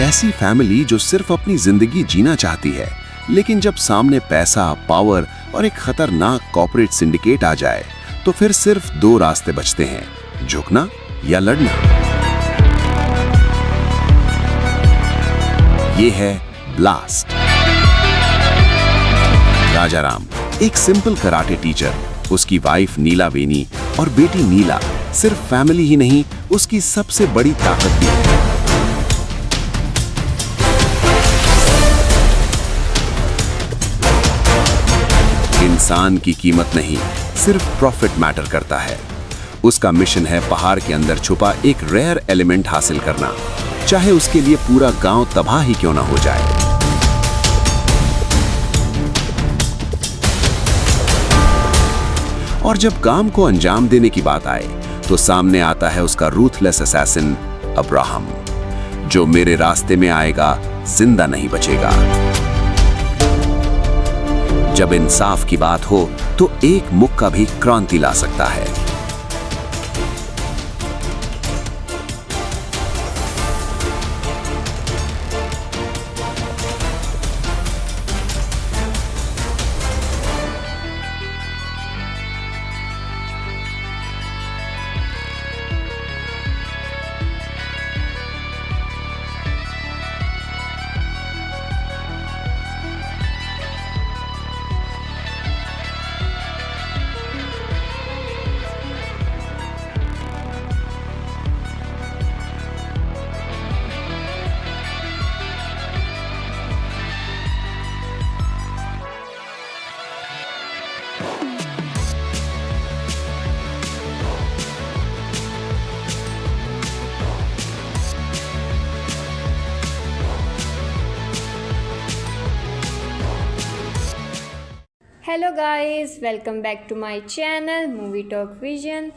ऐसी फैमिली जो सिर्फ अपनी जिंदगी जीना चाहती है, लेकिन जब सामने पैसा, पावर और एक खतरनाक कॉर्पोरेट सिंडिकेट आ जाए तो फिर सिर्फ दो रास्ते बचते हैं, झुकना या लड़ना। ये है ब्लास्ट। राजाराम एक सिंपल कराटे टीचर, उसकी वाइफ नीला वेनी और बेटी नीला सिर्फ फैमिली ही नहीं, उसकी सबसे बड़ी ताकत भी है। इंसान की कीमत नहीं, सिर्फ प्रॉफिट मैटर करता है। उसका मिशन है पहाड़ के अंदर छुपा एक रेयर एलिमेंट हासिल करना, चाहे उसके लिए पूरा गांव तबाह ही क्यों ना हो जाए। और जब काम को अंजाम देने की बात आए तो सामने आता है उसका रूथलेस असैसिन अब्राहम, जो मेरे रास्ते में आएगा जिंदा नहीं बचेगा। जब इंसाफ की बात हो तो एक मुक्का भी क्रांति ला सकता है। Hello guys, welcome back to my channel movie talk vision.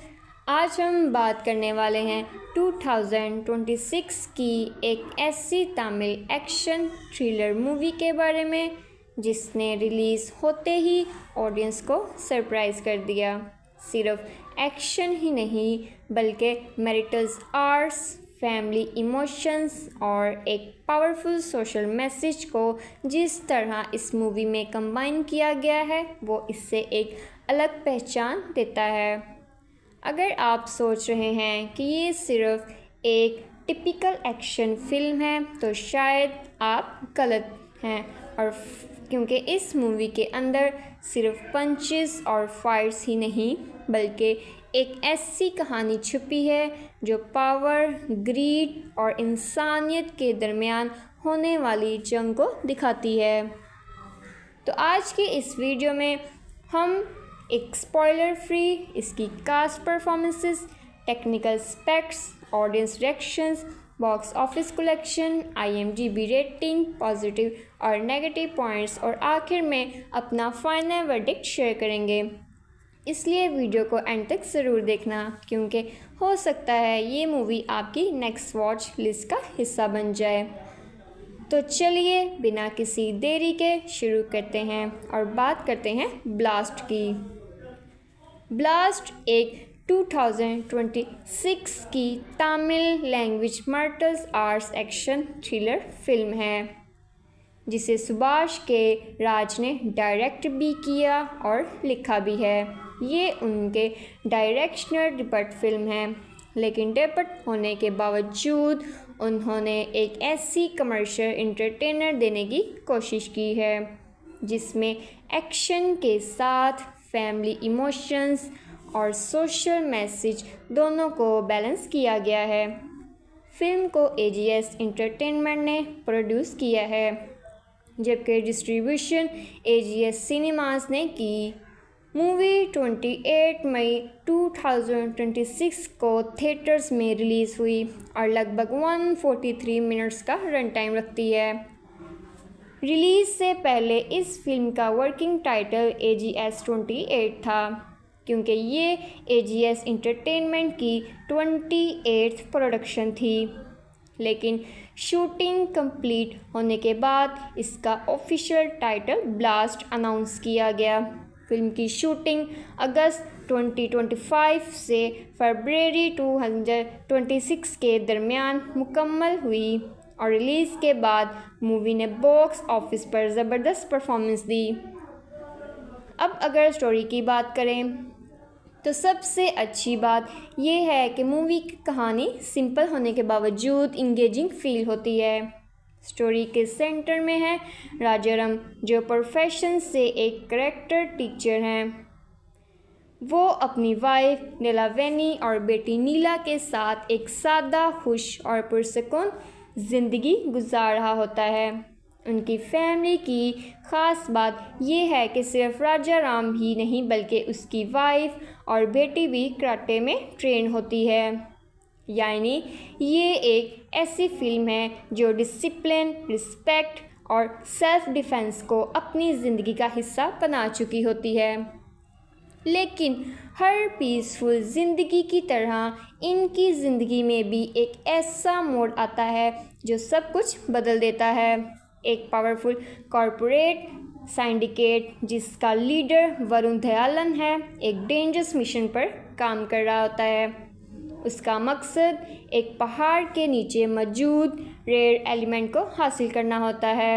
आज हम बात करने वाले हैं 2026 की एक ऐसी तमिल एक्शन थ्रिलर मूवी के बारे में जिसने रिलीज़ होते ही ऑडियंस को सरप्राइज़ कर दिया। सिर्फ एक्शन ही नहीं बल्कि मैरिटल आर्ट्स, फैमिली इमोशंस और एक पावरफुल सोशल मैसेज को जिस तरह इस मूवी में कंबाइन किया गया है वो इससे एक अलग पहचान देता है। अगर आप सोच रहे हैं कि ये सिर्फ एक टिपिकल एक्शन फिल्म है तो शायद आप गलत हैं, और क्योंकि इस मूवी के अंदर सिर्फ पंचेस और फाइट्स ही नहीं बल्कि एक ऐसी कहानी छुपी है जो पावर, ग्रीड और इंसानियत के दरमियान होने वाली जंग को दिखाती है। तो आज की इस वीडियो में हम एक स्पॉइलर फ्री इसकी cast performances, technical स्पेक्ट्स, audience reactions, box office collection, IMDb rating, positive और नेगेटिव पॉइंट्स और आखिर में अपना फाइनल वर्डिक्ट शेयर करेंगे। इसलिए वीडियो को एंड तक ज़रूर देखना, क्योंकि हो सकता है ये मूवी आपकी नेक्स्ट वॉच लिस्ट का हिस्सा बन जाए। तो चलिए बिना किसी देरी के शुरू करते हैं और बात करते हैं ब्लास्ट की। ब्लास्ट एक 2026 की Tamil language martial arts action thriller film है जिसे सुभाष के राज ने डायरेक्ट भी किया और लिखा भी है। ये उनके डायरेक्शनल डिबट फिल्म है, लेकिन डिबट होने के बावजूद उन्होंने एक ऐसी कमर्शियल एंटरटेनर देने की कोशिश की है जिसमें एक्शन के साथ फैमिली इमोशंस और सोशल मैसेज दोनों को बैलेंस किया गया है। फिल्म को AGS एंटरटेनमेंट ने प्रोड्यूस किया है, जबकि डिस्ट्रीब्यूशन AGS सिनेमास ने की। मूवी 28 मई 2026 को थिएटर्स में रिलीज़ हुई और लगभग 143 मिनट्स का रन टाइम रखती है। रिलीज़ से पहले इस फिल्म का वर्किंग टाइटल AGS 28 था, क्योंकि ये AGS एंटरटेनमेंट की 28th प्रोडक्शन थी। लेकिन शूटिंग कंप्लीट होने के बाद इसका ऑफिशियल टाइटल ब्लास्ट अनाउंस किया गया। फिल्म की शूटिंग अगस्त 2025 से फरवरी 2026 के दरमियान मुकम्मल हुई और रिलीज़ के बाद मूवी ने बॉक्स ऑफिस पर ज़बरदस्त परफॉर्मेंस दी। अब अगर स्टोरी की बात करें तो सबसे अच्छी बात यह है कि मूवी की कहानी सिंपल होने के बावजूद इंगेजिंग फील होती है। स्टोरी के सेंटर में है राजाराम, जो प्रोफेशन से एक करेक्टर टीचर हैं। वो अपनी वाइफ नीलावेनी और बेटी नीला के साथ एक सादा, खुश और पुरसुकून ज़िंदगी गुजार रहा होता है। उनकी फैमिली की ख़ास बात यह है कि सिर्फ राजाराम ही नहीं बल्कि उसकी वाइफ और बेटी भी कराटे में ट्रेन होती है। यानी ये एक ऐसी फिल्म है जो डिसिप्लिन, रिस्पेक्ट और सेल्फ डिफेंस को अपनी ज़िंदगी का हिस्सा बना चुकी होती है। लेकिन हर पीसफुल ज़िंदगी की तरह इनकी ज़िंदगी में भी एक ऐसा मोड़ आता है जो सब कुछ बदल देता है। एक पावरफुल कॉरपोरेट सिंडिकेट जिसका लीडर वरुण दयालन है, एक डेंजरस मिशन पर काम कर रहा होता है। उसका मकसद एक पहाड़ के नीचे मौजूद रेयर एलिमेंट को हासिल करना होता है।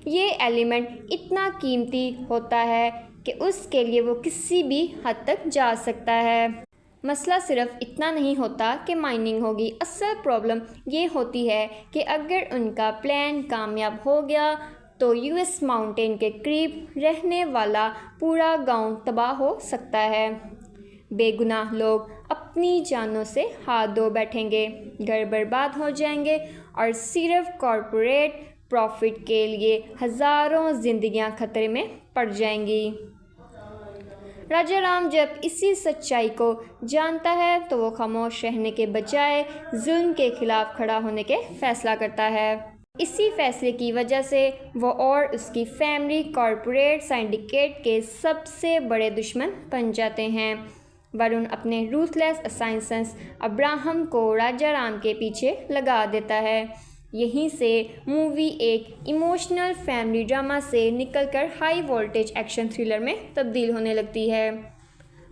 ये एलिमेंट इतना कीमती होता है कि उसके लिए वो किसी भी हद तक जा सकता है। मसला सिर्फ इतना नहीं होता कि माइनिंग होगी, असल प्रॉब्लम ये होती है कि अगर उनका प्लान कामयाब हो गया तो यूएस माउंटेन के करीब रहने वाला पूरा गांव तबाह हो सकता है। बेगुनाह लोग अपनी जानों से हाथ धो बैठेंगे, घर बर्बाद हो जाएंगे और सिर्फ कॉरपोरेट प्रॉफिट के लिए हज़ारों जिंदगियां खतरे में पड़ जाएंगी। राजाराम जब इसी सच्चाई को जानता है तो वो खामोश रहने के बजाय जुल्म के खिलाफ खड़ा होने के फैसला करता है। इसी फैसले की वजह से वो और उसकी फैमिली कॉरपोरेट सिंडिकेट के सबसे बड़े दुश्मन बन जाते हैं। वरुण अपने रूथलेस असाइंसेंस अब्राहम को राजाराम के पीछे लगा देता है। यहीं से मूवी एक इमोशनल फैमिली ड्रामा से निकलकर हाई वोल्टेज एक्शन थ्रिलर में तब्दील होने लगती है।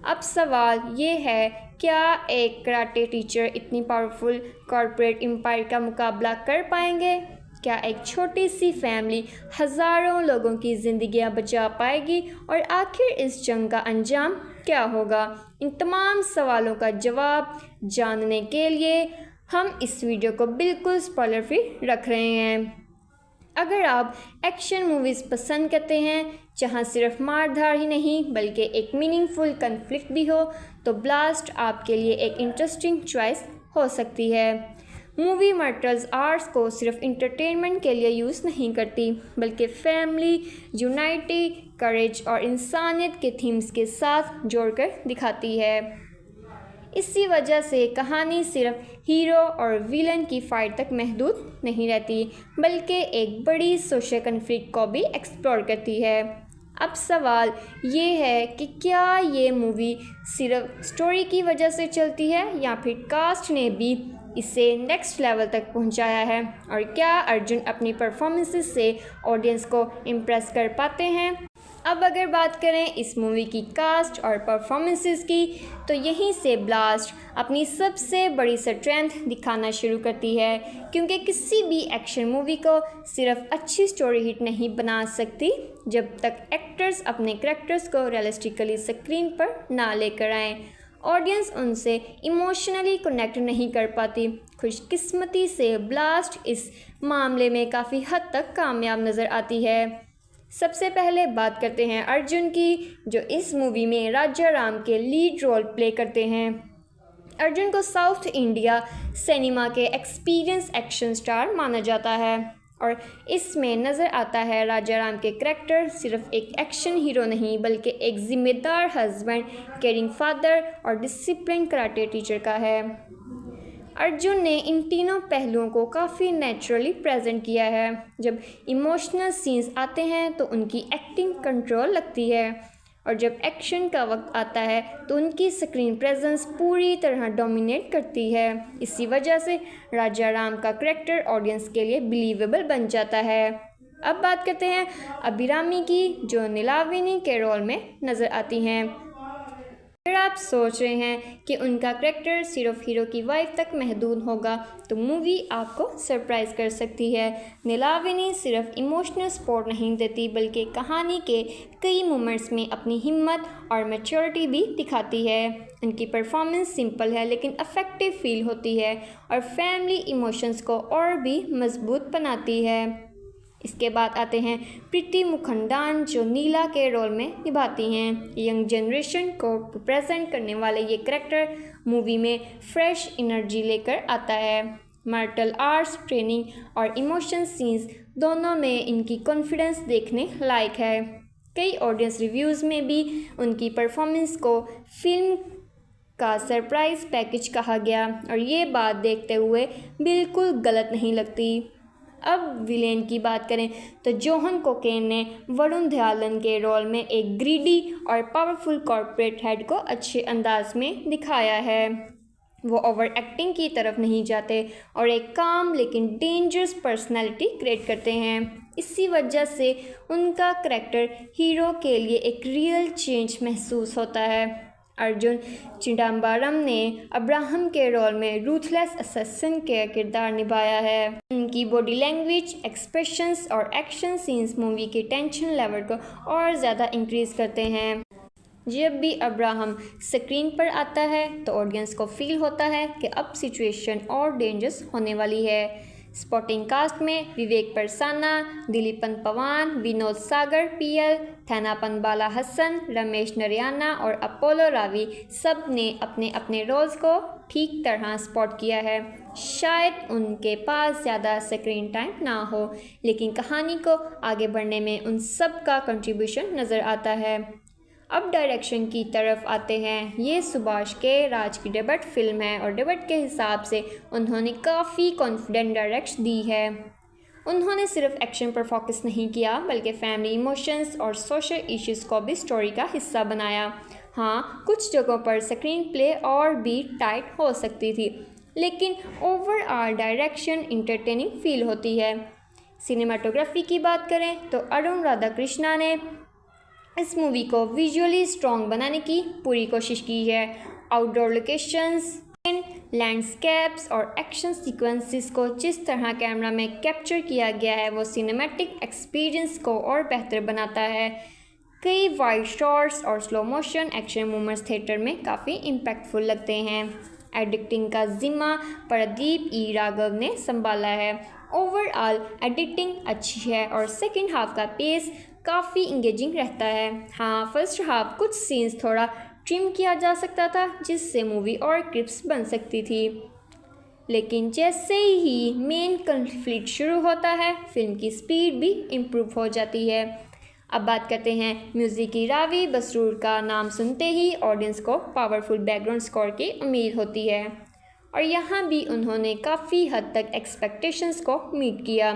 अब सवाल ये है, क्या एक कराटे टीचर इतनी पावरफुल कॉरपोरेट एम्पायर का मुकाबला कर पाएंगे? क्या एक छोटी सी फैमिली हज़ारों लोगों की ज़िंदगियां बचा पाएगी? और आखिर इस जंग का अंजाम क्या होगा? इन तमाम सवालों का जवाब जानने के लिए हम इस वीडियो को बिल्कुल स्पॉइलर फ्री रख रहे हैं। अगर आप एक्शन मूवीज़ पसंद करते हैं जहां सिर्फ मारधार ही नहीं बल्कि एक मीनिंगफुल कन्फ्लिक्ट भी हो, तो ब्लास्ट आपके लिए एक इंटरेस्टिंग चॉइस हो सकती है। मूवी मार्शल आर्ट्स को सिर्फ इंटरटेनमेंट के लिए यूज़ नहीं करती बल्कि फैमिली, यूनाइटी, करेज और इंसानियत के थीम्स के साथ जोड़कर दिखाती है। इसी वजह से कहानी सिर्फ हीरो और विलन की फाइट तक महदूद नहीं रहती बल्कि एक बड़ी सोशल कन्फ्लिक्ट को भी एक्सप्लोर करती है। अब सवाल ये है कि क्या ये मूवी सिर्फ स्टोरी की वजह से चलती है या फिर कास्ट ने भी इसे नेक्स्ट लेवल तक पहुंचाया है, और क्या अर्जुन अपनी परफॉर्मेंसेस से ऑडियंस को इम्प्रेस कर पाते हैं? अब अगर बात करें इस मूवी की कास्ट और परफॉर्मेंसेस की, तो यहीं से ब्लास्ट अपनी सबसे बड़ी स्ट्रेंथ दिखाना शुरू करती है, क्योंकि किसी भी एक्शन मूवी को सिर्फ अच्छी स्टोरी हिट नहीं बना सकती जब तक एक्टर्स अपने कैरेक्टर्स को रियलिस्टिकली स्क्रीन पर ना लेकर आएँ। ऑडियंस उनसे इमोशनली कनेक्ट नहीं कर पाती। खुशकिस्मती से ब्लास्ट इस मामले में काफ़ी हद तक कामयाब नज़र आती है। सबसे पहले बात करते हैं अर्जुन की, जो इस मूवी में राजाराम के लीड रोल प्ले करते हैं। अर्जुन को साउथ इंडिया सिनेमा के एक्सपीरियंस एक्शन स्टार माना जाता है और इसमें नज़र आता है राजाराम के करैक्टर सिर्फ एक एक्शन हीरो नहीं बल्कि एक ज़िम्मेदार हस्बैंड, केयरिंग फादर और डिसिप्लिन कराटे टीचर का है। अर्जुन ने इन तीनों पहलुओं को काफ़ी नेचुरली प्रेजेंट किया है। जब इमोशनल सीन्स आते हैं तो उनकी एक्टिंग कंट्रोल लगती है, और जब एक्शन का वक्त आता है तो उनकी स्क्रीन प्रेजेंस पूरी तरह डोमिनेट करती है। इसी वजह से राजाराम का करैक्टर ऑडियंस के लिए बिलीवेबल बन जाता है। अब बात करते हैं अभिरामी की, जो नीलावेनी के रोल में नज़र आती हैं। अगर आप सोच रहे हैं कि उनका करैक्टर सिर्फ हीरो की वाइफ तक महदूद होगा तो मूवी आपको सरप्राइज कर सकती है। नीलाविनी सिर्फ इमोशनल सपोर्ट नहीं देती बल्कि कहानी के कई मोमेंट्स में अपनी हिम्मत और मैच्योरिटी भी दिखाती है। उनकी परफॉर्मेंस सिंपल है लेकिन अफेक्टिव फील होती है और फैमिली इमोशंस को और भी मजबूत बनाती है। इसके बाद आते हैं प्रीति मुखंडान जो नीला के रोल में निभाती हैं। यंग जनरेशन को रिप्रेजेंट करने वाले ये करैक्टर मूवी में फ्रेश एनर्जी लेकर आता है। मार्शल आर्ट्स ट्रेनिंग और इमोशन सीन्स दोनों में इनकी कॉन्फिडेंस देखने लायक है। कई ऑडियंस रिव्यूज़ में भी उनकी परफॉर्मेंस को फिल्म का सरप्राइज पैकेज कहा गया और ये बात देखते हुए बिल्कुल गलत नहीं लगती। अब विलेन की बात करें तो जोहन कोकेन ने वरुण धवन के रोल में एक ग्रीडी और पावरफुल कॉर्पोरेट हेड को अच्छे अंदाज में दिखाया है। वो ओवर एक्टिंग की तरफ नहीं जाते और एक काम लेकिन डेंजरस पर्सनैलिटी क्रिएट करते हैं। इसी वजह से उनका करैक्टर हीरो के लिए एक रियल चेंज महसूस होता है। अर्जुन चिदम्बरम ने अब्राहम के रोल में रूथलेस असैसिन का किरदार निभाया है। उनकी बॉडी लैंग्वेज, एक्सप्रेशंस और एक्शन सीन्स मूवी के टेंशन लेवल को और ज़्यादा इंक्रीज़ करते हैं। जब भी अब्राहम स्क्रीन पर आता है तो ऑडियंस को फील होता है कि अब सिचुएशन और डेंजरस होने वाली है। स्पोर्टिंग कास्ट में विवेक परसाना, दिलीपन पवान, विनोद सागर पीएल, थैनापन बाला हसन, रमेश नरियाना और अपोलो रावी सब ने अपने अपने रोल्स को ठीक तरह स्पॉट किया है। शायद उनके पास ज़्यादा स्क्रीन टाइम ना हो लेकिन कहानी को आगे बढ़ने में उन सब का कंट्रीब्यूशन नज़र आता है। अब डायरेक्शन की तरफ आते हैं। ये सुभाष के राज की डेब्यू फिल्म है और डेब्यू के हिसाब से उन्होंने काफ़ी कॉन्फिडेंट डायरेक्शन दी है। उन्होंने सिर्फ एक्शन पर फोकस नहीं किया बल्कि फैमिली इमोशंस और सोशल इश्यूज़ को भी स्टोरी का हिस्सा बनाया। हाँ, कुछ जगहों पर स्क्रीन प्ले और भी टाइट हो सकती थी लेकिन ओवरऑल डायरेक्शन इंटरटेनिंग फील होती है। सिनेमाटोग्राफी की बात करें तो अरुण राधाकृष्णा ने इस मूवी को विजुअली स्ट्रॉन्ग बनाने की पूरी कोशिश की है। आउटडोर लोकेशंस, लैंडस्केप्स और एक्शन सीक्वेंसेस को जिस तरह कैमरा में कैप्चर किया गया है वो सिनेमैटिक एक्सपीरियंस को और बेहतर बनाता है। कई वाइड शॉट्स और slow motion action movements theatre में काफ़ी इम्पैक्टफुल लगते हैं। एडिटिंग का जिम्मा प्रदीप ई राघव ने संभाला है। ओवरऑल एडिटिंग अच्छी है और सेकेंड हाफ का पेस काफ़ी इंगेजिंग रहता है। हाँ, फर्स्ट हाफ कुछ सीन्स थोड़ा ट्रिम किया जा सकता था जिससे मूवी और क्रिप्स बन सकती थी लेकिन जैसे ही मेन कॉन्फ्लिक्ट शुरू होता है फिल्म की स्पीड भी इम्प्रूव हो जाती है। अब बात करते हैं म्यूज़िक की। रावी बसरूर का नाम सुनते ही ऑडियंस को पावरफुल बैकग्राउंड स्कोर की उम्मीद होती है और यहाँ भी उन्होंने काफ़ी हद तक एक्सपेक्टेशंस को मीट किया।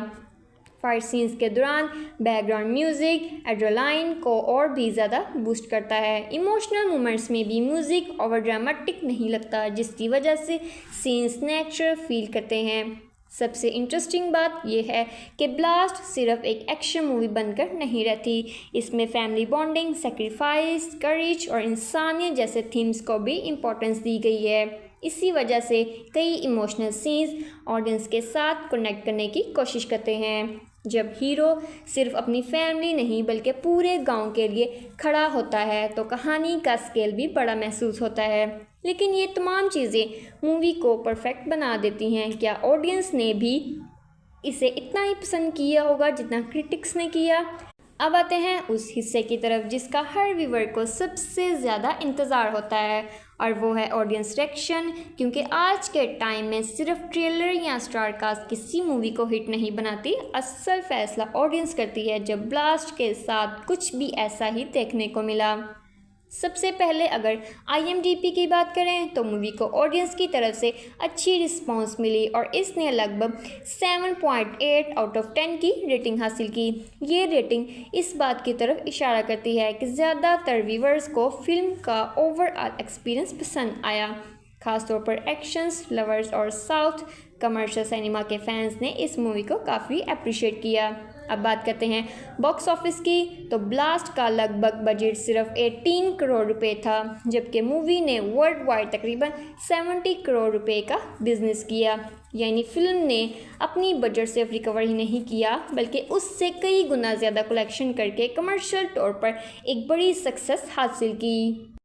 फाइट सीन्स के दौरान बैकग्राउंड म्यूज़िक एड्रेनालाइन को और भी ज़्यादा बूस्ट करता है। इमोशनल मोमेंट्स में भी म्यूज़िक ओवर ड्रामेटिक नहीं लगता जिसकी वजह से सीन्स नेचुरल फील करते हैं। सबसे इंटरेस्टिंग बात यह है कि ब्लास्ट सिर्फ एक एक्शन मूवी बनकर नहीं रहती, इसमें फैमिली बॉन्डिंग, सेक्रीफाइस, करेज और इंसानियत जैसे थीम्स को भी इम्पोर्टेंस दी गई है। इसी वजह से कई इमोशनल सीन्स ऑडियंस के साथ कनेक्ट करने की कोशिश करते हैं। जब हीरो सिर्फ अपनी फैमिली नहीं बल्कि पूरे गांव के लिए खड़ा होता है तो कहानी का स्केल भी बड़ा महसूस होता है। लेकिन ये तमाम चीज़ें मूवी को परफेक्ट बना देती हैं। क्या ऑडियंस ने भी इसे इतना ही पसंद किया होगा जितना क्रिटिक्स ने किया? अब आते हैं उस हिस्से की तरफ जिसका हर व्यूअर को सबसे ज़्यादा इंतज़ार होता है और वो है ऑडियंस रिएक्शन। क्योंकि आज के टाइम में सिर्फ ट्रेलर या स्टार कास्ट किसी मूवी को हिट नहीं बनाती, असल फैसला ऑडियंस करती है। जब ब्लास्ट के साथ कुछ भी ऐसा ही देखने को मिला। सबसे पहले अगर IMDb की बात करें तो मूवी को ऑडियंस की तरफ से अच्छी रिस्पांस मिली और इसने लगभग 7.8 आउट ऑफ 10 की रेटिंग हासिल की। ये रेटिंग इस बात की तरफ इशारा करती है कि ज़्यादातर व्यूअर्स को फिल्म का ओवरऑल एक्सपीरियंस पसंद आया। खासतौर पर एक्शंस लवर्स और साउथ कमर्शियल सिनेमा के फैंस ने इस मूवी को काफ़ी अप्रिशिएट किया। अब बात करते हैं बॉक्स ऑफिस की, तो ब्लास्ट का लगभग बजट सिर्फ 18 करोड़ रुपए था, जबकि मूवी ने वर्ल्ड वाइड तकरीबन 70 करोड़ रुपए का बिजनेस किया। यानी फिल्म ने अपनी बजट से रिकवर ही नहीं किया, बल्कि उससे कई गुना ज़्यादा कलेक्शन करके कमर्शियल तौर पर एक बड़ी सक्सेस हासिल की।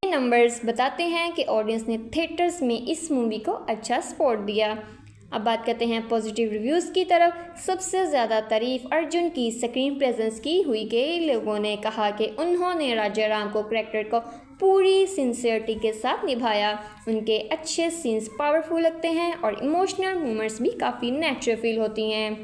ये नंबर्स बताते हैं कि ऑडियंस ने थिएटर्स में इस मूवी को अच्छा सपोर्ट दिया। अब बात करते हैं पॉजिटिव रिव्यूज़ की तरफ। सबसे ज़्यादा तारीफ अर्जुन की स्क्रीन प्रेजेंस की हुई। कई लोगों ने कहा कि उन्होंने राजा राम को कैरेक्टर को पूरी सिंसियरिटी के साथ निभाया। उनके अच्छे सीन्स पावरफुल लगते हैं और इमोशनल मोमेंट्स भी काफ़ी नेचुरल फील होती हैं।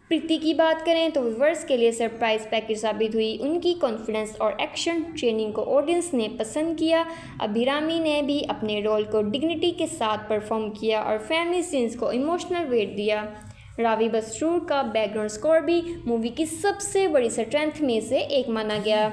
प्रीति की बात करें तो व्यूअर्स के लिए सरप्राइज पैकेज साबित हुई। उनकी कॉन्फिडेंस और एक्शन ट्रेनिंग को ऑडियंस ने पसंद किया। अभिरामी ने भी अपने रोल को डिग्निटी के साथ परफॉर्म किया और फैमिली सीन्स को इमोशनल वेट दिया। रावी बसरूर का बैकग्राउंड स्कोर भी मूवी की सबसे बड़ी स्ट्रेंथ में से एक माना गया।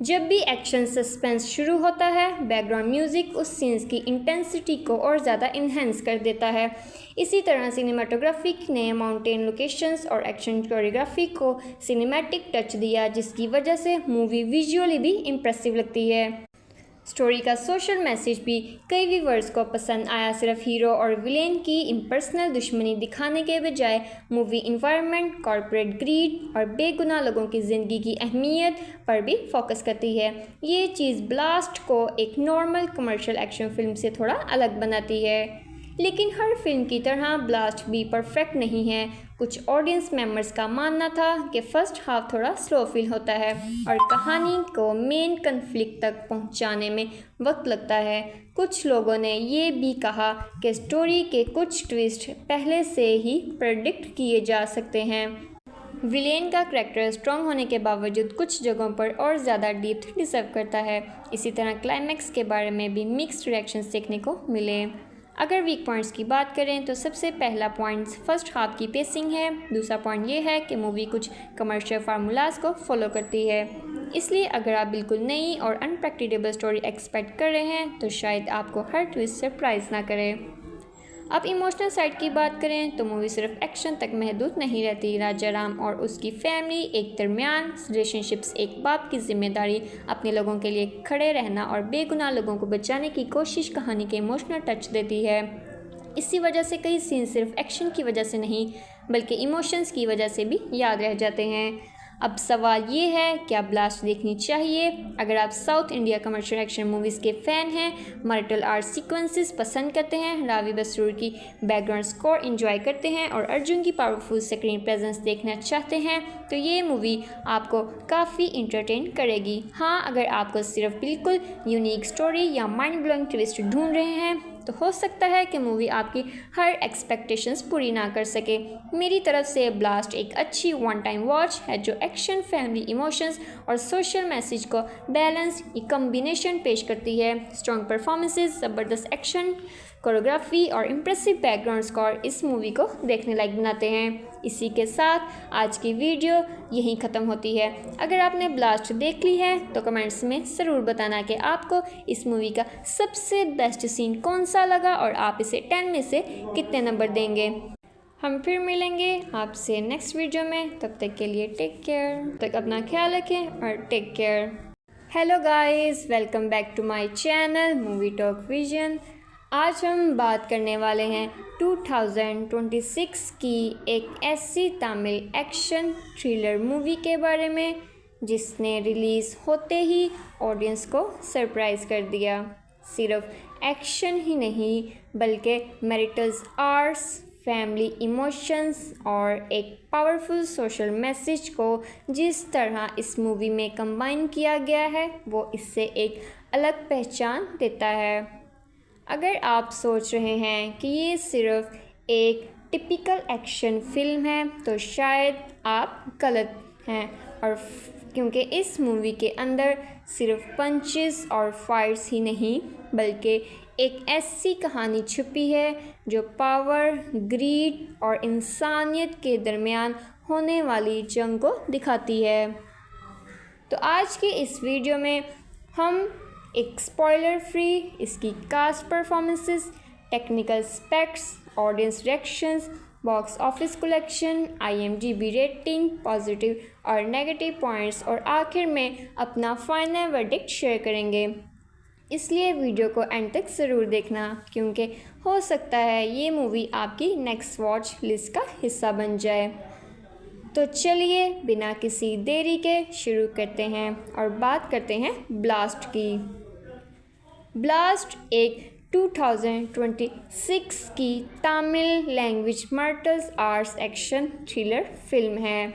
जब भी एक्शन सस्पेंस शुरू होता है, बैकग्राउंड म्यूज़िक उस सीन्स की इंटेंसिटी को और ज़्यादा इन्हेंस कर देता है। इसी तरह सिनेमाटोग्राफी ने माउंटेन लोकेशंस और एक्शन कोरियोग्राफी को सिनेमैटिक टच दिया, जिसकी वजह से मूवी विजुअली भी इम्प्रेसिव लगती है। स्टोरी का सोशल मैसेज भी कई व्यूअर्स को पसंद आया। सिर्फ हीरो और विलेन की इम्पर्सनल दुश्मनी दिखाने के बजाय मूवी इन्वायरमेंट, कॉर्पोरेट ग्रीड और बेगुनाह लोगों की ज़िंदगी की अहमियत पर भी फोकस करती है। ये चीज़ ब्लास्ट को एक नॉर्मल कमर्शियल एक्शन फिल्म से थोड़ा अलग बनाती है। लेकिन हर फिल्म की तरह ब्लास्ट भी परफेक्ट नहीं है। कुछ ऑडियंस मेंबर्स का मानना था कि फर्स्ट हाफ थोड़ा स्लो फील होता है और कहानी को मेन कन्फ्लिक्ट तक पहुंचाने में वक्त लगता है। कुछ लोगों ने ये भी कहा कि स्टोरी के कुछ ट्विस्ट पहले से ही प्रेडिक्ट किए जा सकते हैं। विलेन का करैक्टर स्ट्रॉन्ग होने के बावजूद कुछ जगहों पर और ज़्यादा डेप्थ डिजर्व करता है। इसी तरह क्लाइमैक्स के बारे में भी मिक्स्ड रिएक्शंस देखने को मिले। अगर वीक पॉइंट्स की बात करें तो सबसे पहला पॉइंट फर्स्ट हाफ की पेसिंग है। दूसरा पॉइंट ये है कि मूवी कुछ कमर्शियल फार्मूलाज को फॉलो करती है। इसलिए अगर आप बिल्कुल नई और अनप्रेडिक्टेबल स्टोरी एक्सपेक्ट कर रहे हैं तो शायद आपको हर ट्विस्ट सरप्राइज ना करे। अब इमोशनल साइड की बात करें तो मूवी सिर्फ एक्शन तक महदूद नहीं रहती। राजा राम और उसकी फैमिली एक दरमियान रिलेशनशिप्स, एक बाप की जिम्मेदारी, अपने लोगों के लिए खड़े रहना और बेगुनाह लोगों को बचाने की कोशिश कहानी के इमोशनल टच देती है। इसी वजह से कई सीन सिर्फ एक्शन की वजह से नहीं बल्कि इमोशंस की वजह से भी याद रह जाते हैं। अब सवाल ये है, क्या ब्लास्ट देखनी चाहिए? अगर आप south India commercial action movies के फ़ैन हैं, मार्शल आर्ट सीक्वेंसेस पसंद करते हैं, रावी बसरूर की बैकग्राउंड स्कोर एंजॉय करते हैं और अर्जुन की पावरफुल स्क्रीन प्रेजेंस देखना चाहते हैं, तो ये मूवी आपको काफ़ी इंटरटेन करेगी। हाँ, अगर आपको सिर्फ बिल्कुल यूनिक स्टोरी या माइंड ब्लोइंग ट्विस्ट ढूंढ रहे हैं तो हो सकता है कि मूवी आपकी हर एक्सपेक्टेशंस पूरी ना कर सके। मेरी तरफ से ब्लास्ट एक अच्छी वन टाइम वॉच है जो एक्शन, फैमिली, इमोशंस और सोशल मैसेज को बैलेंस कम्बिनेशन पेश करती है। स्ट्रॉन्ग परफॉर्मेंसेस, ज़बरदस्त एक्शन कोरियोग्राफी और इम्प्रेसिव बैकग्राउंड स्कोर इस मूवी को देखने लायक बनाते हैं। इसी के साथ आज की वीडियो यहीं ख़त्म होती है। अगर आपने ब्लास्ट देख ली है तो कमेंट्स में ज़रूर बताना कि आपको इस मूवी का सबसे बेस्ट सीन कौन सा लगा और आप इसे 10 में से कितने नंबर देंगे। हम फिर मिलेंगे आपसे नेक्स्ट वीडियो में, तब तक के लिए टेक केयर। तक अपना ख्याल रखें और take care. Hello guys, welcome back to my channel movie talk vision. आज हम बात करने वाले हैं 2026 की एक ऐसी तमिल एक्शन थ्रिलर मूवी के बारे में जिसने रिलीज़ होते ही ऑडियंस को सरप्राइज़ कर दिया। सिर्फ एक्शन ही नहीं बल्कि मैरिटल आर्ट्स, फैमिली इमोशंस और एक पावरफुल सोशल मैसेज को जिस तरह इस मूवी में कंबाइन किया गया है वो इससे एक अलग पहचान देता है। अगर आप सोच रहे हैं कि ये सिर्फ एक टिपिकल एक्शन फिल्म है तो शायद आप गलत हैं, और क्योंकि इस मूवी के अंदर सिर्फ पंचेस और फाइट्स ही नहीं बल्कि एक ऐसी कहानी छुपी है जो पावर, ग्रीड और इंसानियत के दरमियान होने वाली जंग को दिखाती है। तो आज की इस वीडियो में हम एक स्पॉइलर फ्री इसकी cast performances, technical स्पेक्ट्स, audience reactions box office collection, IMDb rating, positive और नेगेटिव पॉइंट्स और आखिर में अपना फाइनल वर्डिक्ट शेयर करेंगे। इसलिए वीडियो को एंड तक ज़रूर देखना, क्योंकि हो सकता है ये मूवी आपकी नेक्स्ट वॉच लिस्ट का हिस्सा बन जाए। तो चलिए बिना किसी देरी के शुरू करते हैं और बात करते हैं ब्लास्ट की। ब्लास्ट एक 2026 की Tamil language martial arts action thriller film है,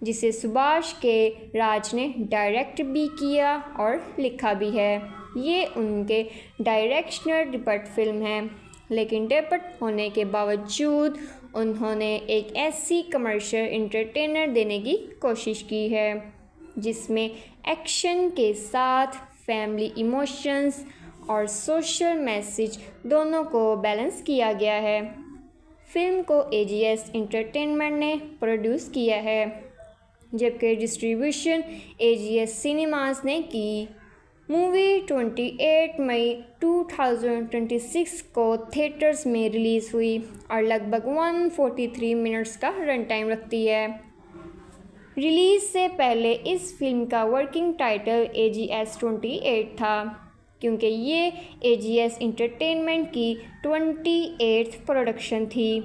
जिसे सुभाष के राज ने डायरेक्ट भी किया और लिखा भी है। ये उनके डायरेक्शनल डिबट फिल्म है, लेकिन डिबट होने के बावजूद उन्होंने एक ऐसी कमर्शियल एंटरटेनर देने की कोशिश की है जिसमें एक्शन के साथ फैमिली इमोशंस और सोशल मैसेज दोनों को बैलेंस किया गया है। फिल्म को AGS एंटरटेनमेंट ने प्रोड्यूस किया है, जबकि डिस्ट्रीब्यूशन AGS सिनेमास ने की। मूवी 28 मई 2026 को थिएटर्स में रिलीज़ हुई और लगभग 143 मिनट्स का रन टाइम रखती है। रिलीज़ से पहले इस फिल्म का वर्किंग टाइटल AGS 28 था, क्योंकि ये AGS एंटरटेनमेंट की 28th प्रोडक्शन थी।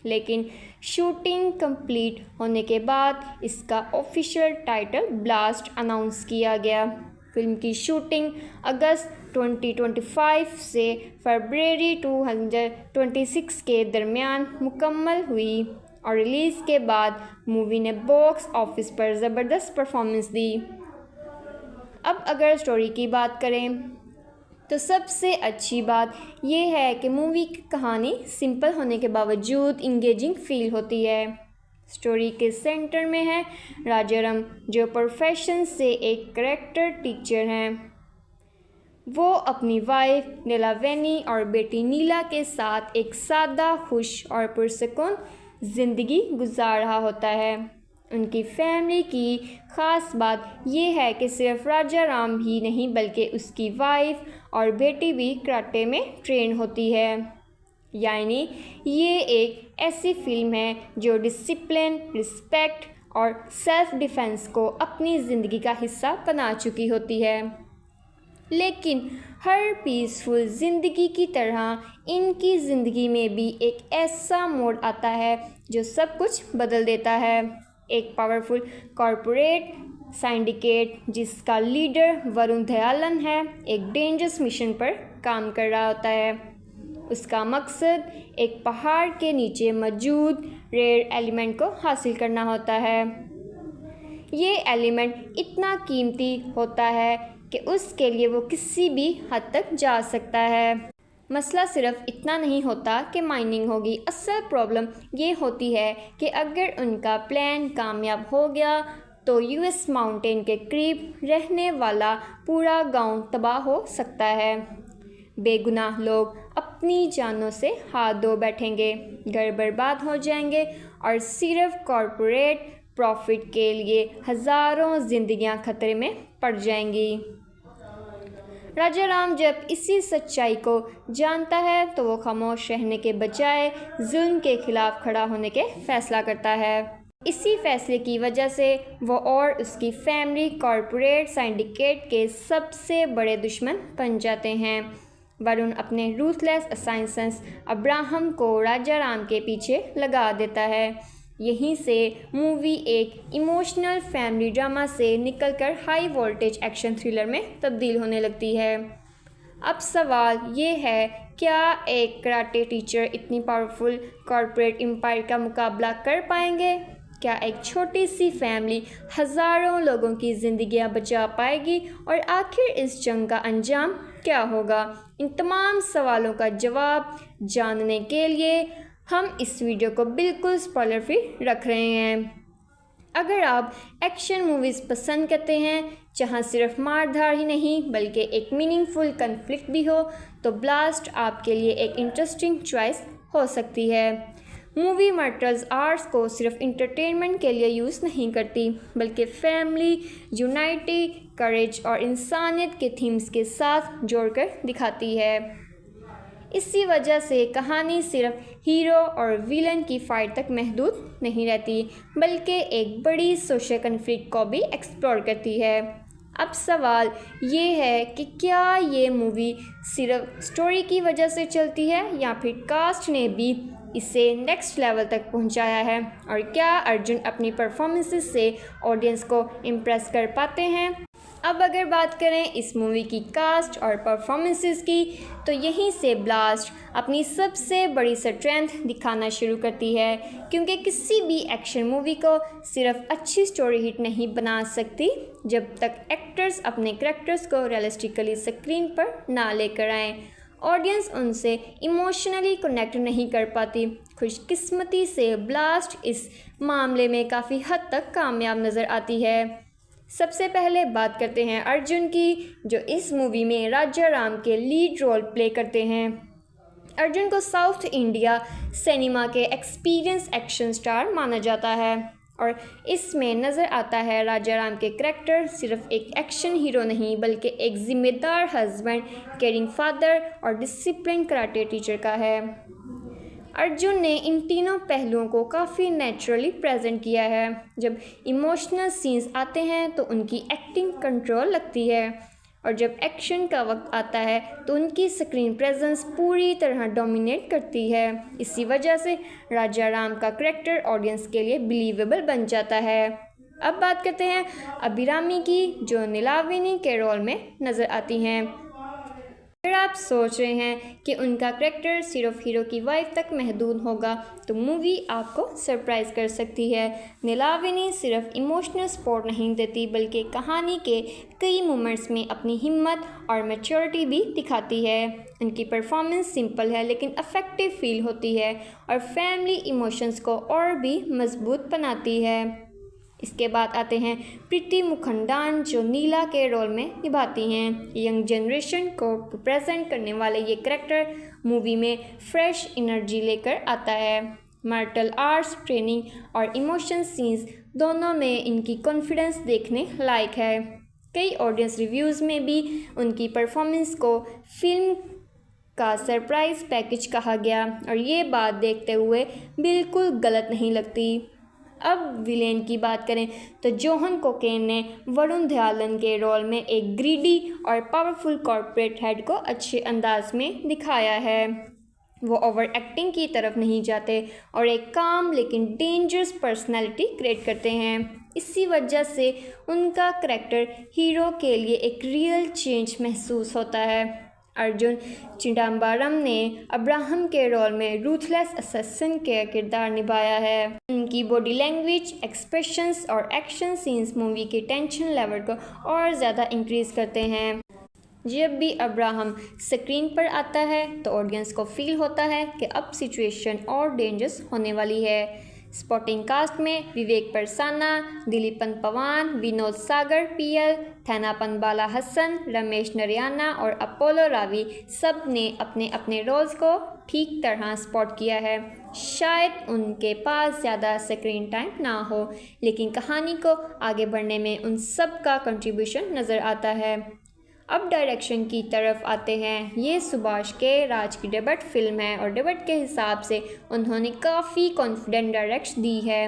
लेकिन शूटिंग कंप्लीट होने के बाद इसका ऑफिशियल टाइटल ब्लास्ट अनाउंस किया गया। फिल्म की शूटिंग अगस्त 2025 से फरवरी 2026 के दरमियान मुकम्मल हुई और रिलीज़ के बाद मूवी ने बॉक्स ऑफिस पर ज़बरदस्त परफॉर्मेंस दी। अब अगर स्टोरी की बात करें तो सबसे अच्छी बात यह है कि मूवी की कहानी सिंपल होने के बावजूद इंगेजिंग फील होती है। स्टोरी के सेंटर में है राजाराम, जो प्रोफेशन से एक करेक्टर टीचर हैं। वो अपनी वाइफ नीलावेनी और बेटी नीला के साथ एक सादा, खुश और पुरसकून ज़िंदगी गुजार रहा होता है। उनकी फैमिली की ख़ास बात यह है कि सिर्फ राजाराम ही नहीं बल्कि उसकी वाइफ और बेटी भी कराटे में ट्रेन होती है। यानी ये एक ऐसी फिल्म है जो डिसिप्लिन, रिस्पेक्ट और सेल्फ डिफेंस को अपनी ज़िंदगी का हिस्सा बना चुकी होती है। लेकिन हर पीसफुल ज़िंदगी की तरह इनकी ज़िंदगी में भी एक ऐसा मोड़ आता है जो सब कुछ बदल देता है। एक पावरफुल कॉरपोरेट सिंडिकेट जिसका लीडर वरुण दयालन है, एक डेंजरस मिशन पर काम कर रहा होता है। उसका मकसद एक पहाड़ के नीचे मौजूद रेयर एलिमेंट को हासिल करना होता है। ये एलिमेंट इतना कीमती होता है कि उसके लिए वो किसी भी हद तक जा सकता है। मसला सिर्फ इतना नहीं होता कि माइनिंग होगी, असल प्रॉब्लम ये होती है कि अगर उनका प्लान कामयाब हो गया तो US माउंटेन के करीब रहने वाला पूरा गांव तबाह हो सकता है। बेगुनाह लोग अपनी जानों से हाथ धो बैठेंगे, घर बर्बाद हो जाएंगे और सिर्फ कॉरपोरेट प्रॉफिट के लिए हज़ारों जिंदगियां खतरे में पड़ जाएंगी। राजाराम जब इसी सच्चाई को जानता है तो वो खामोश रहने के बजाय जुल्म के खिलाफ खड़ा होने के फैसला करता है। इसी फैसले की वजह से वो और उसकी फैमिली कॉरपोरेट सिंडिकेट के सबसे बड़े दुश्मन बन जाते हैं। वरुण अपने रूथलेस असाइंसेंस अब्राहम को राजाराम के पीछे लगा देता है। यहीं से मूवी एक इमोशनल फैमिली ड्रामा से निकलकर हाई वोल्टेज एक्शन थ्रिलर में तब्दील होने लगती है। अब सवाल ये है, क्या एक कराटे टीचर इतनी पावरफुल कॉरपोरेट एम्पायर का मुकाबला कर पाएंगे? क्या एक छोटी सी फैमिली हज़ारों लोगों की ज़िंदगियां बचा पाएगी? और आखिर इस जंग का अंजाम क्या होगा? इन तमाम सवालों का जवाब जानने के लिए हम इस वीडियो को बिल्कुल स्पॉइलर फ्री रख रहे हैं। अगर आप एक्शन मूवीज़ पसंद करते हैं जहां सिर्फ मारधार ही नहीं बल्कि एक मीनिंगफुल कन्फ्लिक्ट भी हो, तो ब्लास्ट आपके लिए एक इंटरेस्टिंग चॉइस हो सकती है। मूवी मार्शल आर्ट्स को सिर्फ इंटरटेनमेंट के लिए यूज़ नहीं करती, बल्कि फैमिली, यूनाइटी, करेज और इंसानियत के थीम्स के साथ जोड़कर दिखाती है। इसी वजह से कहानी सिर्फ हीरो और विलन की फाइट तक महदूद नहीं रहती, बल्कि एक बड़ी सोशल कन्फ्लिक्ट को भी एक्सप्लोर करती है। अब सवाल ये है कि क्या ये मूवी सिर्फ स्टोरी की वजह से चलती है या फिर कास्ट ने भी इसे नेक्स्ट लेवल तक पहुंचाया है, और क्या अर्जुन अपनी परफॉर्मेंसेस से ऑडियंस को इम्प्रेस कर पाते हैं। अब अगर बात करें इस मूवी की कास्ट और परफॉर्मेंसेस की, तो यहीं से ब्लास्ट अपनी सबसे बड़ी स्ट्रेंथ दिखाना शुरू करती है, क्योंकि किसी भी एक्शन मूवी को सिर्फ अच्छी स्टोरी हिट नहीं बना सकती जब तक एक्टर्स अपने कैरेक्टर्स को रियलिस्टिकली स्क्रीन पर ना लेकर आएँ। ऑडियंस उनसे इमोशनली कनेक्ट नहीं कर पाती। खुशकिस्मती से ब्लास्ट इस मामले में काफ़ी हद तक कामयाब नज़र आती है। सबसे पहले बात करते हैं अर्जुन की, जो इस मूवी में राजा राम के लीड रोल प्ले करते हैं। अर्जुन को साउथ इंडिया सिनेमा के एक्सपीरियंस एक्शन स्टार माना जाता है, और इसमें नज़र आता है राजा राम के करैक्टर सिर्फ एक एक्शन हीरो नहीं, बल्कि एक जिम्मेदार हस्बैंड, केयरिंग फादर और डिसिप्लिन कराटे टीचर का है। अर्जुन ने इन तीनों पहलुओं को काफ़ी नेचुरली प्रेजेंट किया है। जब इमोशनल सीन्स आते हैं तो उनकी एक्टिंग कंट्रोल लगती है, और जब एक्शन का वक्त आता है तो उनकी स्क्रीन प्रेजेंस पूरी तरह डोमिनेट करती है। इसी वजह से राजा राम का करैक्टर ऑडियंस के लिए बिलीवेबल बन जाता है। अब बात करते हैं अभिरामी की, जो नीलाविनी के रोल में नज़र आती हैं। अगर आप सोच रहे हैं कि उनका करैक्टर सिर्फ हीरो की वाइफ तक महदूद होगा, तो मूवी आपको सरप्राइज कर सकती है। नीलाविनी सिर्फ इमोशनल सपोर्ट नहीं देती, बल्कि कहानी के कई मोमेंट्स में अपनी हिम्मत और मैच्योरिटी भी दिखाती है। उनकी परफॉर्मेंस सिंपल है लेकिन अफेक्टिव फील होती है, और फैमिली इमोशंस को और भी मजबूत बनाती है। इसके बाद आते हैं प्रीति मुखंडान, जो नीला के रोल में निभाती हैं। यंग जनरेशन को रिप्रेजेंट करने वाले ये करैक्टर मूवी में फ्रेश एनर्जी लेकर आता है। मार्शल आर्ट्स ट्रेनिंग और इमोशन सीन्स दोनों में इनकी कॉन्फिडेंस देखने लायक है। कई ऑडियंस रिव्यूज़ में भी उनकी परफॉर्मेंस को फिल्म का सरप्राइज पैकेज कहा गया, और ये बात देखते हुए बिल्कुल गलत नहीं लगती। अब विलेन की बात करें तो जोहन कोकेन ने वरुण धवन के रोल में एक ग्रीडी और पावरफुल कॉर्पोरेट हेड को अच्छे अंदाज में दिखाया है। वो ओवर एक्टिंग की तरफ नहीं जाते और एक काम लेकिन डेंजरस पर्सनैलिटी क्रिएट करते हैं। इसी वजह से उनका करैक्टर हीरो के लिए एक रियल चेंज महसूस होता है। अर्जुन चिदम्बरम ने अब्राहम के रोल में रूथलेस असैसिन का किरदार निभाया है। उनकी बॉडी लैंग्वेज, एक्सप्रेशंस और एक्शन सीन्स मूवी के टेंशन लेवल को और ज़्यादा इंक्रीज करते हैं। जब भी अब्राहम स्क्रीन पर आता है तो ऑडियंस को फील होता है कि अब सिचुएशन और डेंजरस होने वाली है। स्पोर्टिंग कास्ट में विवेक परसाना, दिलीपन पवान, विनोद सागर पीएल, थैनापन बाला हसन, रमेश नरियाना और अपोलो रावी सब ने अपने अपने रोल्स को ठीक तरह स्पॉट किया है। शायद उनके पास ज़्यादा स्क्रीन टाइम ना हो, लेकिन कहानी को आगे बढ़ने में उन सब का कंट्रीब्यूशन नज़र आता है। अब डायरेक्शन की तरफ आते हैं। ये सुभाष के राज की डेब्यू फिल्म है, और डेब्यू के हिसाब से उन्होंने काफ़ी कॉन्फिडेंट डायरेक्शन दी है।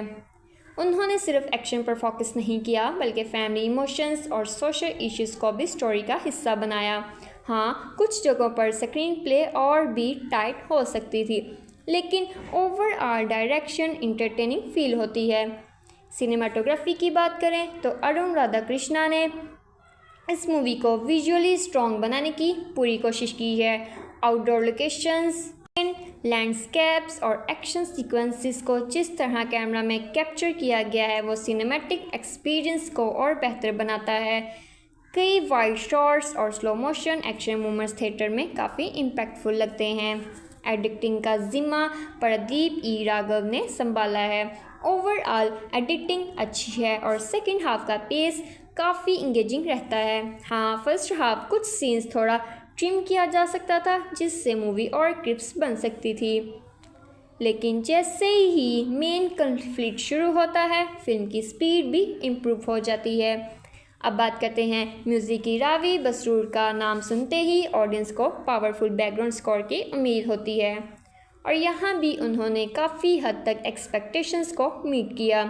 उन्होंने सिर्फ एक्शन पर फोकस नहीं किया, बल्कि फैमिली इमोशंस और सोशल इश्यूज़ को भी स्टोरी का हिस्सा बनाया। हाँ, कुछ जगहों पर स्क्रीन प्ले और भी टाइट हो सकती थी, लेकिन ओवरऑल डायरेक्शन इंटरटेनिंग फील होती है। सिनेमाटोग्राफी की बात करें तो अरुण राधाकृष्णा ने इस मूवी को विजुअली स्ट्रॉन्ग बनाने की पूरी कोशिश की है। आउटडोर लोकेशंस, लैंडस्केप्स और एक्शन सीक्वेंसेस को जिस तरह कैमरा में कैप्चर किया गया है, वो सिनेमैटिक एक्सपीरियंस को और बेहतर बनाता है। कई वाइड शॉट्स और slow motion action movements theatre में काफ़ी इम्पैक्टफुल लगते हैं। एडिटिंग का जिम्मा प्रदीप ई राघव ने संभाला है। ओवरऑल एडिटिंग अच्छी है और सेकेंड हाफ का पेस काफ़ी इंगेजिंग रहता है। हाँ, फर्स्ट हाफ कुछ सीन्स थोड़ा ट्रिम किया जा सकता था, जिससे मूवी और क्रिप्स बन सकती थी, लेकिन जैसे ही मेन कॉन्फ्लिक्ट शुरू होता है फिल्म की स्पीड भी इम्प्रूव हो जाती है। अब बात करते हैं म्यूज़िक की। रावी बसरूर का नाम सुनते ही ऑडियंस को पावरफुल बैकग्राउंड स्कोर की उम्मीद होती है और यहाँ भी उन्होंने काफ़ी हद तक एक्सपेक्टेशंस को मीट किया।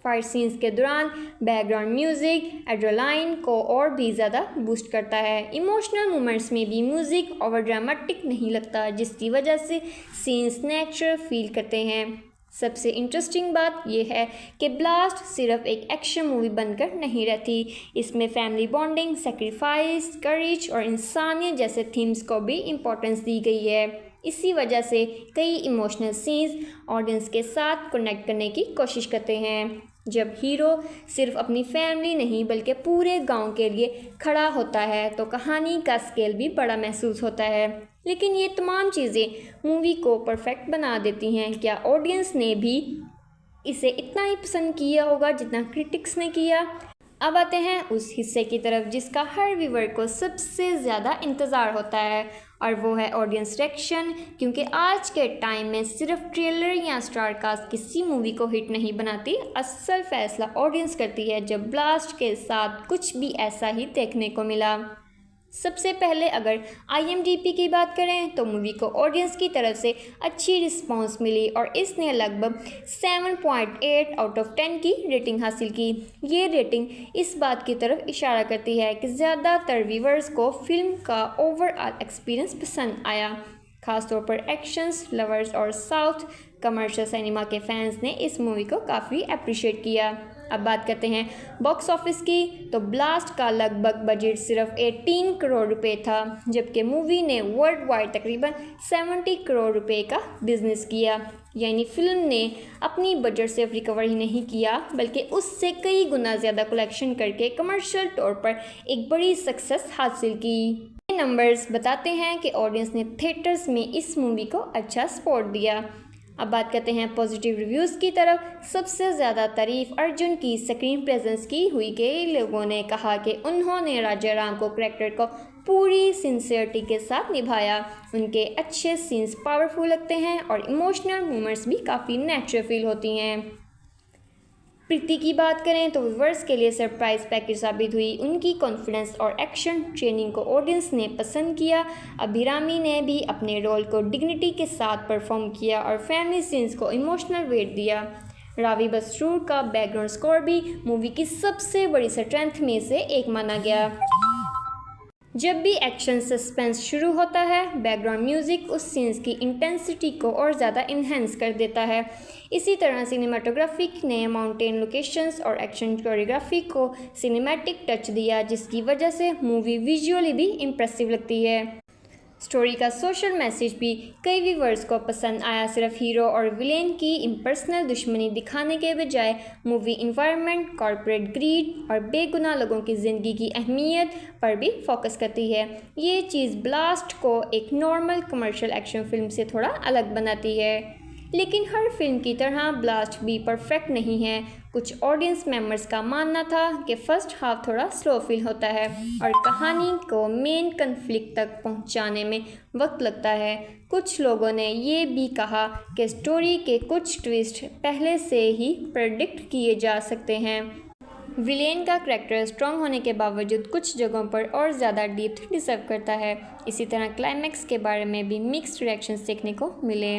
फाइट सीन्स के दौरान बैकग्राउंड म्यूज़िक एड्रेनालाइन को और भी ज़्यादा बूस्ट करता है। इमोशनल मोमेंट्स में भी म्यूज़िक ओवर ड्रामेटिक नहीं लगता, जिसकी वजह से सीन्स नेचुरल फील करते हैं। सबसे इंटरेस्टिंग बात यह है कि ब्लास्ट सिर्फ एक एक्शन मूवी बनकर नहीं रहती, इसमें फैमिली बॉन्डिंग, सेक्रीफाइस, करेज और इंसानियत जैसे थीम्स को भी इम्पोर्टेंस दी गई है। इसी वजह से कई इमोशनल सीन्स ऑडियंस के साथ कनेक्ट करने की कोशिश करते हैं। जब हीरो सिर्फ अपनी फैमिली नहीं बल्कि पूरे गांव के लिए खड़ा होता है तो कहानी का स्केल भी बड़ा महसूस होता है। लेकिन ये तमाम चीज़ें मूवी को परफेक्ट बना देती हैं। क्या ऑडियंस ने भी इसे इतना ही पसंद किया होगा जितना क्रिटिक्स ने किया? अब आते हैं उस हिस्से की तरफ जिसका हर व्यूवर को सबसे ज़्यादा इंतज़ार होता है और वो है ऑडियंस रिएक्शन। क्योंकि आज के टाइम में सिर्फ ट्रेलर या स्टार कास्ट किसी मूवी को हिट नहीं बनाती, असल फैसला ऑडियंस करती है। जब ब्लास्ट के साथ कुछ भी ऐसा ही देखने को मिला। सबसे पहले अगर IMDb की बात करें तो मूवी को ऑडियंस की तरफ से अच्छी रिस्पांस मिली और इसने लगभग 7.8 आउट ऑफ 10 की रेटिंग हासिल की। ये रेटिंग इस बात की तरफ इशारा करती है कि ज़्यादातर व्यूवर्स को फिल्म का ओवरऑल एक्सपीरियंस पसंद आया। खासतौर पर एक्शंस लवर्स और साउथ कमर्शियल सिनेमा के फैंस ने इस मूवी को काफ़ी अप्रिशिएट किया। अब बात करते हैं बॉक्स ऑफिस की, तो ब्लास्ट का लगभग बजट सिर्फ 18 करोड़ रुपए था, जबकि मूवी ने वर्ल्ड वाइड तकरीबन 70 करोड़ रुपए का बिजनेस किया। यानी फिल्म ने अपनी बजट से रिकवर ही नहीं किया बल्कि उससे कई गुना ज़्यादा कलेक्शन करके कमर्शियल तौर पर एक बड़ी सक्सेस हासिल की। ये नंबर्स बताते हैं कि ऑडियंस ने थिएटर्स में इस मूवी को अच्छा सपोर्ट दिया। अब बात करते हैं पॉजिटिव रिव्यूज़ की तरफ। सबसे ज़्यादा तारीफ अर्जुन की स्क्रीन प्रेजेंस की हुई। कई लोगों ने कहा कि उन्होंने राजा राम को कैरेक्टर को पूरी सिंसियरिटी के साथ निभाया। उनके अच्छे सीन्स पावरफुल लगते हैं और इमोशनल मोमेंट्स भी काफ़ी नेचुरल फील होती हैं। प्रीति की बात करें तो व्यूअर्स के लिए सरप्राइज पैकेज साबित हुई। उनकी कॉन्फिडेंस और एक्शन ट्रेनिंग को ऑडियंस ने पसंद किया। अभिरामी ने भी अपने रोल को डिग्निटी के साथ परफॉर्म किया और फैमिली सीन्स को इमोशनल वेट दिया। रावी बसरूर का बैकग्राउंड स्कोर भी मूवी की सबसे बड़ी स्ट्रेंथ में से एक माना गया। जब भी एक्शन सस्पेंस शुरू होता है, बैकग्राउंड म्यूज़िक उस सीन्स की इंटेंसिटी को और ज़्यादा इन्हेंस कर देता है। इसी तरह सिनेमाटोग्राफी ने माउंटेन लोकेशंस और एक्शन कोरियोग्राफी को सिनेमैटिक टच दिया, जिसकी वजह से मूवी विजुअली भी इम्प्रेसिव लगती है। स्टोरी का सोशल मैसेज भी कई व्यूवर्स को पसंद आया। सिर्फ हीरो और विलेन की इम्पर्सनल दुश्मनी दिखाने के बजाय मूवी इन्वायरमेंट, कॉर्पोरेट ग्रीड और बेगुनाह लोगों की ज़िंदगी की अहमियत पर भी फोकस करती है। ये चीज़ ब्लास्ट को एक नॉर्मल कमर्शियल एक्शन फिल्म से थोड़ा अलग बनाती है। लेकिन हर फिल्म की तरह ब्लास्ट भी परफेक्ट नहीं है। कुछ ऑडियंस मेंबर्स का मानना था कि फर्स्ट हाफ थोड़ा स्लो फील होता है और कहानी को मेन कन्फ्लिक्ट तक पहुंचाने में वक्त लगता है। कुछ लोगों ने ये भी कहा कि स्टोरी के कुछ ट्विस्ट पहले से ही प्रेडिक्ट किए जा सकते हैं। विलेन का करैक्टर स्ट्रॉन्ग होने के बावजूद कुछ जगहों पर और ज़्यादा डेप्थ डिजर्व करता है। इसी तरह क्लाइमैक्स के बारे में भी मिक्स्ड रिएक्शंस देखने को मिले।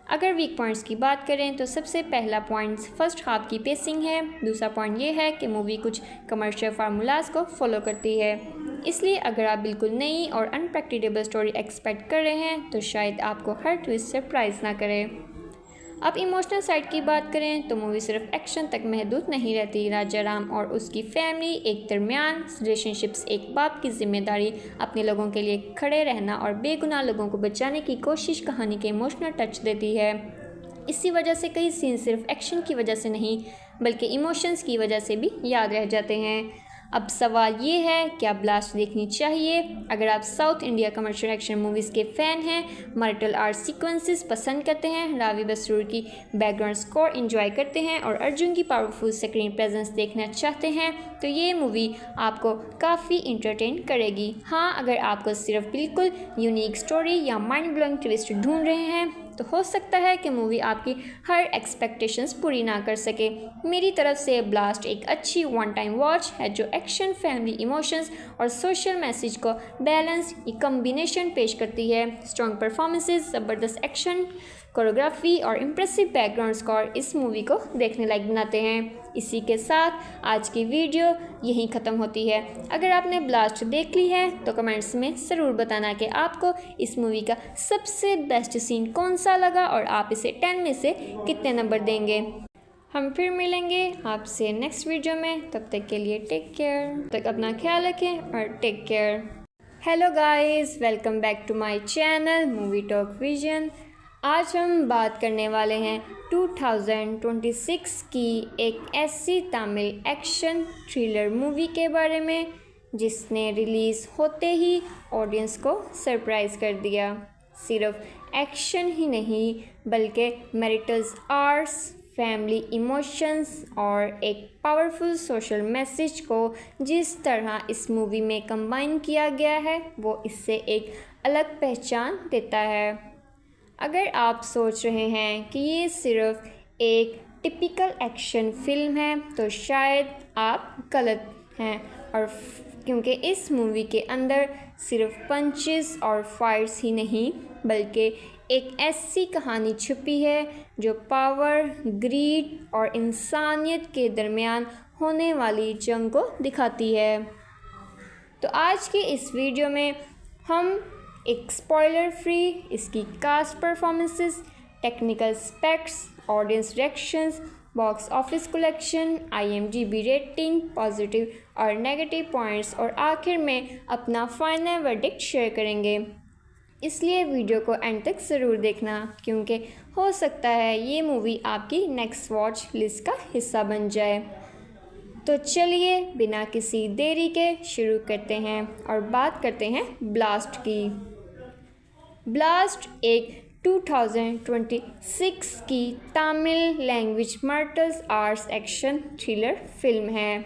अगर वीक पॉइंट्स की बात करें तो सबसे पहला पॉइंट फर्स्ट हाफ की पेसिंग है। दूसरा पॉइंट ये है कि मूवी कुछ कमर्शियल फार्मूलाज को फॉलो करती है। इसलिए अगर आप बिल्कुल नई और अनप्रेडिक्टेबल स्टोरी एक्सपेक्ट कर रहे हैं तो शायद आपको हर ट्विस्ट सरप्राइज ना करे। अब इमोशनल साइड की बात करें तो मूवी सिर्फ एक्शन तक महदूद नहीं रहती। राजा राम और उसकी फैमिली एक दरमियान रिलेशनशिप्स, एक बाप की जिम्मेदारी, अपने लोगों के लिए खड़े रहना और बेगुनाह लोगों को बचाने की कोशिश कहानी के इमोशनल टच देती है। इसी वजह से कई सीन सिर्फ एक्शन की वजह से नहीं बल्कि इमोशंस की वजह से भी याद रह जाते हैं। अब सवाल ये है, क्या ब्लास्ट देखनी चाहिए? अगर आप south India commercial action movies के फ़ैन हैं, मार्शल आर्ट सीक्वेंसेस पसंद करते हैं, रावी बसरूर की बैकग्राउंड स्कोर एंजॉय करते हैं और अर्जुन की पावरफुल स्क्रीन प्रेजेंस देखना चाहते हैं तो ये मूवी आपको काफ़ी इंटरटेन करेगी। हाँ, अगर आपको सिर्फ बिल्कुल यूनिक स्टोरी या माइंड ब्लोइंग ट्विस्ट ढूंढ रहे हैं तो हो सकता है कि मूवी आपकी हर एक्सपेक्टेशंस पूरी ना कर सके। मेरी तरफ से ब्लास्ट एक अच्छी वन टाइम वॉच है जो एक्शन, फैमिली इमोशंस और सोशल मैसेज को बैलेंस कम्बिनेशन पेश करती है। स्ट्रॉन्ग परफॉर्मेंसेस, ज़बरदस्त एक्शन, कोरियोग्राफी और इम्प्रेसिव बैकग्राउंड स्कोर इस मूवी को देखने लायक बनाते हैं। इसी के साथ आज की वीडियो यहीं ख़त्म होती है। अगर आपने ब्लास्ट देख ली है तो कमेंट्स में ज़रूर बताना कि आपको इस मूवी का सबसे बेस्ट सीन कौन सा लगा और आप इसे 10 में से कितने नंबर देंगे। हम फिर मिलेंगे आपसे नेक्स्ट वीडियो में, तब तक के लिए टेक केयर। तब तक अपना ख्याल रखें और take care. Hello guys, welcome back to my channel movie talk vision. आज हम बात करने वाले हैं 2026 की एक ऐसी तमिल एक्शन थ्रिलर मूवी के बारे में जिसने रिलीज़ होते ही ऑडियंस को सरप्राइज़ कर दिया। सिर्फ एक्शन ही नहीं बल्कि मैरिटल आर्ट्स, फैमिली इमोशंस और एक पावरफुल सोशल मैसेज को जिस तरह इस मूवी में कंबाइन किया गया है वो इससे एक अलग पहचान देता है। अगर आप सोच रहे हैं कि ये सिर्फ एक टिपिकल एक्शन फिल्म है तो शायद आप गलत हैं, और क्योंकि इस मूवी के अंदर सिर्फ पंचेस और फाइट्स ही नहीं बल्कि एक ऐसी कहानी छुपी है जो पावर, ग्रीड और इंसानियत के दरमियान होने वाली जंग को दिखाती है। तो आज की इस वीडियो में हम एक स्पॉइलर फ्री इसकी cast performances, technical स्पेक्ट्स, audience reactions, box office collection, IMDb rating, positive और नेगेटिव पॉइंट्स और आखिर में अपना फाइनल वर्डिक्ट शेयर करेंगे। इसलिए वीडियो को एंड तक ज़रूर देखना क्योंकि हो सकता है ये मूवी आपकी नेक्स्ट वॉच लिस्ट का हिस्सा बन जाए। तो चलिए बिना किसी देरी के शुरू करते हैं और बात करते हैं ब्लास्ट की। ब्लास्ट एक 2026 की Tamil language martial arts action thriller film है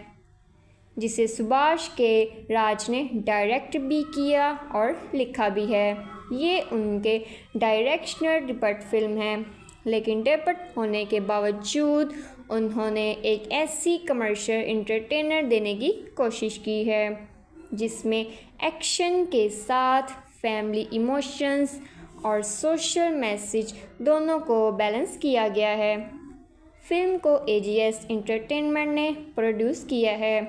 जिसे सुभाष के राज ने डायरेक्ट भी किया और लिखा भी है। ये उनके डायरेक्शनल डिब्यू फिल्म है, लेकिन डेब्यू होने के बावजूद उन्होंने एक ऐसी कमर्शियल एंटरटेनर देने की कोशिश की है जिसमें एक्शन के साथ फैमिली इमोशंस और सोशल मैसेज दोनों को बैलेंस किया गया है। फिल्म को AGS एंटरटेनमेंट ने प्रोड्यूस किया है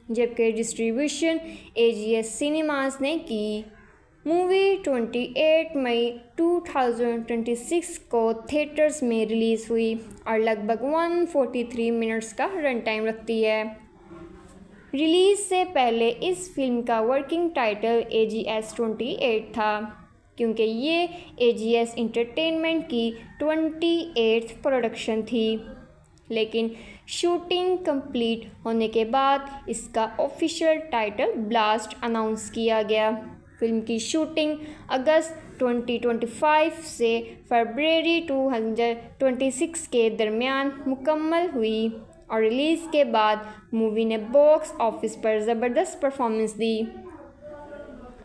जबकि डिस्ट्रीब्यूशन AGS सिनेमास ने की। मूवी 28 मई 2026 को थिएटर्स में रिलीज़ हुई और लगभग 143 मिनट्स का रन टाइम रखती है। रिलीज़ से पहले इस फिल्म का वर्किंग टाइटल AGS 28 था क्योंकि ये AGS एंटरटेनमेंट की 28th प्रोडक्शन थी, लेकिन शूटिंग कंप्लीट होने के बाद इसका ऑफिशियल टाइटल ब्लास्ट अनाउंस किया गया। फिल्म की शूटिंग अगस्त 2025 से फरवरी 2026 के दरमियान मुकम्मल हुई और रिलीज़ के बाद मूवी ने बॉक्स ऑफिस पर ज़बरदस्त परफॉर्मेंस दी।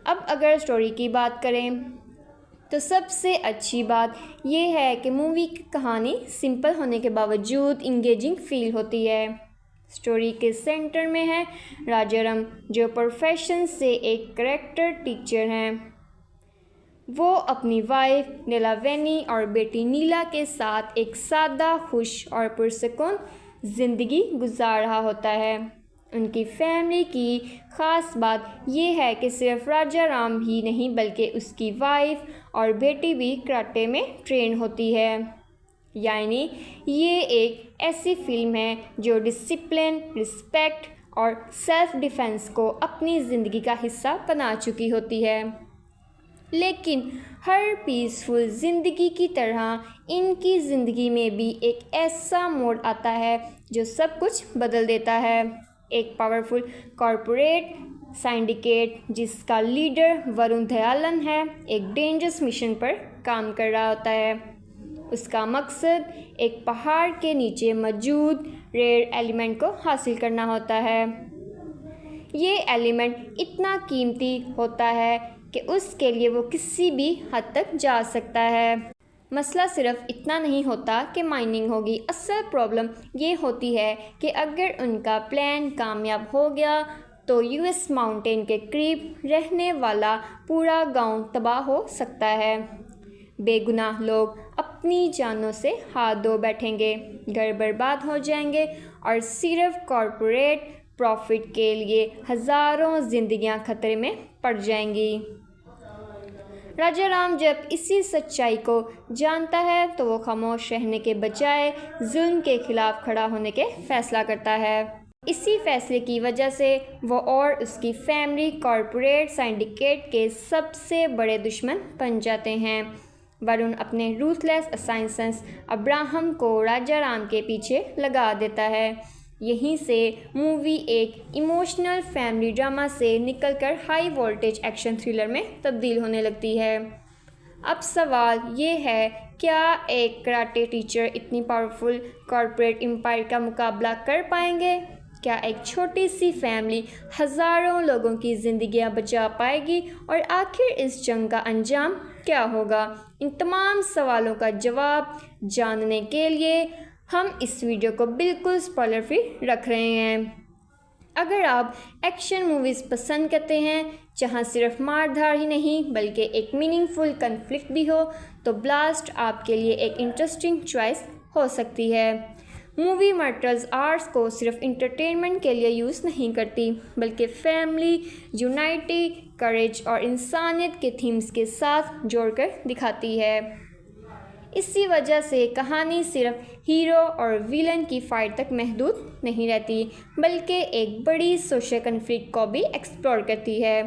अब अगर स्टोरी की बात करें तो सबसे अच्छी बात यह है कि मूवी की कहानी सिंपल होने के बावजूद इंगेजिंग फील होती है। स्टोरी के सेंटर में है राजाराम जो प्रोफेशन से एक करेक्टर टीचर हैं। वो अपनी वाइफ नीलावेनी और बेटी नीला के साथ एक सादा, खुश और पुरसुकून ज़िंदगी गुजार रहा होता है। उनकी फैमिली की ख़ास बात यह है कि सिर्फ राजाराम ही नहीं बल्कि उसकी वाइफ और बेटी भी कराटे में ट्रेन होती है। यानी ये एक ऐसी फिल्म है जो डिसिप्लिन, रिस्पेक्ट और सेल्फ डिफेंस को अपनी ज़िंदगी का हिस्सा बना चुकी होती है। लेकिन हर पीसफुल ज़िंदगी की तरह इनकी ज़िंदगी में भी एक ऐसा मोड़ आता है जो सब कुछ बदल देता है। एक पावरफुल कॉरपोरेट सिंडिकेट जिसका लीडर वरुण दयालन है एक डेंजरस मिशन पर काम कर रहा होता है। उसका मकसद एक पहाड़ के नीचे मौजूद रेयर एलिमेंट को हासिल करना होता है। ये एलिमेंट इतना कीमती होता है कि उसके लिए वो किसी भी हद तक जा सकता है। मसला सिर्फ इतना नहीं होता कि माइनिंग होगी, असल प्रॉब्लम ये होती है कि अगर उनका प्लान कामयाब हो गया तो यूएस माउंटेन के करीब रहने वाला पूरा गांव तबाह हो सकता है। बेगुनाह लोग अपनी जानों से हाथ धो बैठेंगे, घर बर्बाद हो जाएंगे और सिर्फ कॉरपोरेट प्रॉफिट के लिए हज़ारों जिंदगियां खतरे में पड़ जाएंगी। राजा राम जब इसी सच्चाई को जानता है तो वो खामोश रहने के बजाय जुल्म के खिलाफ खड़ा होने के फैसला करता है। इसी फैसले की वजह से वो और उसकी फैमिली कॉरपोरेट सिंडिकेट के सबसे बड़े दुश्मन बन जाते हैं। वरुण अपने रूथलेस असाइंसेंस अब्राहम को राजा राम के पीछे लगा देता है। यहीं से मूवी एक इमोशनल फैमिली ड्रामा से निकलकर हाई वोल्टेज एक्शन थ्रिलर में तब्दील होने लगती है। अब सवाल ये है, क्या एक कराटे टीचर इतनी पावरफुल कॉरपोरेट एम्पायर का मुकाबला कर पाएंगे? क्या एक छोटी सी फैमिली हज़ारों लोगों की ज़िंदगियां बचा पाएगी? और आखिर इस जंग का अंजाम क्या होगा? इन तमाम सवालों का जवाब जानने के लिए हम इस वीडियो को बिल्कुल स्पॉइलर फ्री रख रहे हैं। अगर आप एक्शन मूवीज़ पसंद करते हैं जहां सिर्फ मारधार ही नहीं बल्कि एक मीनिंगफुल कन्फ्लिक्ट भी हो, तो ब्लास्ट आपके लिए एक इंटरेस्टिंग चॉइस हो सकती है। मूवी मार्शल आर्ट्स को सिर्फ इंटरटेनमेंट के लिए यूज़ नहीं करती बल्कि फैमिली, यूनाइटी, करेज और इंसानियत के थीम्स के साथ जोड़कर दिखाती है। इसी वजह से कहानी सिर्फ हीरो और विलन की फाइट तक महदूद नहीं रहती बल्कि एक बड़ी सोशल कन्फ्लिक्ट को भी एक्सप्लोर करती है।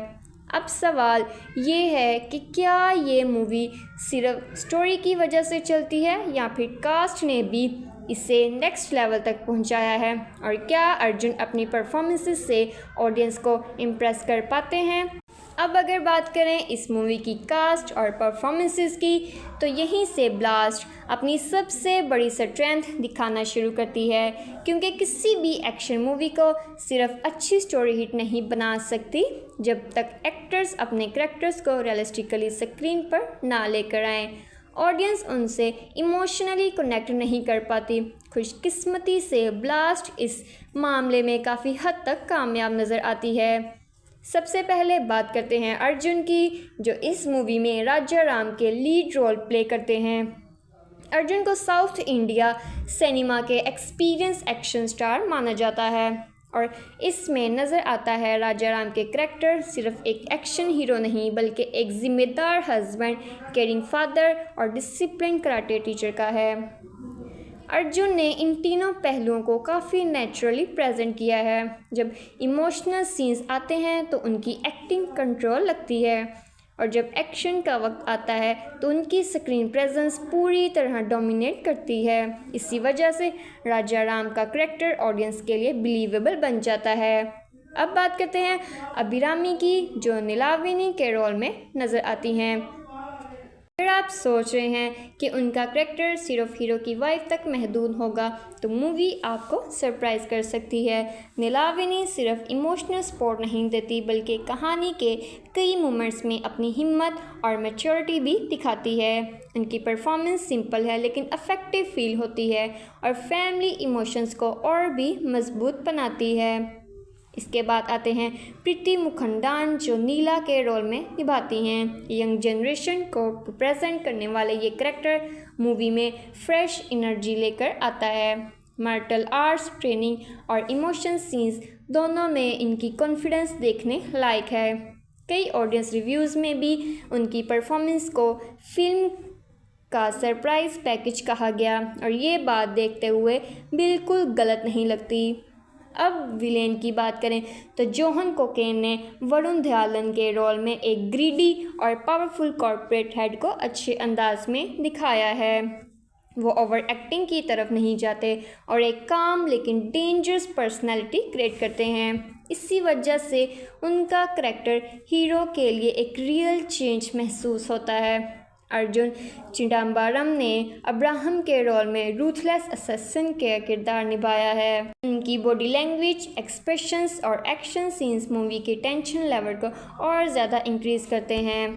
अब सवाल ये है कि क्या ये मूवी सिर्फ स्टोरी की वजह से चलती है या फिर कास्ट ने भी इसे नेक्स्ट लेवल तक पहुंचाया है, और क्या अर्जुन अपनी परफॉर्मेंसेस से ऑडियंस को इम्प्रेस कर पाते हैं? अब अगर बात करें इस मूवी की कास्ट और परफॉर्मेंसेस की, तो यहीं से ब्लास्ट अपनी सबसे बड़ी स्ट्रेंथ दिखाना शुरू करती है, क्योंकि किसी भी एक्शन मूवी को सिर्फ अच्छी स्टोरी हिट नहीं बना सकती जब तक एक्टर्स अपने कैरेक्टर्स को रियलिस्टिकली स्क्रीन पर ना लेकर आएँ। ऑडियंस उनसे इमोशनली कनेक्ट नहीं कर पाती। खुशकिस्मती से ब्लास्ट इस मामले में काफ़ी हद तक कामयाब नज़र आती है। सबसे पहले बात करते हैं अर्जुन की, जो इस मूवी में राजा राम के लीड रोल प्ले करते हैं। अर्जुन को साउथ इंडिया सिनेमा के एक्सपीरियंस एक्शन स्टार माना जाता है और इसमें नज़र आता है राजा राम के करैक्टर सिर्फ एक एक्शन हीरो नहीं बल्कि एक ज़िम्मेदार हस्बैंड, केयरिंग फादर और डिसिप्लिन कराटे टीचर का है। अर्जुन ने इन तीनों पहलुओं को काफ़ी नेचुरली प्रेजेंट किया है। जब इमोशनल सीन्स आते हैं तो उनकी एक्टिंग कंट्रोल लगती है और जब एक्शन का वक्त आता है तो उनकी स्क्रीन प्रेजेंस पूरी तरह डोमिनेट करती है। इसी वजह से राजा राम का करैक्टर ऑडियंस के लिए बिलीवेबल बन जाता है। अब बात करते हैं अभिरामी की, जो नीलाविनी के रोल में नज़र आती हैं। अगर आप सोच रहे हैं कि उनका करैक्टर सिर्फ हीरो की वाइफ तक महदूद होगा तो मूवी आपको सरप्राइज़ कर सकती है। नीलाविनी सिर्फ इमोशनल सपोर्ट नहीं देती बल्कि कहानी के कई मोमेंट्स में अपनी हिम्मत और मैच्योरिटी भी दिखाती है। उनकी परफॉर्मेंस सिंपल है लेकिन अफेक्टिव फील होती है और फैमिली इमोशंस को और भी मजबूत बनाती है। इसके बाद आते हैं प्रीति मुखंडान, जो नीला के रोल में निभाती हैं। यंग जनरेशन को रिप्रेजेंट करने वाले ये करैक्टर मूवी में फ्रेश एनर्जी लेकर आता है। मार्शल आर्ट्स ट्रेनिंग और इमोशन सीन्स दोनों में इनकी कॉन्फिडेंस देखने लायक है। कई ऑडियंस रिव्यूज़ में भी उनकी परफॉर्मेंस को फिल्म का सरप्राइज पैकेज कहा गया और ये बात देखते हुए बिल्कुल गलत नहीं लगती। अब विलेन की बात करें तो जोहन कोकेन ने वरुण धवन के रोल में एक ग्रीडी और पावरफुल कॉर्पोरेट हेड को अच्छे अंदाज में दिखाया है। वो ओवर एक्टिंग की तरफ नहीं जाते और एक काम लेकिन डेंजरस पर्सनैलिटी क्रिएट करते हैं। इसी वजह से उनका करैक्टर हीरो के लिए एक रियल चेंज महसूस होता है। अर्जुन चिदम्बरम ने अब्राहम के रोल में रूथलेस असैसिन का किरदार निभाया है। उनकी बॉडी लैंग्वेज, एक्सप्रेशंस और एक्शन सीन्स मूवी के टेंशन लेवल को और ज़्यादा इंक्रीज़ करते हैं।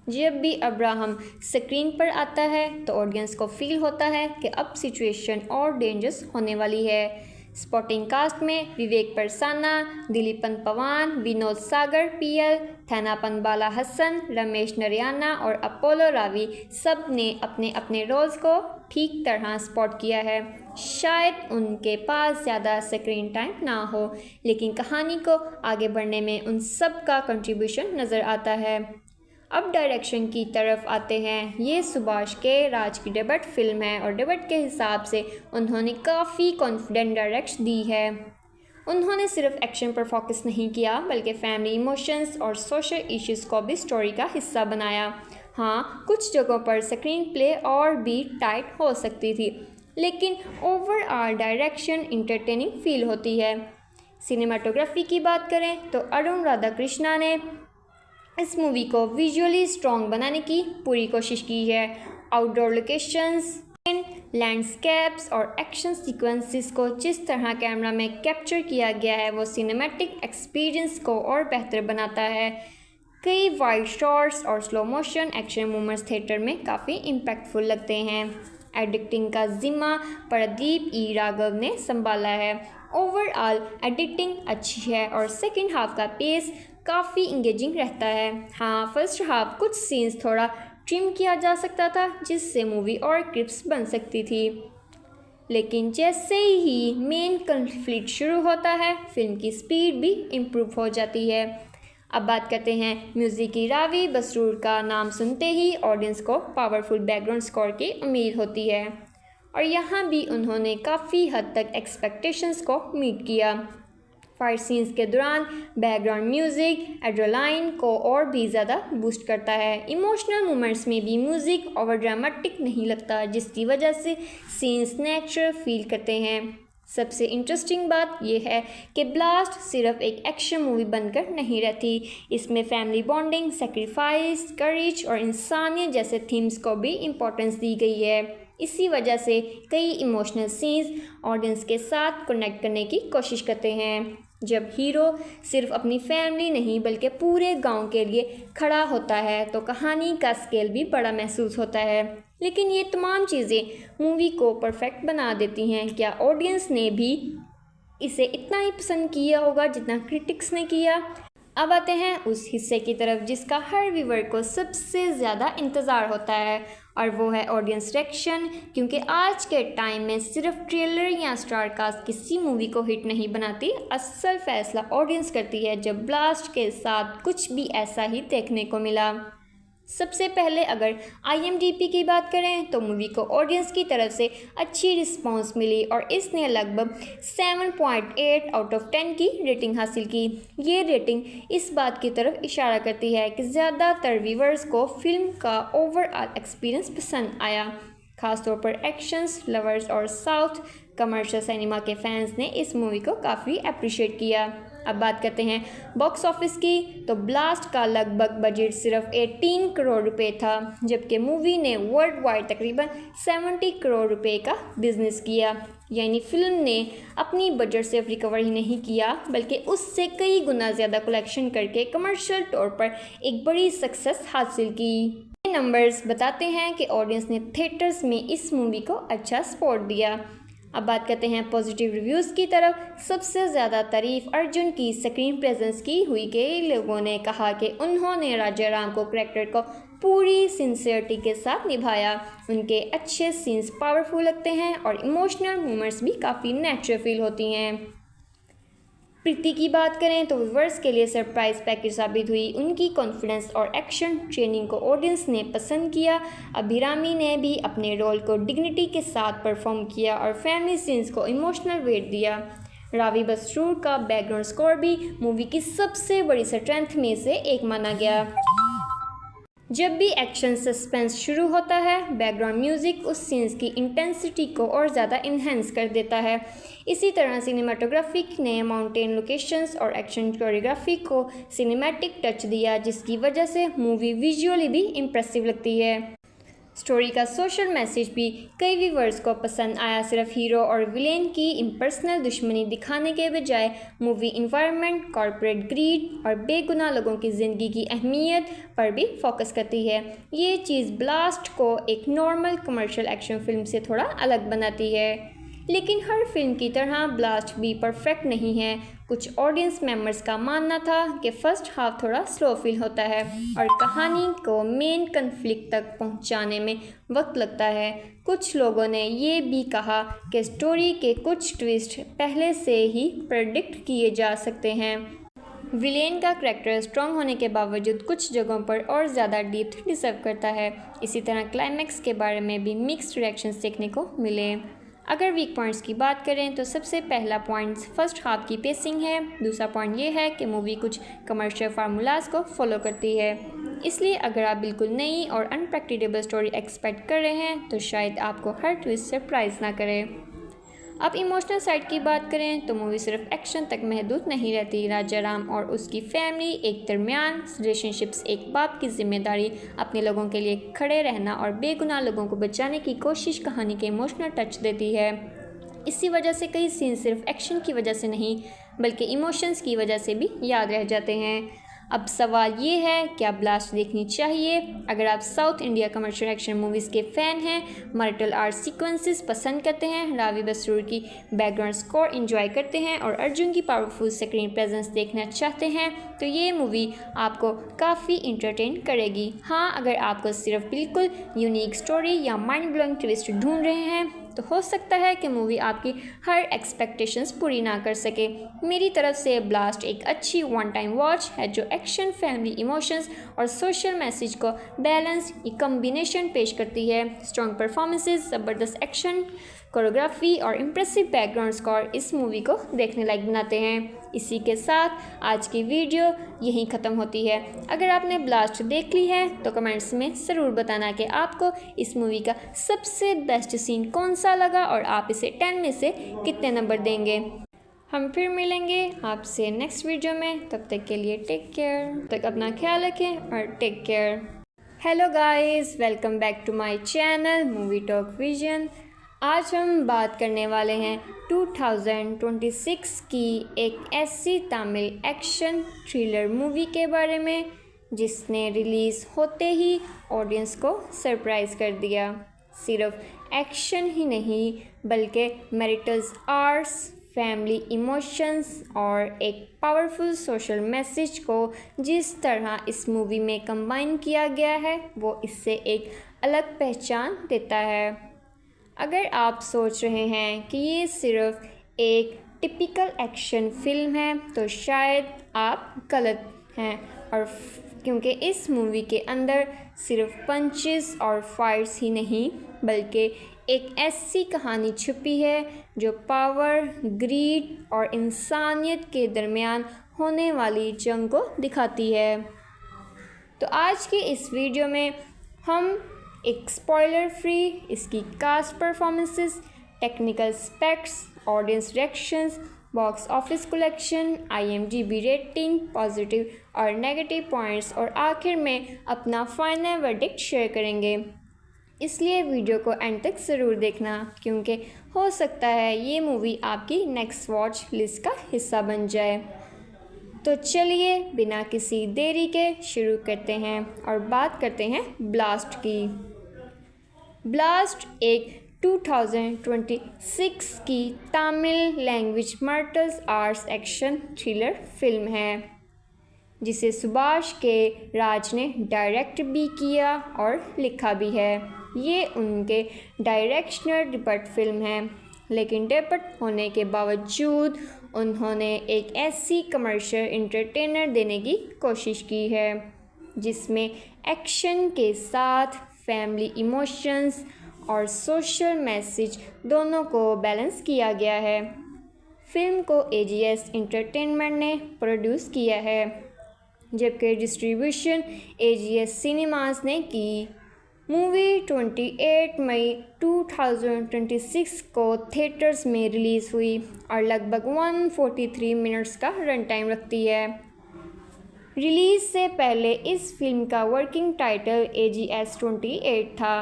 जब भी अब्राहम स्क्रीन पर आता है तो ऑडियंस को फील होता है कि अब सिचुएशन और डेंजरस होने वाली है। स्पोर्टिंग कास्ट में विवेक परसाना, दिलीपन पवान, विनोद सागर पीएल, थैनापन बाला हसन, रमेश नरियाना और अपोलो रावी सब ने अपने अपने रोल्स को ठीक तरह स्पॉट किया है। शायद उनके पास ज़्यादा स्क्रीन टाइम ना हो, लेकिन कहानी को आगे बढ़ने में उन सब का कंट्रीब्यूशन नज़र आता है। अब डायरेक्शन की तरफ आते हैं। ये सुभाष के राज की डेब्यू फिल्म है और डेब्यू के हिसाब से उन्होंने काफ़ी कॉन्फिडेंट डायरेक्शन दी है। उन्होंने सिर्फ एक्शन पर फोकस नहीं किया बल्कि फैमिली इमोशंस और सोशल इश्यूज़ को भी स्टोरी का हिस्सा बनाया। हाँ, कुछ जगहों पर स्क्रीन प्ले और भी टाइट हो सकती थी, लेकिन ओवरऑल डायरेक्शन इंटरटेनिंग फील होती है। सिनेमाटोग्राफी की बात करें तो अरुण राधाकृष्णा ने इस मूवी को विजुअली स्ट्रॉन्ग बनाने की पूरी कोशिश की है। आउटडोर लोकेशंस, लैंडस्केप्स और एक्शन सीक्वेंसेस को जिस तरह कैमरा में कैप्चर किया गया है वो सिनेमैटिक एक्सपीरियंस को और बेहतर बनाता है। कई वाइड शॉट्स और slow motion action movements theatre में काफ़ी इम्पैक्टफुल लगते हैं। एडिटिंग का जिम्मा प्रदीप ई राघव ने संभाला है। ओवरऑल एडिटिंग अच्छी है और सेकेंड हाफ का पेस काफ़ी इंगेजिंग रहता है। हाँ, फर्स्ट हाफ कुछ सीन्स थोड़ा ट्रिम किया जा सकता था जिससे मूवी और क्रिप्स बन सकती थी, लेकिन जैसे ही मेन कॉन्फ्लिक्ट शुरू होता है फिल्म की स्पीड भी इम्प्रूव हो जाती है। अब बात करते हैं म्यूज़िक की। रावी बसरूर का नाम सुनते ही ऑडियंस को पावरफुल बैकग्राउंड स्कोर की उम्मीद होती है और यहाँ भी उन्होंने काफ़ी हद तक एक्सपेक्टेशंस को मीट किया। फाइट सीन्स के दौरान बैकग्राउंड म्यूज़िक एड्रेनालाइन को और भी ज़्यादा बूस्ट करता है। इमोशनल मोमेंट्स में भी म्यूज़िक ओवर ड्रामेटिक नहीं लगता, जिसकी वजह से सीन्स नेचुरल फील करते हैं। सबसे इंटरेस्टिंग बात यह है कि ब्लास्ट सिर्फ एक एक्शन मूवी बनकर नहीं रहती, इसमें फैमिली बॉन्डिंग, सेक्रीफाइस, करेज और इंसानियत जैसे थीम्स को भी इम्पोर्टेंस दी गई है। इसी वजह से कई इमोशनल सीन्स ऑडियंस के साथ कनेक्ट करने की कोशिश करते हैं। जब हीरो सिर्फ अपनी फैमिली नहीं बल्कि पूरे गांव के लिए खड़ा होता है तो कहानी का स्केल भी बड़ा महसूस होता है। लेकिन ये तमाम चीज़ें मूवी को परफेक्ट बना देती हैं। क्या ऑडियंस ने भी इसे इतना ही पसंद किया होगा जितना क्रिटिक्स ने किया? अब आते हैं उस हिस्से की तरफ जिसका हर व्यूअर को सबसे ज़्यादा इंतज़ार होता है और वो है ऑडियंस रिएक्शन। क्योंकि आज के टाइम में सिर्फ ट्रेलर या स्टार कास्ट किसी मूवी को हिट नहीं बनाती, असल फैसला ऑडियंस करती है। जब ब्लास्ट के साथ कुछ भी ऐसा ही देखने को मिला। सबसे पहले अगर IMDb की बात करें तो मूवी को ऑडियंस की तरफ से अच्छी रिस्पांस मिली और इसने लगभग 7.8 आउट ऑफ 10 की रेटिंग हासिल की। ये रेटिंग इस बात की तरफ इशारा करती है कि ज़्यादातर व्यूअर्स को फिल्म का ओवरऑल एक्सपीरियंस पसंद आया। खासतौर पर एक्शंस लवर्स और साउथ कमर्शियल सिनेमा के फैंस ने इस मूवी को काफ़ी अप्रिशिएट किया। अब बात करते हैं बॉक्स ऑफिस की, तो ब्लास्ट का लगभग बजट सिर्फ 18 करोड़ रुपए था, जबकि मूवी ने वर्ल्ड वाइड तकरीबन 70 करोड़ रुपए का बिजनेस किया। यानी फिल्म ने अपनी बजट से रिकवर ही नहीं किया बल्कि उससे कई गुना ज़्यादा कलेक्शन करके कमर्शियल तौर पर एक बड़ी सक्सेस हासिल की। ये नंबर्स बताते हैं कि ऑडियंस ने थिएटर्स में इस मूवी को अच्छा सपोर्ट दिया। अब बात करते हैं पॉजिटिव रिव्यूज़ की तरफ। सबसे ज़्यादा तारीफ अर्जुन की स्क्रीन प्रेजेंस की हुई। कई लोगों ने कहा कि उन्होंने राजा राम को कैरेक्टर को पूरी सिंसियरिटी के साथ निभाया। उनके अच्छे सीन्स पावरफुल लगते हैं और इमोशनल मोमेंट्स भी काफ़ी नेचुरल फील होती हैं। प्रीति की बात करें तो व्यूअर्स के लिए सरप्राइज पैकेज साबित हुई। उनकी कॉन्फिडेंस और एक्शन ट्रेनिंग को ऑडियंस ने पसंद किया। अभिरामी ने भी अपने रोल को डिग्निटी के साथ परफॉर्म किया और फैमिली सीन्स को इमोशनल वेट दिया। रावी बसरूर का बैकग्राउंड स्कोर भी मूवी की सबसे बड़ी स्ट्रेंथ में से एक माना गया। जब भी एक्शन सस्पेंस शुरू होता है, बैकग्राउंड म्यूज़िक उस सीन्स की इंटेंसिटी को और ज़्यादा इन्हेंस कर देता है। इसी तरह सिनेमाटोग्राफी ने माउंटेन लोकेशंस और एक्शन कोरियोग्राफी को सिनेमैटिक टच दिया, जिसकी वजह से मूवी विजुअली भी इम्प्रेसिव लगती है। स्टोरी का सोशल मैसेज भी कई व्यूवर्स को पसंद आया। सिर्फ हीरो और विलेन की इम्पर्सनल दुश्मनी दिखाने के बजाय मूवी इन्वायरमेंट, कॉर्पोरेट ग्रीड और बेगुनाह लोगों की ज़िंदगी की अहमियत पर भी फोकस करती है। ये चीज़ ब्लास्ट को एक नॉर्मल कमर्शियल एक्शन फिल्म से थोड़ा अलग बनाती है। लेकिन हर फिल्म की तरह ब्लास्ट भी परफेक्ट नहीं है। कुछ ऑडियंस मेंबर्स का मानना था कि फर्स्ट हाफ थोड़ा स्लो फील होता है और कहानी को मेन कन्फ्लिक्ट तक पहुंचाने में वक्त लगता है। कुछ लोगों ने ये भी कहा कि स्टोरी के कुछ ट्विस्ट पहले से ही प्रेडिक्ट किए जा सकते हैं। विलेन का करैक्टर स्ट्रॉन्ग होने के बावजूद कुछ जगहों पर और ज़्यादा डेप्थ डिजर्व करता है। इसी तरह क्लाइमैक्स के बारे में भी मिक्स्ड रिएक्शंस देखने को मिले। अगर वीक पॉइंट्स की बात करें तो सबसे पहला पॉइंट फर्स्ट हाफ की पेसिंग है। दूसरा पॉइंट ये है कि मूवी कुछ कमर्शियल फार्मूलाज को फॉलो करती है। इसलिए अगर आप बिल्कुल नई और अनप्रैक्टिकेबल स्टोरी एक्सपेक्ट कर रहे हैं तो शायद आपको हर ट्विस्ट सरप्राइज ना करे। अब इमोशनल साइड की बात करें तो मूवी सिर्फ एक्शन तक महदूद नहीं रहती। राजा राम और उसकी फैमिली एक दरमियान रिलेशनशिप्स, एक बाप की जिम्मेदारी, अपने लोगों के लिए खड़े रहना और बेगुनाह लोगों को बचाने की कोशिश कहानी के इमोशनल टच देती है। इसी वजह से कई सीन सिर्फ एक्शन की वजह से नहीं बल्कि इमोशंस की वजह से भी याद रह जाते हैं। अब सवाल ये है, क्या ब्लास्ट देखनी चाहिए? अगर आप south India commercial action movies के फ़ैन हैं, मार्शल आर्ट सीक्वेंसेस पसंद करते हैं, रावी बसरूर की बैकग्राउंड स्कोर एंजॉय करते हैं और अर्जुन की पावरफुल स्क्रीन प्रेजेंस देखना चाहते हैं तो ये मूवी आपको काफ़ी इंटरटेन करेगी। हाँ, अगर आपको सिर्फ बिल्कुल यूनिक स्टोरी या माइंड ब्लोइंग ट्विस्ट ढूंढ रहे हैं तो हो सकता है कि मूवी आपकी हर एक्सपेक्टेशंस पूरी ना कर सके। मेरी तरफ से ब्लास्ट एक अच्छी वन टाइम वॉच है जो एक्शन, फैमिली इमोशंस और सोशल मैसेज को बैलेंस कॉम्बिनेशन पेश करती है। स्ट्रॉन्ग परफॉर्मेंसेस, ज़बरदस्त एक्शन, कोरियोग्राफी और इम्प्रेसिव बैकग्राउंड स्कोर इस मूवी को देखने लायक बनाते हैं। इसी के साथ आज की वीडियो यहीं ख़त्म होती है। अगर आपने ब्लास्ट देख ली है तो कमेंट्स में ज़रूर बताना कि आपको इस मूवी का सबसे बेस्ट सीन कौन सा लगा और आप इसे 10 में से कितने नंबर देंगे। हम फिर मिलेंगे आपसे नेक्स्ट वीडियो में। तब तक के लिए टेक केयर। तब तक अपना ख्याल रखें और take care. Hello guys, welcome back to my channel movie talk vision. आज हम बात करने वाले हैं 2026 की एक ऐसी तमिल एक्शन थ्रिलर मूवी के बारे में जिसने रिलीज़ होते ही ऑडियंस को सरप्राइज़ कर दिया। सिर्फ एक्शन ही नहीं बल्कि मैरिटल आर्ट्स, फैमिली इमोशंस और एक पावरफुल सोशल मैसेज को जिस तरह इस मूवी में कंबाइन किया गया है वो इससे एक अलग पहचान देता है। अगर आप सोच रहे हैं कि ये सिर्फ एक टिपिकल एक्शन फिल्म है तो शायद आप गलत हैं, और क्योंकि इस मूवी के अंदर सिर्फ पंचेस और फाइट्स ही नहीं बल्कि एक ऐसी कहानी छुपी है जो पावर, ग्रीड और इंसानियत के दरमियान होने वाली जंग को दिखाती है। तो आज की इस वीडियो में हम एक स्पॉइलर फ्री इसकी cast performances, technical स्पेक्ट्स, audience reactions, box office collection, IMDb rating, positive और नेगेटिव पॉइंट्स और आखिर में अपना फाइनल वर्डिक्ट शेयर करेंगे। इसलिए वीडियो को एंड तक ज़रूर देखना क्योंकि हो सकता है ये मूवी आपकी नेक्स्ट वॉच लिस्ट का हिस्सा बन जाए। तो चलिए बिना किसी देरी के शुरू करते हैं और बात करते हैं ब्लास्ट की। ब्लास्ट एक 2026 की Tamil language martial arts action thriller film है जिसे सुभाष के राज ने डायरेक्ट भी किया और लिखा भी है। ये उनके डायरेक्शनल डिबट फिल्म है, लेकिन डेब्यूट होने के बावजूद उन्होंने एक ऐसी कमर्शियल एंटरटेनर देने की कोशिश की है जिसमें एक्शन के साथ फैमिली इमोशंस और सोशल मैसेज दोनों को बैलेंस किया गया है। फिल्म को AGS एंटरटेनमेंट ने प्रोड्यूस किया है जबकि डिस्ट्रीब्यूशन AGS सिनेमास ने की। मूवी 28 मई 2026 को थिएटर्स में रिलीज़ हुई और लगभग 143 मिनट्स का रन टाइम रखती है। रिलीज़ से पहले इस फिल्म का वर्किंग टाइटल AGS 28 था।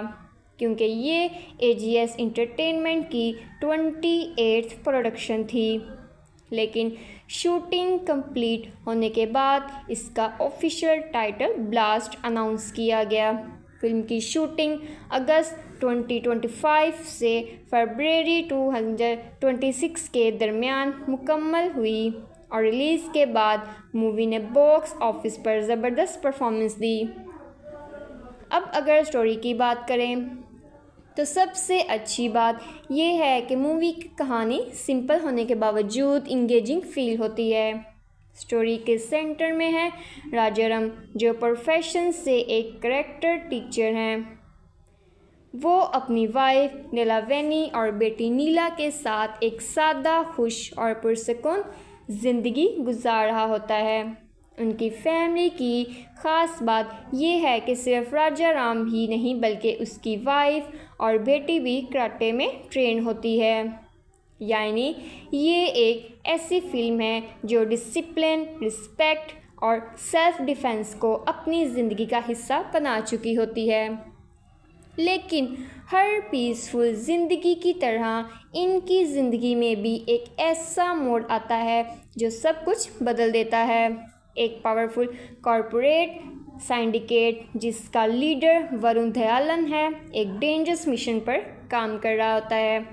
क्योंकि ये AGS एंटरटेनमेंट की 28th प्रोडक्शन थी। लेकिन शूटिंग कंप्लीट होने के बाद इसका ऑफिशियल टाइटल ब्लास्ट अनाउंस किया गया। फिल्म की शूटिंग अगस्त 2025 से फरवरी 2026 के दरमियान मुकम्मल हुई और रिलीज़ के बाद मूवी ने बॉक्स ऑफिस पर ज़बरदस्त परफॉर्मेंस दी। अब अगर स्टोरी की बात करें तो सबसे अच्छी बात यह है कि मूवी की कहानी सिंपल होने के बावजूद इंगेजिंग फील होती है। स्टोरी के सेंटर में है राजाराम, जो प्रोफेशन से एक कैरेक्टर टीचर हैं। वो अपनी वाइफ नीलावेनी और बेटी नीला के साथ एक सादा, खुश और पुरसुकून ज़िंदगी गुजार रहा होता है। उनकी फैमिली की ख़ास बात यह है कि सिर्फ राजाराम ही नहीं बल्कि उसकी वाइफ और बेटी भी कराटे में ट्रेन होती है। यानी ये एक ऐसी फिल्म है जो डिसिप्लिन, रिस्पेक्ट और सेल्फ डिफेंस को अपनी ज़िंदगी का हिस्सा बना चुकी होती है। लेकिन हर पीसफुल ज़िंदगी की तरह इनकी ज़िंदगी में भी एक ऐसा मोड़ आता है जो सब कुछ बदल देता है। एक पावरफुल कॉरपोरेट सिंडिकेट जिसका लीडर वरुण दयालन है, एक डेंजरस मिशन पर काम कर रहा होता है।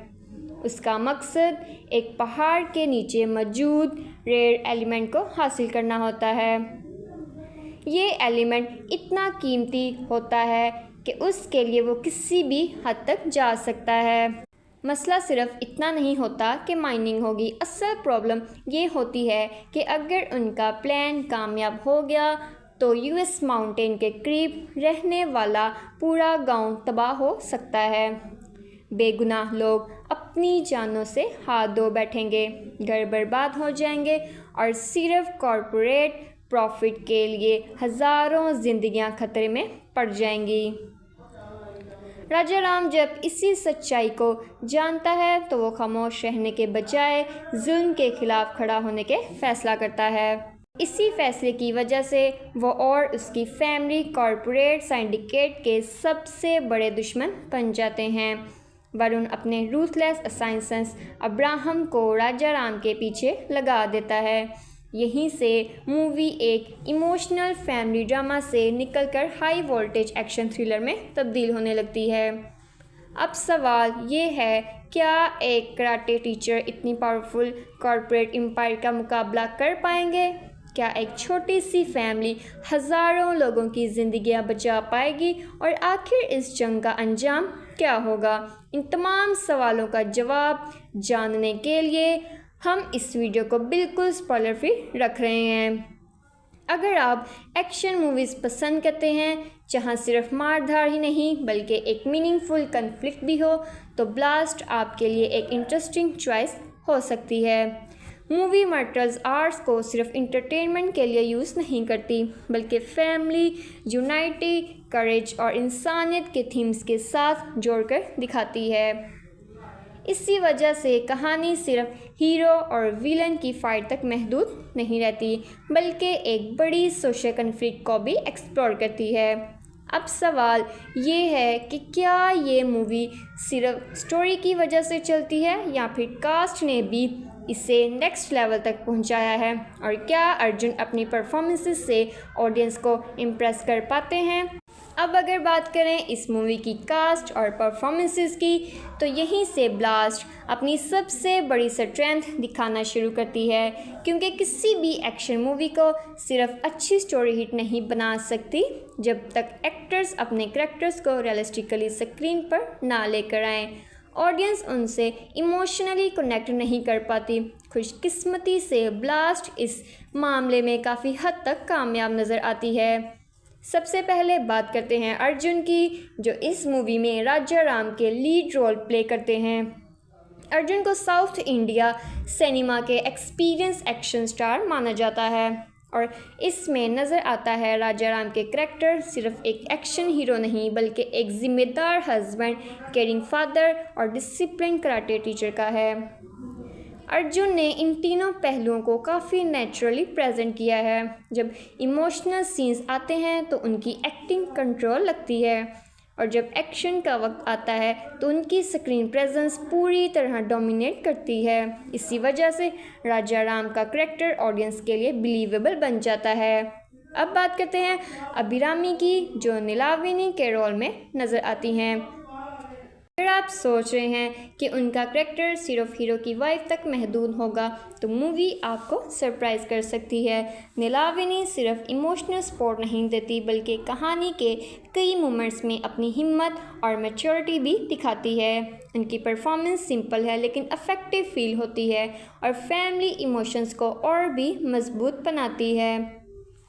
उसका मकसद एक पहाड़ के नीचे मौजूद रेयर एलिमेंट को हासिल करना होता है। ये एलिमेंट इतना कीमती होता है कि उसके लिए वो किसी भी हद तक जा सकता है। मसला सिर्फ इतना नहीं होता कि माइनिंग होगी, असल प्रॉब्लम ये होती है कि अगर उनका प्लान कामयाब हो गया तो यूएस माउंटेन के करीब रहने वाला पूरा गांव तबाह हो सकता है। बेगुनाह लोग अपनी जानों से हाथ धो बैठेंगे, घर बर्बाद हो जाएंगे और सिर्फ कॉरपोरेट प्रॉफिट के लिए हज़ारों जिंदगियां खतरे में पड़ जाएंगी। राजाराम जब इसी सच्चाई को जानता है तो वो खामोश रहने के बजाय जुल्म के खिलाफ खड़ा होने के फैसला करता है। इसी फैसले की वजह से वो और उसकी फैमिली कॉरपोरेट सिंडिकेट के सबसे बड़े दुश्मन बन जाते हैं। वरुण अपने रूथलेस असाइंसेंस अब्राहम को राजाराम के पीछे लगा देता है। यहीं से मूवी एक इमोशनल फैमिली ड्रामा से निकलकर हाई वोल्टेज एक्शन थ्रिलर में तब्दील होने लगती है। अब सवाल ये है, क्या एक कराटे टीचर इतनी पावरफुल कॉरपोरेट एम्पायर का मुकाबला कर पाएंगे? क्या एक छोटी सी फैमिली हज़ारों लोगों की ज़िंदगियां बचा पाएगी? और आखिर इस जंग का अंजाम क्या होगा? इन तमाम सवालों का जवाब जानने के लिए हम इस वीडियो को बिल्कुल स्पॉइलर फ्री रख रहे हैं। अगर आप एक्शन मूवीज़ पसंद करते हैं जहां सिर्फ मारधार ही नहीं बल्कि एक मीनिंगफुल कन्फ्लिक्ट भी हो, तो ब्लास्ट आपके लिए एक इंटरेस्टिंग चॉइस हो सकती है। मूवी मार्शल आर्ट्स को सिर्फ इंटरटेनमेंट के लिए यूज़ नहीं करती बल्कि फैमिली, यूनाइटी, करेज और इंसानियत के थीम्स के साथ जोड़कर दिखाती है। इसी वजह से कहानी सिर्फ हीरो और विलन की फाइट तक महदूद नहीं रहती बल्कि एक बड़ी सोशल कन्फ्लिक्ट को भी एक्सप्लोर करती है। अब सवाल ये है कि क्या ये मूवी सिर्फ स्टोरी की वजह से चलती है या फिर कास्ट ने भी इसे नेक्स्ट लेवल तक पहुंचाया है, और क्या अर्जुन अपनी परफॉर्मेंसेस से ऑडियंस को इम्प्रेस कर पाते हैं? अब अगर बात करें इस मूवी की कास्ट और परफॉर्मेंसेस की, तो यहीं से ब्लास्ट अपनी सबसे बड़ी स्ट्रेंथ दिखाना शुरू करती है, क्योंकि किसी भी एक्शन मूवी को सिर्फ अच्छी स्टोरी हिट नहीं बना सकती जब तक एक्टर्स अपने कैरेक्टर्स को रियलिस्टिकली स्क्रीन पर ना लेकर आएँ। ऑडियंस उनसे इमोशनली कनेक्ट नहीं कर पाती। खुशकिस्मती से ब्लास्ट इस मामले में काफ़ी हद तक कामयाब नज़र आती है। सबसे पहले बात करते हैं अर्जुन की, जो इस मूवी में राजाराम के लीड रोल प्ले करते हैं। अर्जुन को साउथ इंडिया सिनेमा के एक्सपीरियंस एक्शन स्टार माना जाता है और इसमें नज़र आता है राजाराम के करैक्टर सिर्फ एक एक्शन हीरो नहीं बल्कि एक ज़िम्मेदार हस्बैंड, केयरिंग फादर और डिसिप्लिन कराटे टीचर का है। अर्जुन ने इन तीनों पहलुओं को काफ़ी नेचुरली प्रेजेंट किया है। जब इमोशनल सीन्स आते हैं तो उनकी एक्टिंग कंट्रोल लगती है और जब एक्शन का वक्त आता है तो उनकी स्क्रीन प्रेजेंस पूरी तरह डोमिनेट करती है। इसी वजह से राजा राम का करैक्टर ऑडियंस के लिए बिलीवेबल बन जाता है। अब बात करते हैं अभिरामी की, जो नीलाविनी के रोल में नज़र आती हैं। अगर आप सोच रहे हैं कि उनका करैक्टर सिर्फ हीरो की वाइफ तक महदूद होगा तो मूवी आपको सरप्राइज कर सकती है। नीलाविनी सिर्फ इमोशनल सपोर्ट नहीं देती बल्कि कहानी के कई मोमेंट्स में अपनी हिम्मत और मैच्योरिटी भी दिखाती है। उनकी परफॉर्मेंस सिंपल है लेकिन अफेक्टिव फील होती है और फैमिली इमोशंस को और भी मजबूत बनाती है।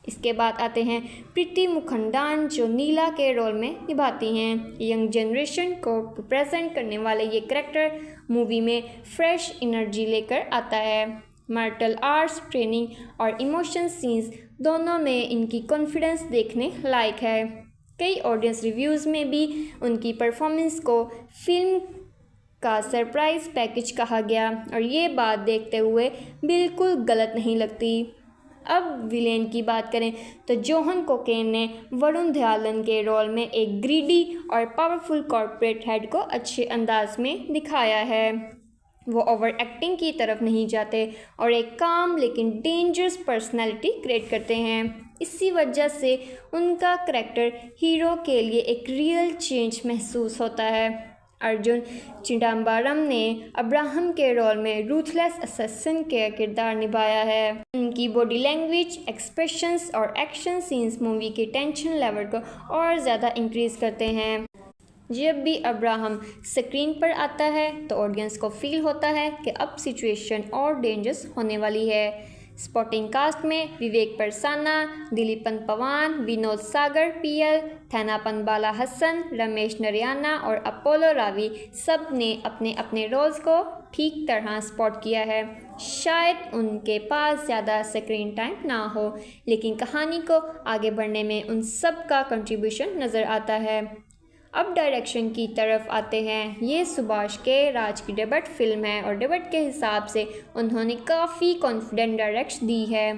इसके बाद आते हैं प्रीति मुखंडान, जो नीला के रोल में निभाती हैं। यंग जनरेशन को प्रेजेंट करने वाले ये करैक्टर मूवी में फ्रेश एनर्जी लेकर आता है। मार्शल आर्ट्स ट्रेनिंग और इमोशन सीन्स दोनों में इनकी कॉन्फिडेंस देखने लायक है। कई ऑडियंस रिव्यूज़ में भी उनकी परफॉर्मेंस को फिल्म का सरप्राइज पैकेज कहा गया और ये बात देखते हुए बिल्कुल गलत नहीं लगती। अब विलेन की बात करें तो जोहन कोकेन ने वरुण धवन के रोल में एक ग्रीडी और पावरफुल कॉर्पोरेट हेड को अच्छे अंदाज में दिखाया है। वो ओवर एक्टिंग की तरफ नहीं जाते और एक काम लेकिन डेंजरस पर्सनैलिटी क्रिएट करते हैं। इसी वजह से उनका करैक्टर हीरो के लिए एक रियल चेंज महसूस होता है। अर्जुन चिदम्बरम ने अब्राहम के रोल में रूथलेस असैसिन का किरदार निभाया है। उनकी बॉडी लैंग्वेज, एक्सप्रेशंस और एक्शन सीन्स मूवी के टेंशन लेवल को और ज़्यादा इंक्रीज़ करते हैं। जब भी अब्राहम स्क्रीन पर आता है तो ऑडियंस को फील होता है कि अब सिचुएशन और डेंजरस होने वाली है। स्पोर्टिंग कास्ट में विवेक परसाना, दिलीपन पवान, विनोद सागर पीएल, थैनापन बाला हसन, रमेश नरियाना और अपोलो रावी सब ने अपने अपने रोल्स को ठीक तरह स्पॉट किया है। शायद उनके पास ज़्यादा स्क्रीन टाइम ना हो लेकिन कहानी को आगे बढ़ने में उन सब का कंट्रीब्यूशन नज़र आता है। अब डायरेक्शन की तरफ आते हैं। ये सुभाष के राज की डेब्यू फिल्म है और डेब्यू के हिसाब से उन्होंने काफ़ी कॉन्फिडेंट डायरेक्शन दी है।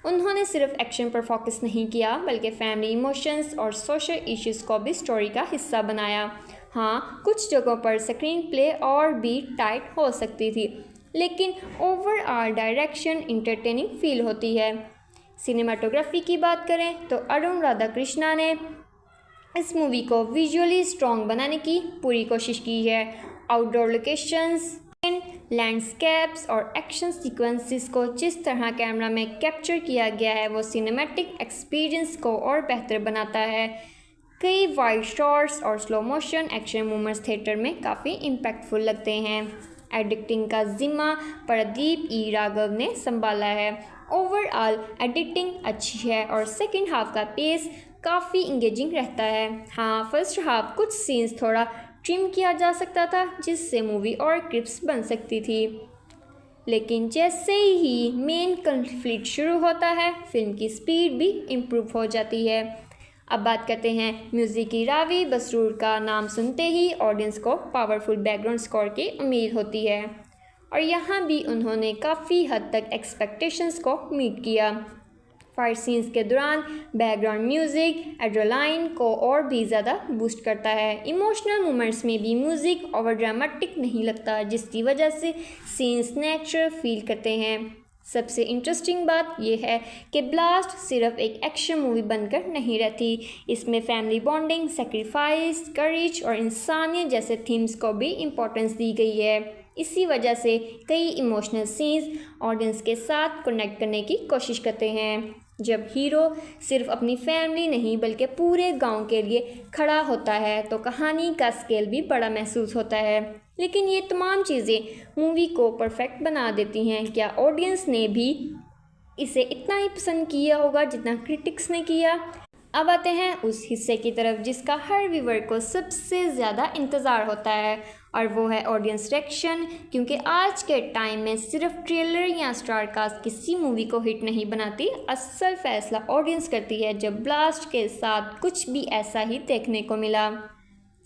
उन्होंने सिर्फ एक्शन पर फोकस नहीं किया बल्कि फैमिली इमोशंस और सोशल इश्यूज़ को भी स्टोरी का हिस्सा बनाया। हाँ, कुछ जगहों पर स्क्रीन प्ले और भी टाइट हो सकती थी लेकिन ओवरऑल डायरेक्शन इंटरटेनिंग फील होती है। सिनेमाटोग्राफी की बात करें तो अरुण राधाकृष्णा ने इस मूवी को विजुअली स्ट्रॉन्ग बनाने की पूरी कोशिश की है। आउटडोर लोकेशंस, लैंडस्केप्स और एक्शन सीक्वेंसेस को जिस तरह कैमरा में कैप्चर किया गया है वो सिनेमैटिक एक्सपीरियंस को और बेहतर बनाता है। कई वाइड शॉट्स और slow motion action movements theatre में काफ़ी इम्पैक्टफुल लगते हैं। एडिटिंग का जिम्मा प्रदीप ई राघव ने संभाला है। ओवरऑल एडिटिंग अच्छी है और सेकेंड हाफ का पेस काफ़ी इंगेजिंग रहता है। हाँ, फर्स्ट हाफ कुछ सीन्स थोड़ा ट्रिम किया जा सकता था जिससे मूवी और क्रिप्स बन सकती थी, लेकिन जैसे ही मेन कॉन्फ्लिक्ट शुरू होता है फिल्म की स्पीड भी इम्प्रूव हो जाती है। अब बात करते हैं म्यूज़िक की। रावी बसरूर का नाम सुनते ही ऑडियंस को पावरफुल बैकग्राउंड स्कोर की उम्मीद होती है और यहाँ भी उन्होंने काफ़ी हद तक एक्सपेक्टेशंस को मीट किया। फाइट सीन्स के दौरान बैकग्राउंड म्यूज़िक एड्रेनालाइन को और भी ज़्यादा बूस्ट करता है। इमोशनल मोमेंट्स में भी म्यूज़िक ओवर ड्रामेटिक नहीं लगता जिसकी वजह से सीन्स नेचुरल फील करते हैं। सबसे इंटरेस्टिंग बात यह है कि ब्लास्ट सिर्फ एक एक्शन मूवी बनकर नहीं रहती, इसमें फैमिली बॉन्डिंग, सेक्रीफाइस, करेज और इंसानियत जैसे थीम्स को भी इम्पोर्टेंस दी गई है। इसी वजह से कई इमोशनल सीन्स ऑडियंस के साथ कनेक्ट करने की कोशिश करते हैं। जब हीरो सिर्फ अपनी फैमिली नहीं बल्कि पूरे गांव के लिए खड़ा होता है तो कहानी का स्केल भी बड़ा महसूस होता है। लेकिन ये तमाम चीज़ें मूवी को परफेक्ट बना देती हैं। क्या ऑडियंस ने भी इसे इतना ही पसंद किया होगा जितना क्रिटिक्स ने किया? अब आते हैं उस हिस्से की तरफ जिसका हर व्यूअर को सबसे ज़्यादा इंतज़ार होता है और वो है ऑडियंस रिएक्शन, क्योंकि आज के टाइम में सिर्फ ट्रेलर या स्टार कास्ट किसी मूवी को हिट नहीं बनाती, असल फैसला ऑडियंस करती है। जब ब्लास्ट के साथ कुछ भी ऐसा ही देखने को मिला।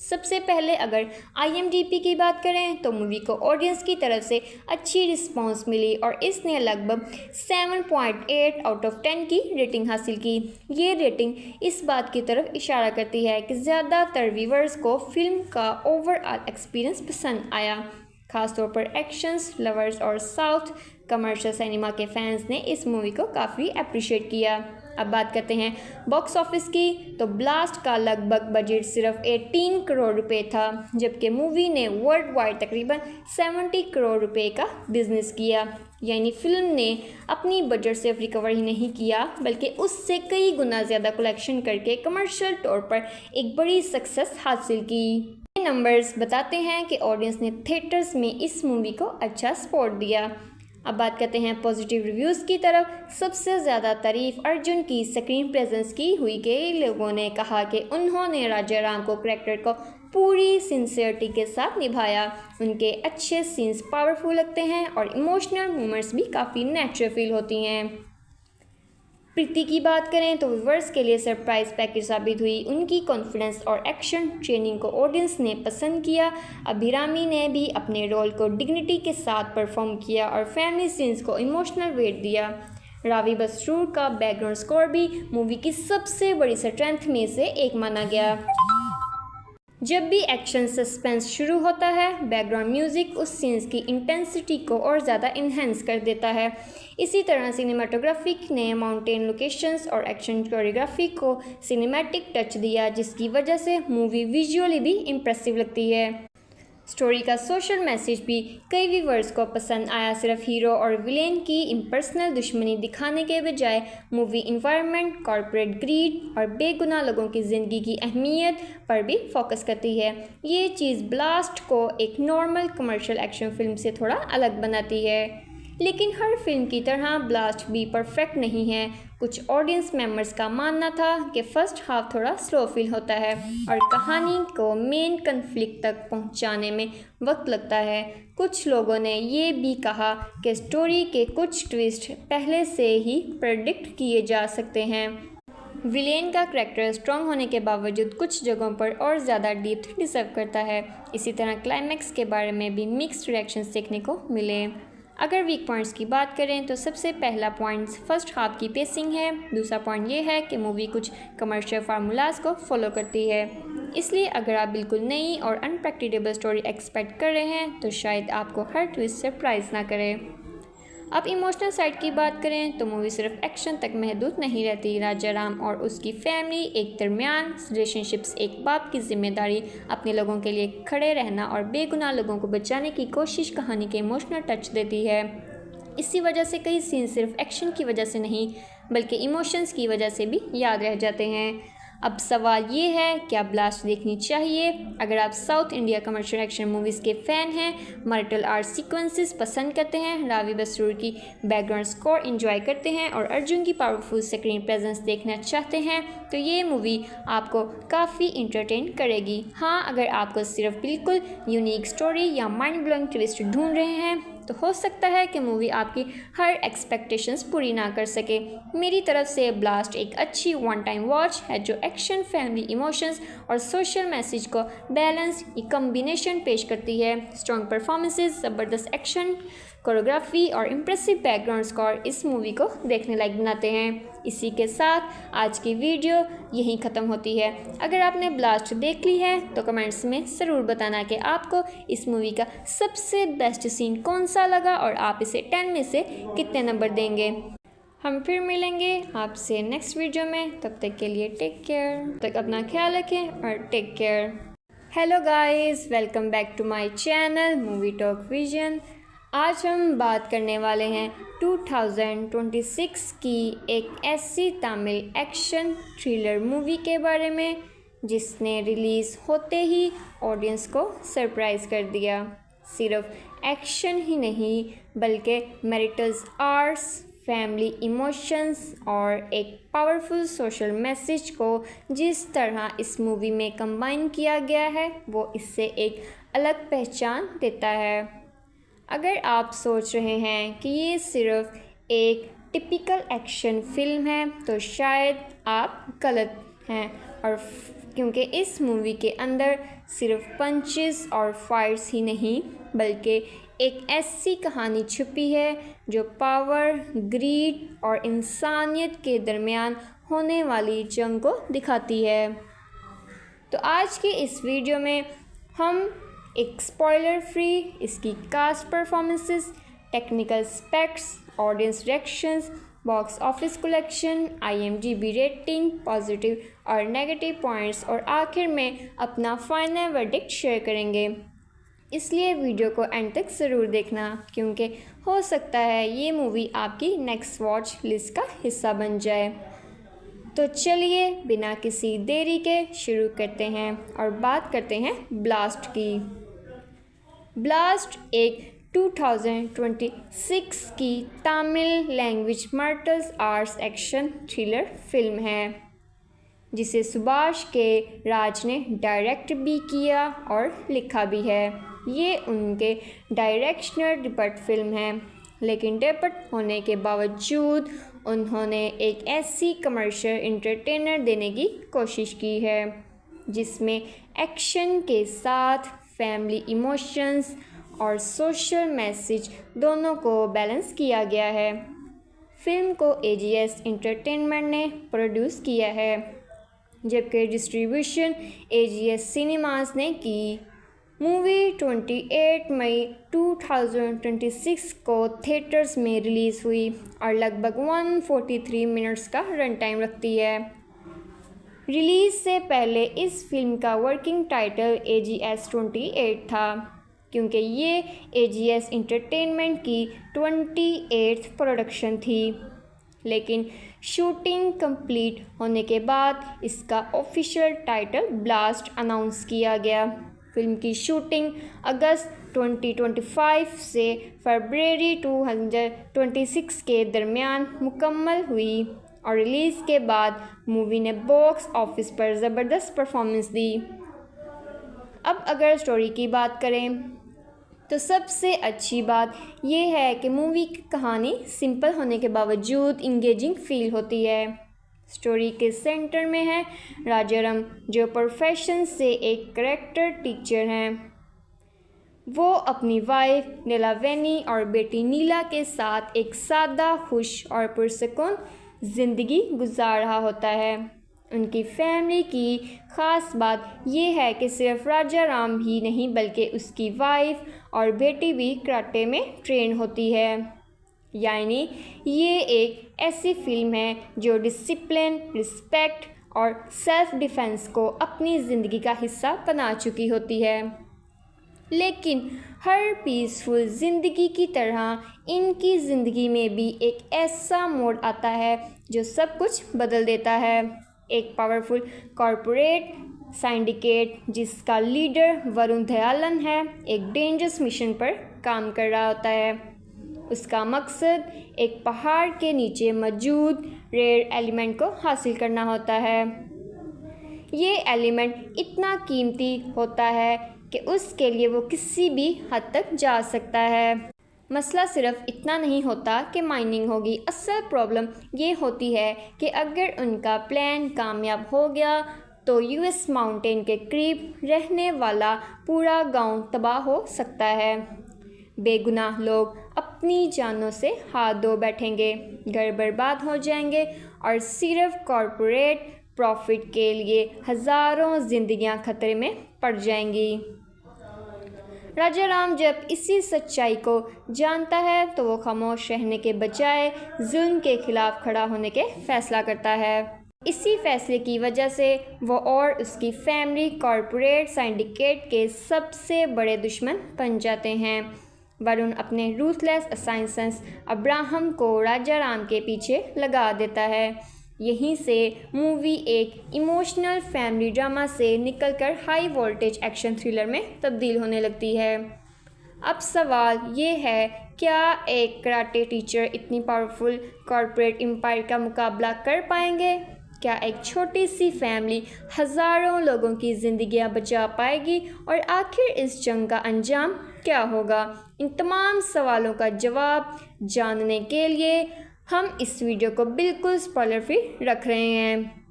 सबसे पहले अगर IMDb की बात करें तो मूवी को ऑडियंस की तरफ से अच्छी रिस्पांस मिली और इसने लगभग 7.8 आउट ऑफ 10 की रेटिंग हासिल की। ये रेटिंग इस बात की तरफ इशारा करती है कि ज़्यादातर व्यूअर्स को फिल्म का ओवरऑल एक्सपीरियंस पसंद आया। खासतौर पर एक्शंस लवर्स और साउथ कमर्शियल सिनेमा के फैंस ने इस मूवी को काफ़ी अप्रिशिएट किया। अब बात करते हैं बॉक्स ऑफिस की, तो ब्लास्ट का लगभग बजट सिर्फ 18 करोड़ रुपए था, जबकि मूवी ने वर्ल्ड वाइड तकरीबन 70 करोड़ रुपए का बिजनेस किया। यानी फिल्म ने अपनी बजट से रिकवर ही नहीं किया बल्कि उससे कई गुना ज़्यादा कलेक्शन करके कमर्शियल तौर पर एक बड़ी सक्सेस हासिल की। ये नंबर्स बताते हैं कि ऑडियंस ने थिएटर्स में इस मूवी को अच्छा सपोर्ट दिया। अब बात करते हैं पॉजिटिव रिव्यूज़ की तरफ। सबसे ज़्यादा तारीफ अर्जुन की स्क्रीन प्रेजेंस की हुई। कई लोगों ने कहा कि उन्होंने राजा राम को कैरेक्टर को पूरी सिंसियरिटी के साथ निभाया। उनके अच्छे सीन्स पावरफुल लगते हैं और इमोशनल मोमेंट्स भी काफ़ी नेचुरल फील होती हैं। प्रीति की बात करें तो व्यूअर्स के लिए सरप्राइज पैकेज साबित हुई। उनकी कॉन्फिडेंस और एक्शन ट्रेनिंग को ऑडियंस ने पसंद किया। अभिरामी ने भी अपने रोल को डिग्निटी के साथ परफॉर्म किया और फैमिली सीन्स को इमोशनल वेट दिया। रावी बसरूर का बैकग्राउंड स्कोर भी मूवी की सबसे बड़ी स्ट्रेंथ में से एक माना गया। जब भी एक्शन सस्पेंस शुरू होता है, बैकग्राउंड म्यूज़िक उस सीन्स की इंटेंसिटी को और ज़्यादा इन्हेंस कर देता है। इसी तरह सिनेमाटोग्राफी ने माउंटेन लोकेशंस और एक्शन कोरियोग्राफी को सिनेमैटिक टच दिया, जिसकी वजह से मूवी विजुअली भी इम्प्रेसिव लगती है। स्टोरी का सोशल मैसेज भी कई व्यूवर्स को पसंद आया। सिर्फ हीरो और विलेन की इम्पर्सनल दुश्मनी दिखाने के बजाय मूवी इन्वायरमेंट, कॉर्पोरेट ग्रीड और बेगुनाह लोगों की ज़िंदगी की अहमियत पर भी फोकस करती है। ये चीज़ ब्लास्ट को एक नॉर्मल कमर्शियल एक्शन फिल्म से थोड़ा अलग बनाती है। लेकिन हर फिल्म की तरह ब्लास्ट भी परफेक्ट नहीं है। कुछ ऑडियंस मेंबर्स का मानना था कि फर्स्ट हाफ थोड़ा स्लो फील होता है और कहानी को मेन कन्फ्लिक्ट तक पहुंचाने में वक्त लगता है। कुछ लोगों ने ये भी कहा कि स्टोरी के कुछ ट्विस्ट पहले से ही प्रेडिक्ट किए जा सकते हैं। विलेन का करैक्टर स्ट्रॉन्ग होने के बावजूद कुछ जगहों पर और ज़्यादा डेप्थ डिजर्व करता है। इसी तरह क्लाइमैक्स के बारे में भी मिक्स्ड रिएक्शंस देखने को मिले। अगर वीक पॉइंट्स की बात करें तो सबसे पहला पॉइंट फर्स्ट हाफ की पेसिंग है। दूसरा पॉइंट ये है कि मूवी कुछ कमर्शियल फार्मूलाज को फॉलो करती है। इसलिए अगर आप बिल्कुल नई और अनप्रेडिक्टेबल स्टोरी एक्सपेक्ट कर रहे हैं तो शायद आपको हर ट्विस्ट सरप्राइज ना करे। अब इमोशनल साइड की बात करें तो मूवी सिर्फ एक्शन तक महदूद नहीं रहती। राजा राम और उसकी फैमिली एक दरमियान रिलेशनशिप्स, एक बाप की जिम्मेदारी, अपने लोगों के लिए खड़े रहना और बेगुनाह लोगों को बचाने की कोशिश कहानी के इमोशनल टच देती है। इसी वजह से कई सीन सिर्फ एक्शन की वजह से नहीं बल्कि इमोशंस की वजह से भी याद रह जाते हैं। अब सवाल ये है, क्या ब्लास्ट देखनी चाहिए? अगर आप south India commercial action movies के फ़ैन हैं, मार्शल आर्ट सीक्वेंसेस पसंद करते हैं, रावी बसरूर की बैकग्राउंड स्कोर एंजॉय करते हैं और अर्जुन की पावरफुल स्क्रीन प्रेजेंस देखना चाहते हैं तो ये मूवी आपको काफ़ी इंटरटेन करेगी। हाँ, अगर आपको सिर्फ बिल्कुल यूनिक स्टोरी या माइंड ब्लोइंग ट्विस्ट ढूंढ रहे हैं तो हो सकता है कि मूवी आपकी हर एक्सपेक्टेशंस पूरी ना कर सके। मेरी तरफ से ब्लास्ट एक अच्छी वन टाइम वॉच है जो एक्शन, फैमिली, इमोशंस और सोशल मैसेज को बैलेंस कॉम्बिनेशन पेश करती है। स्ट्रॉन्ग परफॉर्मेंसेस, ज़बरदस्त एक्शन कोरियोग्राफी और इम्प्रेसिव बैकग्राउंड स्कोर इस मूवी को देखने लायक बनाते हैं। इसी के साथ आज की वीडियो यहीं ख़त्म होती है। अगर आपने ब्लास्ट देख ली है तो कमेंट्स में ज़रूर बताना कि आपको इस मूवी का सबसे बेस्ट सीन कौन सा लगा और आप इसे 10 में से कितने नंबर देंगे। हम फिर मिलेंगे आपसे नेक्स्ट वीडियो में। तब तक के लिए टेक केयर। तब तक अपना ख्याल रखें और take care. Hello guys, welcome back to my channel movie talk vision. आज हम बात करने वाले हैं 2026 की एक ऐसी तमिल एक्शन थ्रिलर मूवी के बारे में जिसने रिलीज़ होते ही ऑडियंस को सरप्राइज़ कर दिया। सिर्फ एक्शन ही नहीं बल्कि मैरिटल आर्ट्स, फैमिली इमोशंस और एक पावरफुल सोशल मैसेज को जिस तरह इस मूवी में कंबाइन किया गया है वो इससे एक अलग पहचान देता है। अगर आप सोच रहे हैं कि ये सिर्फ एक टिपिकल एक्शन फिल्म है तो शायद आप गलत हैं और क्योंकि इस मूवी के अंदर सिर्फ पंचेस और फाइट्स ही नहीं बल्कि एक ऐसी कहानी छुपी है जो पावर, ग्रीड और इंसानियत के दरमियान होने वाली जंग को दिखाती है। तो आज की इस वीडियो में हम एक स्पॉइलर फ्री इसकी cast performances, technical स्पेक्ट्स, audience reactions, box office collection, IMDb rating, positive और नेगेटिव पॉइंट्स और आखिर में अपना फाइनल वर्डिक्ट शेयर करेंगे। इसलिए वीडियो को एंड तक ज़रूर देखना क्योंकि हो सकता है ये मूवी आपकी नेक्स्ट वॉच लिस्ट का हिस्सा बन जाए। तो चलिए बिना किसी देरी के शुरू करते हैं और बात करते हैं ब्लास्ट की। ब्लास्ट एक 2026 की Tamil language martial arts action thriller film है जिसे सुभाष के राज ने डायरेक्ट भी किया और लिखा भी है। ये उनके डायरेक्शनल डिबट फिल्म है, लेकिन डिबट होने के बावजूद उन्होंने एक ऐसी कमर्शियल एंटरटेनर देने की कोशिश की है जिसमें एक्शन के साथ फैमिली इमोशंस और सोशल मैसेज दोनों को बैलेंस किया गया है। फिल्म को AGS एंटरटेनमेंट ने प्रोड्यूस किया है जबकि डिस्ट्रीब्यूशन AGS सिनेमास ने की। मूवी 28 मई 2026 को थिएटर्स में रिलीज़ हुई और लगभग 143 मिनट्स का रन टाइम रखती है। रिलीज़ से पहले इस फिल्म का वर्किंग टाइटल AGS 28 था क्योंकि ये AGS एंटरटेनमेंट की 28th प्रोडक्शन थी, लेकिन शूटिंग कंप्लीट होने के बाद इसका ऑफिशियल टाइटल ब्लास्ट अनाउंस किया गया। फिल्म की शूटिंग अगस्त 2025 से फरवरी 2026 के दरमियान मुकम्मल हुई और रिलीज़ के बाद मूवी ने बॉक्स ऑफिस पर ज़बरदस्त परफॉर्मेंस दी। अब अगर स्टोरी की बात करें तो सबसे अच्छी बात यह है कि मूवी की कहानी सिंपल होने के बावजूद इंगेजिंग फील होती है। स्टोरी के सेंटर में है राजाराम, जो प्रोफेशन से एक करेक्टर टीचर हैं। वो अपनी वाइफ नीलावेनी और बेटी नीला के साथ एक सादा, खुश और पुरसुकून ज़िंदगी गुजार रहा होता है। उनकी फैमिली की ख़ास बात यह है कि सिर्फ राजाराम ही नहीं बल्कि उसकी वाइफ और बेटी भी कराटे में ट्रेन होती है। यानी ये एक ऐसी फिल्म है जो डिसिप्लिन, रिस्पेक्ट और सेल्फ डिफेंस को अपनी ज़िंदगी का हिस्सा बना चुकी होती है। लेकिन हर पीसफुल ज़िंदगी की तरह इनकी ज़िंदगी में भी एक ऐसा मोड़ आता है जो सब कुछ बदल देता है। एक पावरफुल कॉरपोरेट सिंडिकेट जिसका लीडर वरुण दयालन है, एक डेंजरस मिशन पर काम कर रहा होता है। उसका मकसद एक पहाड़ के नीचे मौजूद रेयर एलिमेंट को हासिल करना होता है। ये एलिमेंट इतना कीमती होता है कि उसके लिए वो किसी भी हद तक जा सकता है। मसला सिर्फ इतना नहीं होता कि माइनिंग होगी, असल प्रॉब्लम ये होती है कि अगर उनका प्लान कामयाब हो गया तो US माउंटेन के करीब रहने वाला पूरा गांव तबाह हो सकता है। बेगुनाह लोग अपनी जानों से हाथ धो बैठेंगे, घर बर्बाद हो जाएंगे और सिर्फ कॉरपोरेट प्रॉफिट के लिए हज़ारों जिंदगियां खतरे में पड़ जाएंगी। राजाराम जब इसी सच्चाई को जानता है तो वो खामोश रहने के बजाय जुल्म के खिलाफ खड़ा होने के फैसला करता है। इसी फैसले की वजह से वो और उसकी फैमिली कॉरपोरेट सिंडिकेट के सबसे बड़े दुश्मन बन जाते हैं। वरुण अपने रूथलेस असाइंसेंस अब्राहम को राजाराम के पीछे लगा देता है। यहीं से मूवी एक इमोशनल फैमिली ड्रामा से निकलकर हाई वोल्टेज एक्शन थ्रिलर में तब्दील होने लगती है। अब सवाल ये है, क्या एक कराटे टीचर इतनी पावरफुल कॉरपोरेट एम्पायर का मुकाबला कर पाएंगे? क्या एक छोटी सी फैमिली हज़ारों लोगों की ज़िंदगियां बचा पाएगी? और आखिर इस जंग का अंजाम क्या होगा? इन तमाम सवालों का जवाब जानने के लिए हम इस वीडियो को बिल्कुल स्पॉइलर फ्री रख रहे हैं।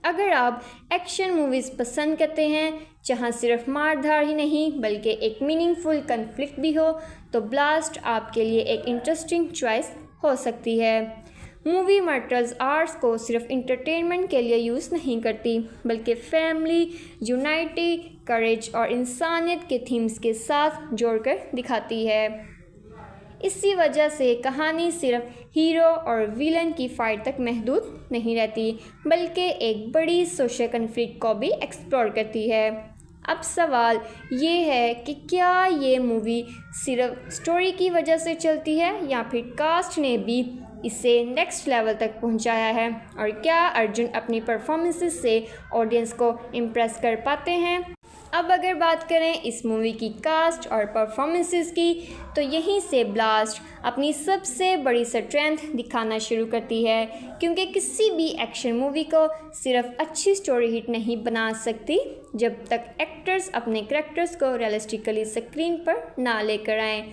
अगर आप एक्शन मूवीज़ पसंद करते हैं जहां सिर्फ मार-धाड़ ही नहीं बल्कि एक मीनिंगफुल कन्फ्लिक्ट भी हो, तो ब्लास्ट आपके लिए एक इंटरेस्टिंग चॉइस हो सकती है। मूवी मार्शल आर्ट्स को सिर्फ इंटरटेनमेंट के लिए यूज़ नहीं करती, बल्कि फैमिली, यूनाइटी, करेज और इंसानियत के थीम्स के साथ जोड़कर दिखाती है। इसी वजह से कहानी सिर्फ हीरो और विलन की फाइट तक महदूद नहीं रहती, बल्कि एक बड़ी सोशल कन्फ्लिक्ट को भी एक्सप्लोर करती है। अब सवाल ये है कि क्या ये मूवी सिर्फ स्टोरी की वजह से चलती है या फिर कास्ट ने भी इसे नेक्स्ट लेवल तक पहुंचाया है, और क्या अर्जुन अपनी परफॉर्मेंसेस से ऑडियंस को इम्प्रेस कर पाते हैं। अब अगर बात करें इस मूवी की कास्ट और परफॉर्मेंसेस की, तो यहीं से ब्लास्ट अपनी सबसे बड़ी स्ट्रेंथ दिखाना शुरू करती है, क्योंकि किसी भी एक्शन मूवी को सिर्फ अच्छी स्टोरी हिट नहीं बना सकती जब तक एक्टर्स अपने कैरेक्टर्स को रियलिस्टिकली स्क्रीन पर ना लेकर आएँ।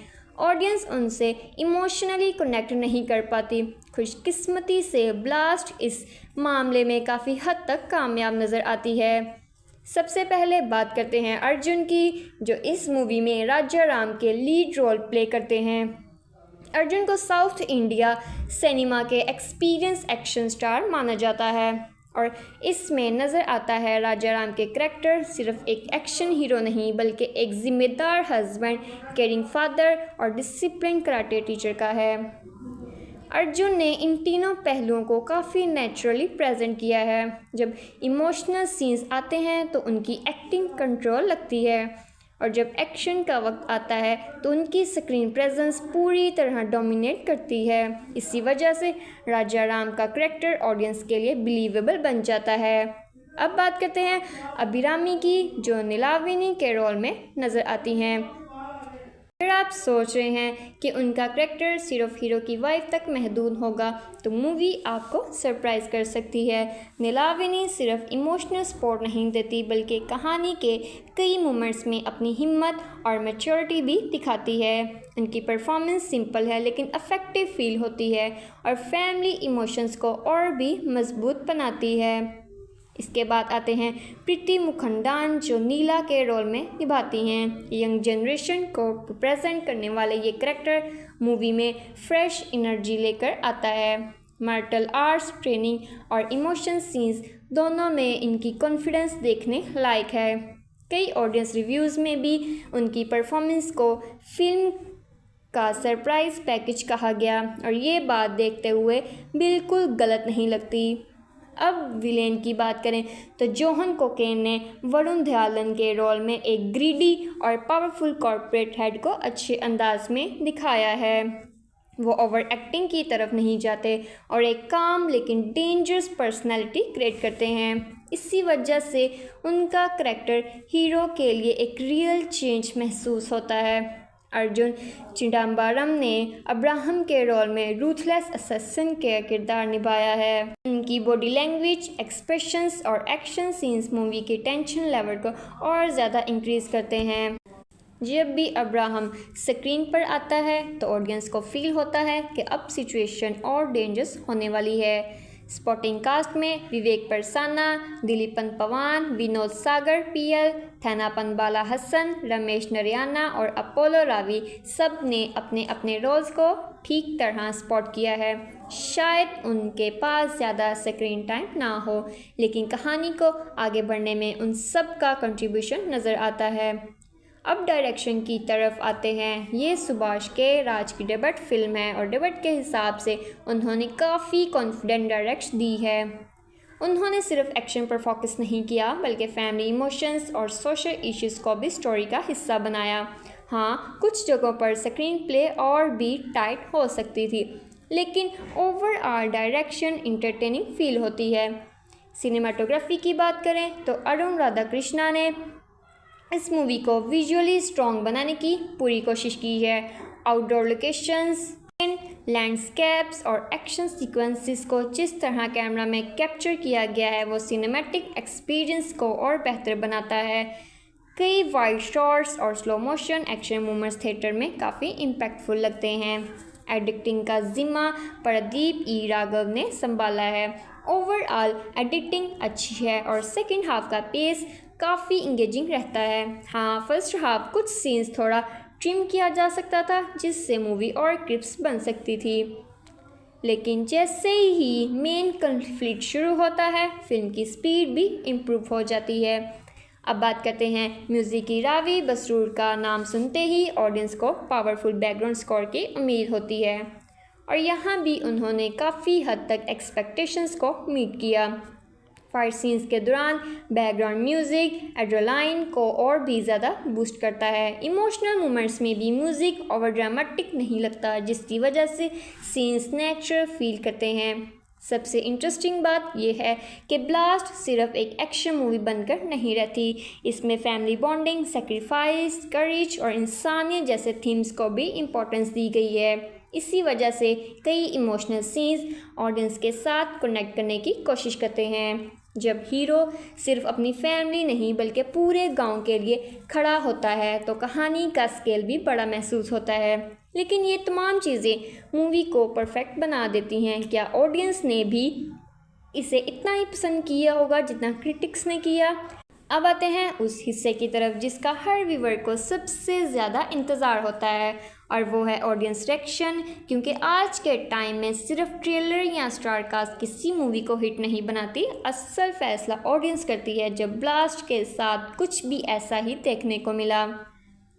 ऑडियंस उनसे इमोशनली कनेक्ट नहीं कर पाती। खुशकिस्मती से ब्लास्ट इस मामले में काफ़ी हद तक कामयाब नज़र आती है। सबसे पहले बात करते हैं अर्जुन की, जो इस मूवी में राजा राम के लीड रोल प्ले करते हैं। अर्जुन को साउथ इंडिया सिनेमा के एक्सपीरियंस एक्शन स्टार माना जाता है, और इसमें नज़र आता है राजा राम के करैक्टर सिर्फ एक एक्शन हीरो नहीं बल्कि एक जिम्मेदार हस्बैंड, केयरिंग फादर और डिसिप्लिन कराटे टीचर का है। अर्जुन ने इन तीनों पहलुओं को काफ़ी नेचुरली प्रेजेंट किया है। जब इमोशनल सीन्स आते हैं तो उनकी एक्टिंग कंट्रोल लगती है, और जब एक्शन का वक्त आता है तो उनकी स्क्रीन प्रेजेंस पूरी तरह डोमिनेट करती है। इसी वजह से राजा राम का करैक्टर ऑडियंस के लिए बिलीवेबल बन जाता है। अब बात करते हैं अभिरामी की, जो नीलाविनी के रोल में नज़र आती हैं। अगर आप सोच रहे हैं कि उनका करैक्टर सिर्फ हीरो की वाइफ तक महदूद होगा, तो मूवी आपको सरप्राइज़ कर सकती है। नीलाविनी सिर्फ इमोशनल सपोर्ट नहीं देती, बल्कि कहानी के कई मोमेंट्स में अपनी हिम्मत और मैच्योरिटी भी दिखाती है। उनकी परफॉर्मेंस सिंपल है लेकिन अफेक्टिव फील होती है, और फैमिली इमोशंस को और भी मजबूत बनाती है। इसके बाद आते हैं प्रीति मुखंडान, जो नीला के रोल में निभाती हैं। यंग जनरेशन को रिप्रेजेंट करने वाले ये करैक्टर मूवी में फ्रेश एनर्जी लेकर आता है। मार्शल आर्ट्स ट्रेनिंग और इमोशन सीन्स दोनों में इनकी कॉन्फिडेंस देखने लायक है। कई ऑडियंस रिव्यूज़ में भी उनकी परफॉर्मेंस को फिल्म का सरप्राइज पैकेज कहा गया, और ये बात देखते हुए बिल्कुल गलत नहीं लगती। अब विलेन की बात करें तो जोहन कोकेन ने वरुण धवन के रोल में एक ग्रीडी और पावरफुल कॉर्पोरेट हेड को अच्छे अंदाज में दिखाया है। वो ओवर एक्टिंग की तरफ नहीं जाते और एक काम लेकिन डेंजरस पर्सनैलिटी क्रिएट करते हैं। इसी वजह से उनका करैक्टर हीरो के लिए एक रियल चेंज महसूस होता है। अर्जुन चिदम्बरम ने अब्राहम के रोल में रूथलेस असैसिन का किरदार निभाया है। उनकी बॉडी लैंग्वेज, एक्सप्रेशंस और एक्शन सीन्स मूवी के टेंशन लेवल को और ज़्यादा इंक्रीज करते हैं। जब भी अब्राहम स्क्रीन पर आता है तो ऑडियंस को फील होता है कि अब सिचुएशन और डेंजरस होने वाली है। स्पोर्टिंग कास्ट में विवेक परसाना, दिलीपन पवान, विनोद सागर पीएल, थैनापन बाला हसन, रमेश नरियाना और अपोलो रावी सब ने अपने अपने रोल्स को ठीक तरह स्पॉट किया है। शायद उनके पास ज़्यादा स्क्रीन टाइम ना हो, लेकिन कहानी को आगे बढ़ने में उन सब का कंट्रीब्यूशन नज़र आता है। अब डायरेक्शन की तरफ आते हैं। ये सुभाष के राज की डेब्यू फिल्म है और डेब्यू के हिसाब से उन्होंने काफ़ी कॉन्फिडेंट डायरेक्शन दी है। उन्होंने सिर्फ एक्शन पर फोकस नहीं किया बल्कि फैमिली इमोशंस और सोशल इश्यूज़ को भी स्टोरी का हिस्सा बनाया। हाँ, कुछ जगहों पर स्क्रीन प्ले और भी टाइट हो सकती थी, लेकिन ओवरऑल डायरेक्शन इंटरटेनिंग फील होती है। सिनेमाटोग्राफी की बात करें तो अरुण राधाकृष्णा ने इस मूवी को विजुअली स्ट्रॉन्ग बनाने की पूरी कोशिश की है। आउटडोर लोकेशंस, लैंडस्केप्स और एक्शन सीक्वेंसेस को जिस तरह कैमरा में कैप्चर किया गया है वो सिनेमैटिक एक्सपीरियंस को और बेहतर बनाता है। कई वाइड शॉट्स और slow motion action movements theatre में काफ़ी इम्पैक्टफुल लगते हैं। एडिटिंग का जिम्मा प्रदीप ई राघव ने संभाला है। ओवरऑल एडिटिंग अच्छी है और सेकंड हाफ का पेस काफ़ी इंगेजिंग रहता है। हाँ, फर्स्ट हाफ कुछ सीन्स थोड़ा ट्रिम किया जा सकता था जिससे मूवी और क्रिप्स बन सकती थी, लेकिन जैसे ही मेन कॉन्फ्लिक्ट शुरू होता है फिल्म की स्पीड भी इम्प्रूव हो जाती है। अब बात करते हैं म्यूज़िक की। रावी बसरूर का नाम सुनते ही ऑडियंस को पावरफुल बैकग्राउंड स्कोर की उम्मीद होती है और यहाँ भी उन्होंने काफ़ी हद तक एक्सपेक्टेशंस को मीट किया। फाइट सीन्स के दौरान बैकग्राउंड म्यूज़िक एड्रेनालाइन को और भी ज़्यादा बूस्ट करता है। इमोशनल मोमेंट्स में भी म्यूज़िक ओवर ड्रामेटिक नहीं लगता, जिसकी वजह से सीन्स नेचुरल फील करते हैं। सबसे इंटरेस्टिंग बात यह है कि ब्लास्ट सिर्फ एक एक्शन मूवी बनकर नहीं रहती, इसमें फैमिली बॉन्डिंग, सेक्रीफाइस, करेज और इंसानियत जैसे थीम्स को भी इम्पोर्टेंस दी गई है। इसी वजह से कई इमोशनल सीन्स ऑडियंस के साथ कनेक्ट करने की कोशिश करते हैं। जब हीरो सिर्फ अपनी फैमिली नहीं बल्कि पूरे गांव के लिए खड़ा होता है तो कहानी का स्केल भी बड़ा महसूस होता है। लेकिन ये तमाम चीज़ें मूवी को परफेक्ट बना देती हैं। क्या ऑडियंस ने भी इसे इतना ही पसंद किया होगा जितना क्रिटिक्स ने किया? अब आते हैं उस हिस्से की तरफ जिसका हर व्यूवर को सबसे ज़्यादा इंतज़ार होता है और वो है ऑडियंस रिएक्शन, क्योंकि आज के टाइम में सिर्फ ट्रेलर या स्टार कास्ट किसी मूवी को हिट नहीं बनाती। असल फैसला ऑडियंस करती है। जब ब्लास्ट के साथ कुछ भी ऐसा ही देखने को मिला।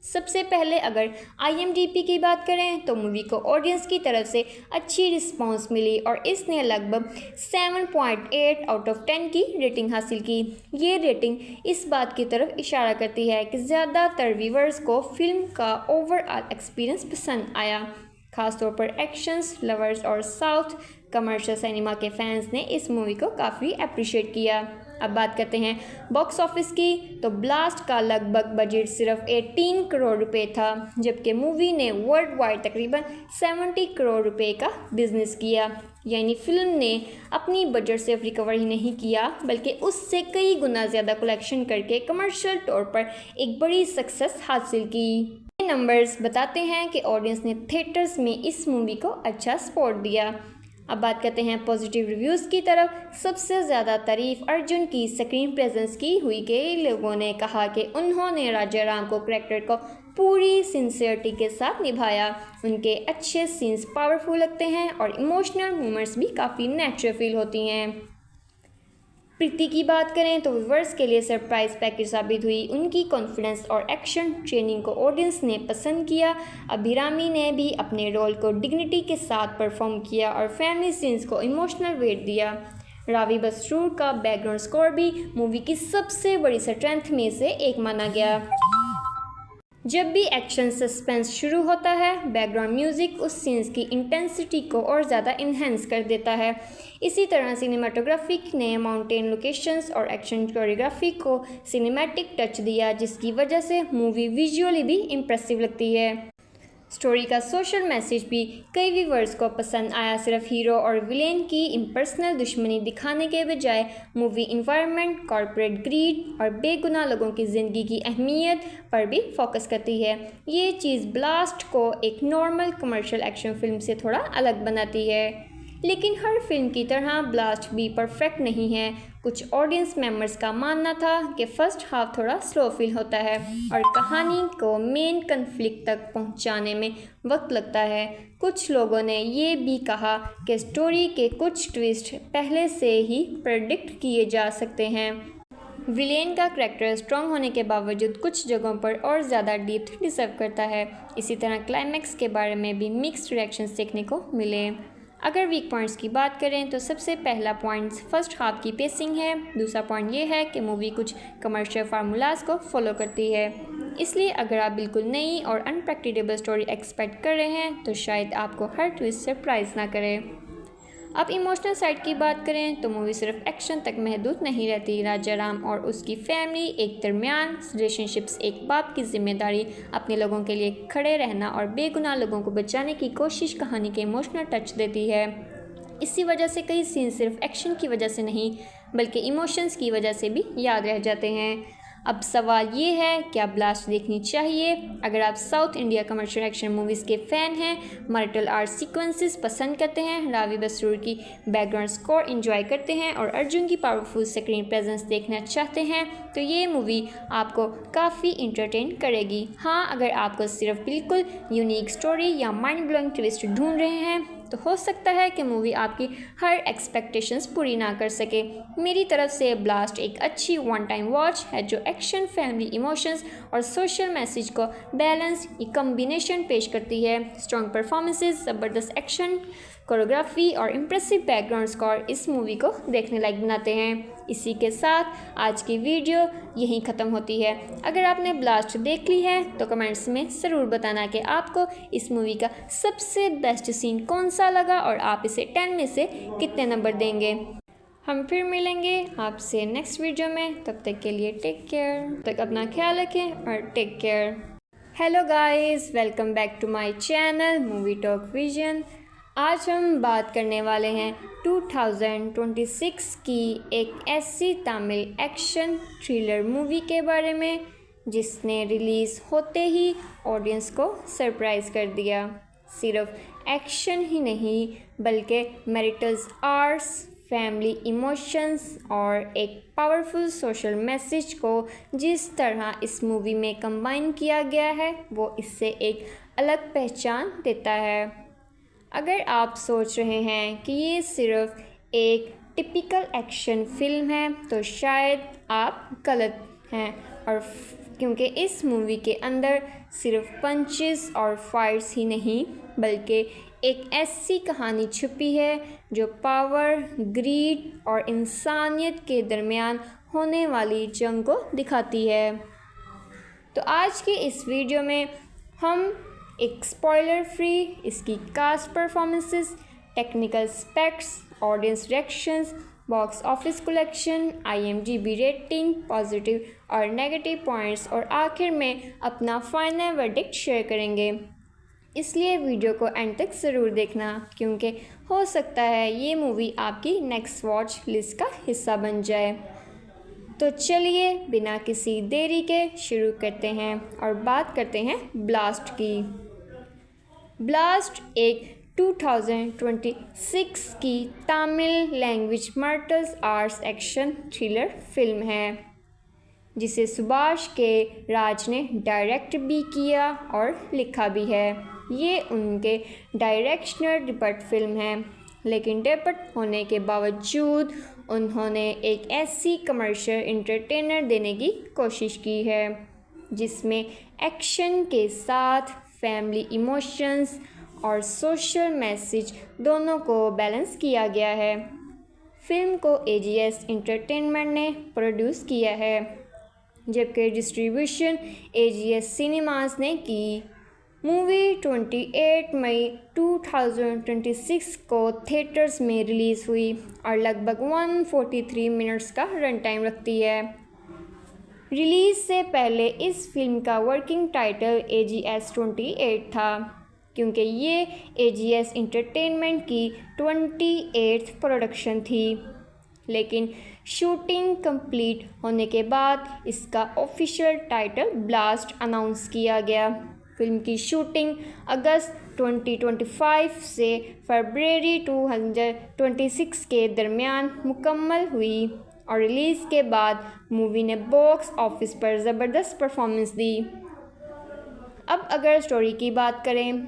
सबसे पहले अगर IMDb की बात करें तो मूवी को ऑडियंस की तरफ से अच्छी रिस्पांस मिली और इसने लगभग 7.8 आउट ऑफ 10 की रेटिंग हासिल की। ये रेटिंग इस बात की तरफ इशारा करती है कि ज़्यादातर व्यूवर्स को फिल्म का ओवरऑल एक्सपीरियंस पसंद आया। खासतौर पर एक्शंस लवर्स और साउथ कमर्शियल सिनेमा के फैंस ने इस मूवी को काफ़ी अप्रिशिएट किया। अब बात करते हैं बॉक्स ऑफिस की, तो ब्लास्ट का लगभग बजट सिर्फ 18 करोड़ रुपए था, जबकि मूवी ने वर्ल्ड वाइड तकरीबन 70 करोड़ रुपए का बिजनेस किया। यानी फिल्म ने अपनी बजट से रिकवर ही नहीं किया बल्कि उससे कई गुना ज़्यादा कलेक्शन करके कमर्शियल तौर पर एक बड़ी सक्सेस हासिल की। ये नंबर्स बताते हैं कि ऑडियंस ने थिएटर्स में इस मूवी को अच्छा सपोर्ट दिया। अब बात करते हैं पॉजिटिव रिव्यूज़ की तरफ। सबसे ज़्यादा तारीफ अर्जुन की स्क्रीन प्रेजेंस की हुई। कई लोगों ने कहा कि उन्होंने राजा राम को कैरेक्टर को पूरी सिंसियरिटी के साथ निभाया। उनके अच्छे सीन्स पावरफुल लगते हैं और इमोशनल मोमेंट्स भी काफ़ी नेचुरल फील होती हैं। प्रीति की बात करें तो व्यूअर्स के लिए सरप्राइज पैकेज साबित हुई। उनकी कॉन्फिडेंस और एक्शन ट्रेनिंग को ऑडियंस ने पसंद किया। अभिरामी ने भी अपने रोल को डिग्निटी के साथ परफॉर्म किया और फैमिली सीन्स को इमोशनल वेट दिया। रावी बसरूर का बैकग्राउंड स्कोर भी मूवी की सबसे बड़ी स्ट्रेंथ में से एक माना गया। जब भी एक्शन सस्पेंस शुरू होता है बैकग्राउंड म्यूज़िक उस सीन्स की इंटेंसिटी को और ज़्यादा इन्हेंस कर देता है। इसी तरह सिनेमाटोग्राफी ने माउंटेन लोकेशंस और एक्शन कोरियोग्राफी को सिनेमैटिक टच दिया, जिसकी वजह से मूवी विजुअली भी इम्प्रेसिव लगती है। स्टोरी का सोशल मैसेज भी कई व्यूवर्स को पसंद आया। सिर्फ हीरो और विलेन की इम्पर्सनल दुश्मनी दिखाने के बजाय मूवी इन्वायरमेंट, कॉर्पोरेट ग्रीड और बेगुनाह लोगों की ज़िंदगी की अहमियत पर भी फोकस करती है। ये चीज़ ब्लास्ट को एक नॉर्मल कमर्शियल एक्शन फिल्म से थोड़ा अलग बनाती है। लेकिन हर फिल्म की तरह ब्लास्ट भी परफेक्ट नहीं है। कुछ ऑडियंस मेंबर्स का मानना था कि फर्स्ट हाफ थोड़ा स्लो फील होता है और कहानी को मेन कन्फ्लिक्ट तक पहुंचाने में वक्त लगता है। कुछ लोगों ने ये भी कहा कि स्टोरी के कुछ ट्विस्ट पहले से ही प्रेडिक्ट किए जा सकते हैं। विलेन का करैक्टर स्ट्रॉन्ग होने के बावजूद कुछ जगहों पर और ज़्यादा डेप्थ डिजर्व करता है। इसी तरह क्लाइमैक्स के बारे में भी मिक्स्ड रिएक्शंस देखने को मिले। अगर वीक पॉइंट्स की बात करें तो सबसे पहला पॉइंट फर्स्ट हाफ की पेसिंग है। दूसरा पॉइंट ये है कि मूवी कुछ कमर्शियल फार्मूलाज को फॉलो करती है, इसलिए अगर आप बिल्कुल नई और अनप्रेडिक्टेबल स्टोरी एक्सपेक्ट कर रहे हैं तो शायद आपको हर ट्विस्ट सरप्राइज ना करे। अब इमोशनल साइड की बात करें तो मूवी सिर्फ एक्शन तक महदूद नहीं रहती। राजा राम और उसकी फैमिली एक दरमियान रिलेशनशिप्स, एक बाप की जिम्मेदारी, अपने लोगों के लिए खड़े रहना और बेगुनाह लोगों को बचाने की कोशिश कहानी के इमोशनल टच देती है। इसी वजह से कई सीन सिर्फ एक्शन की वजह से नहीं बल्कि इमोशंस की वजह से भी याद रह जाते हैं। अब सवाल ये है, क्या ब्लास्ट देखनी चाहिए? अगर आप south India commercial action movies के फ़ैन हैं, मार्शल आर्ट सीक्वेंसेस पसंद करते हैं, रावी बसरूर की बैकग्राउंड स्कोर एंजॉय करते हैं और अर्जुन की पावरफुल स्क्रीन प्रेजेंस देखना चाहते हैं, तो ये मूवी आपको काफ़ी इंटरटेन करेगी। हाँ, अगर आपको सिर्फ बिल्कुल यूनिक स्टोरी या माइंड ब्लोइंग ट्विस्ट ढूंढ रहे हैं, तो हो सकता है कि मूवी आपकी हर एक्सपेक्टेशंस पूरी ना कर सके। मेरी तरफ से ब्लास्ट एक अच्छी वन टाइम वॉच है जो एक्शन, फैमिली इमोशंस और सोशल मैसेज को बैलेंस कम्बिनेशन पेश करती है। स्ट्रॉन्ग परफॉर्मेंसेस, ज़बरदस्त एक्शन, कोरियोग्राफी और इम्प्रेसिव बैकग्राउंड स्कोर इस मूवी को देखने लायक बनाते हैं। इसी के साथ आज की वीडियो यहीं ख़त्म होती है। अगर आपने ब्लास्ट देख ली है तो कमेंट्स में ज़रूर बताना कि आपको इस मूवी का सबसे बेस्ट सीन कौन सा लगा और आप इसे 10 में से कितने नंबर देंगे। हम फिर मिलेंगे आपसे नेक्स्ट वीडियो में, तब तक के लिए टेक केयर। तब तक अपना ख्याल रखें और take care. Hello guys, welcome back to my channel movie talk vision. आज हम बात करने वाले हैं 2026 की एक ऐसी तमिल एक्शन थ्रिलर मूवी के बारे में जिसने रिलीज़ होते ही ऑडियंस को सरप्राइज़ कर दिया। सिर्फ एक्शन ही नहीं बल्कि मैरिटल आर्ट्स, फैमिली इमोशंस और एक पावरफुल सोशल मैसेज को जिस तरह इस मूवी में कंबाइन किया गया है वो इससे एक अलग पहचान देता है। अगर आप सोच रहे हैं कि ये सिर्फ एक टिपिकल एक्शन फिल्म है तो शायद आप गलत हैं, और क्योंकि इस मूवी के अंदर सिर्फ पंचेस और फाइट्स ही नहीं बल्कि एक ऐसी कहानी छुपी है जो पावर, ग्रीड और इंसानियत के दरमियान होने वाली जंग को दिखाती है। तो आज की इस वीडियो में हम एक स्पॉइलर फ्री इसकी cast performances, technical स्पेक्ट्स, audience reactions, box office collection, IMDb rating, positive और नेगेटिव पॉइंट्स और आखिर में अपना फाइनल वर्डिक्ट शेयर करेंगे। इसलिए वीडियो को एंड तक ज़रूर देखना, क्योंकि हो सकता है ये मूवी आपकी नेक्स्ट वॉच लिस्ट का हिस्सा बन जाए। तो चलिए बिना किसी देरी के शुरू करते हैं और बात करते हैं ब्लास्ट की। ब्लास्ट एक 2026 की Tamil language martial arts action thriller film है जिसे सुभाष के राज ने डायरेक्ट भी किया और लिखा भी है। ये उनके डायरेक्शनल डिब्यू फिल्म है, लेकिन डेब्यू होने के बावजूद उन्होंने एक ऐसी कमर्शियल एंटरटेनर देने की कोशिश की है जिसमें एक्शन के साथ फैमिली इमोशंस और सोशल मैसेज दोनों को बैलेंस किया गया है। फिल्म को AGS एंटरटेनमेंट ने प्रोड्यूस किया है जबकि डिस्ट्रीब्यूशन AGS सिनेमास ने की। मूवी 28 मई 2026 को थिएटर्स में रिलीज़ हुई और लगभग 143 मिनट्स का रन टाइम रखती है। रिलीज़ से पहले इस फिल्म का वर्किंग टाइटल AGS 28 था, क्योंकि ये AGS एंटरटेनमेंट की 28th प्रोडक्शन थी, लेकिन शूटिंग कंप्लीट होने के बाद इसका ऑफिशियल टाइटल ब्लास्ट अनाउंस किया गया। फिल्म की शूटिंग अगस्त 2025 से फरवरी 2026 के दरमियान मुकम्मल हुई और रिलीज़ के बाद मूवी ने बॉक्स ऑफिस पर ज़बरदस्त परफॉर्मेंस दी। अब अगर स्टोरी की बात करें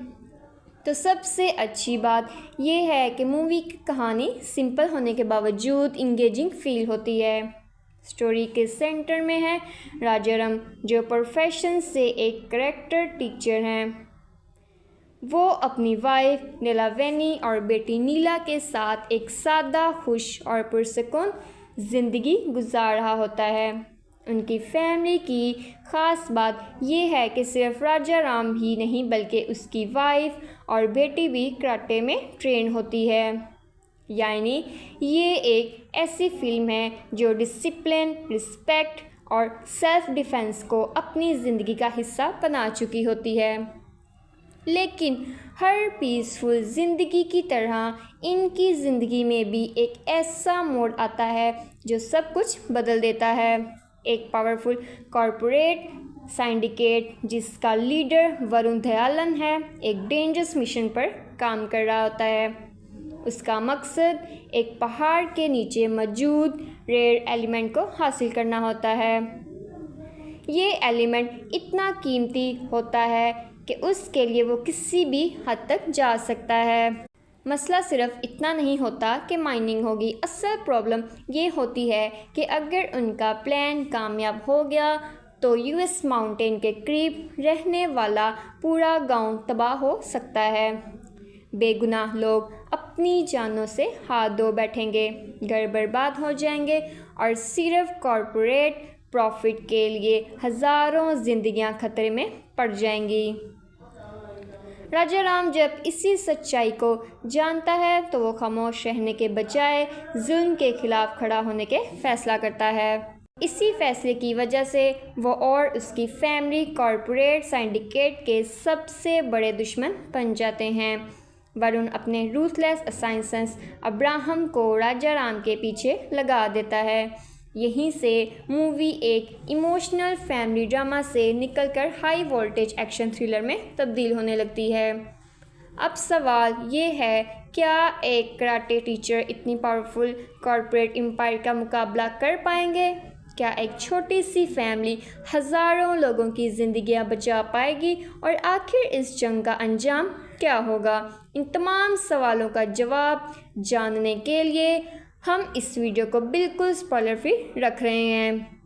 तो सबसे अच्छी बात यह है कि मूवी की कहानी सिंपल होने के बावजूद इंगेजिंग फील होती है। स्टोरी के सेंटर में है राजाराम, जो प्रोफेशन से एक करेक्टर टीचर हैं। वो अपनी वाइफ नीलावेनी और बेटी नीला के साथ एक सादा, खुश और पुरसुकून ज़िंदगी गुजार रहा होता है। उनकी फैमिली की ख़ास बात यह है कि सिर्फ राजाराम ही नहीं बल्कि उसकी वाइफ और बेटी भी कराटे में ट्रेन होती है। यानी ये एक ऐसी फिल्म है जो डिसिप्लिन, रिस्पेक्ट और सेल्फ डिफेंस को अपनी ज़िंदगी का हिस्सा बना चुकी होती है। लेकिन हर पीसफुल ज़िंदगी की तरह इनकी ज़िंदगी में भी एक ऐसा मोड़ आता है जो सब कुछ बदल देता है। एक पावरफुल कॉरपोरेट सिंडिकेट जिसका लीडर वरुण दयालन है एक डेंजरस मिशन पर काम कर रहा होता है। उसका मकसद एक पहाड़ के नीचे मौजूद रेयर एलिमेंट को हासिल करना होता है। ये एलिमेंट इतना कीमती होता है कि उसके लिए वो किसी भी हद तक जा सकता है। मसला सिर्फ इतना नहीं होता कि माइनिंग होगी, असल प्रॉब्लम ये होती है कि अगर उनका प्लान कामयाब हो गया तो यूएस माउंटेन के करीब रहने वाला पूरा गांव तबाह हो सकता है। बेगुनाह लोग अपनी जानों से हाथ धो बैठेंगे, घर बर्बाद हो जाएंगे और सिर्फ कॉरपोरेट प्रॉफिट के लिए हज़ारों जिंदगियां खतरे में पड़ जाएंगी। राजा राम जब इसी सच्चाई को जानता है तो वो खामोश रहने के बजाय जुल्म के खिलाफ खड़ा होने के फैसला करता है। इसी फैसले की वजह से वो और उसकी फैमिली कॉरपोरेट सिंडिकेट के सबसे बड़े दुश्मन बन जाते हैं। वरुण अपने रूथलेस असाइंसेंस अब्राहम को राजा राम के पीछे लगा देता है। यहीं से मूवी एक इमोशनल फैमिली ड्रामा से निकलकर हाई वोल्टेज एक्शन थ्रिलर में तब्दील होने लगती है। अब सवाल ये है, क्या एक कराटे टीचर इतनी पावरफुल कॉरपोरेट एम्पायर का मुकाबला कर पाएंगे? क्या एक छोटी सी फैमिली हज़ारों लोगों की ज़िंदगियां बचा पाएगी? और आखिर इस जंग का अंजाम क्या होगा? इन तमाम सवालों का जवाब जानने के लिए हम इस वीडियो को बिल्कुल स्पॉइलर फ्री रख रहे हैं।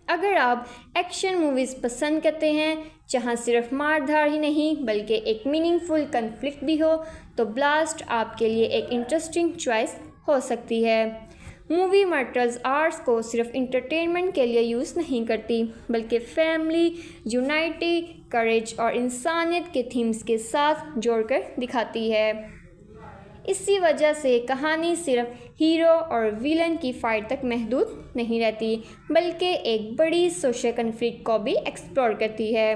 अगर आप एक्शन मूवीज़ पसंद करते हैं जहां सिर्फ मारधार ही नहीं बल्कि एक मीनिंगफुल कन्फ्लिक्ट भी हो, तो ब्लास्ट आपके लिए एक इंटरेस्टिंग चॉइस हो सकती है। मूवी मार्शल आर्ट्स को सिर्फ इंटरटेनमेंट के लिए यूज़ नहीं करती बल्कि फैमिली, यूनाइटी, करेज और इंसानियत के थीम्स के साथ जोड़कर दिखाती है। इसी वजह से कहानी सिर्फ हीरो और विलन की फाइट तक महदूद नहीं रहती बल्कि एक बड़ी सोशल कन्फ्लिक्ट को भी एक्सप्लोर करती है।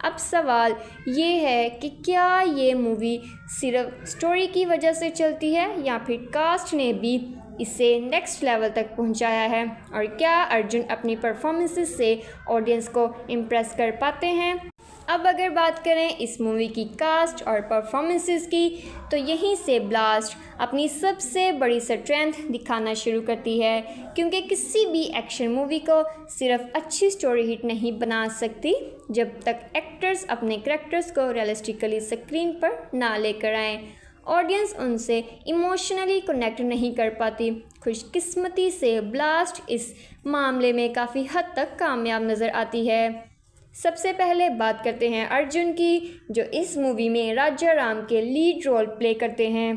अब सवाल ये है कि क्या ये मूवी सिर्फ स्टोरी की वजह से चलती है या फिर कास्ट ने भी इसे नेक्स्ट लेवल तक पहुंचाया है, और क्या अर्जुन अपनी परफॉर्मेंसेस से ऑडियंस को इम्प्रेस कर पाते हैं? अब अगर बात करें इस मूवी की कास्ट और परफॉर्मेंसेस की, तो यहीं से ब्लास्ट अपनी सबसे बड़ी स्ट्रेंथ दिखाना शुरू करती है, क्योंकि किसी भी एक्शन मूवी को सिर्फ अच्छी स्टोरी हिट नहीं बना सकती जब तक एक्टर्स अपने कैरेक्टर्स को रियलिस्टिकली स्क्रीन पर ना लेकर आएँ। ऑडियंस उनसे इमोशनली कनेक्ट नहीं कर पाती। खुशकिस्मती से ब्लास्ट इस मामले में काफ़ी हद तक कामयाब नज़र आती है। सबसे पहले बात करते हैं अर्जुन की, जो इस मूवी में राजा राम के लीड रोल प्ले करते हैं।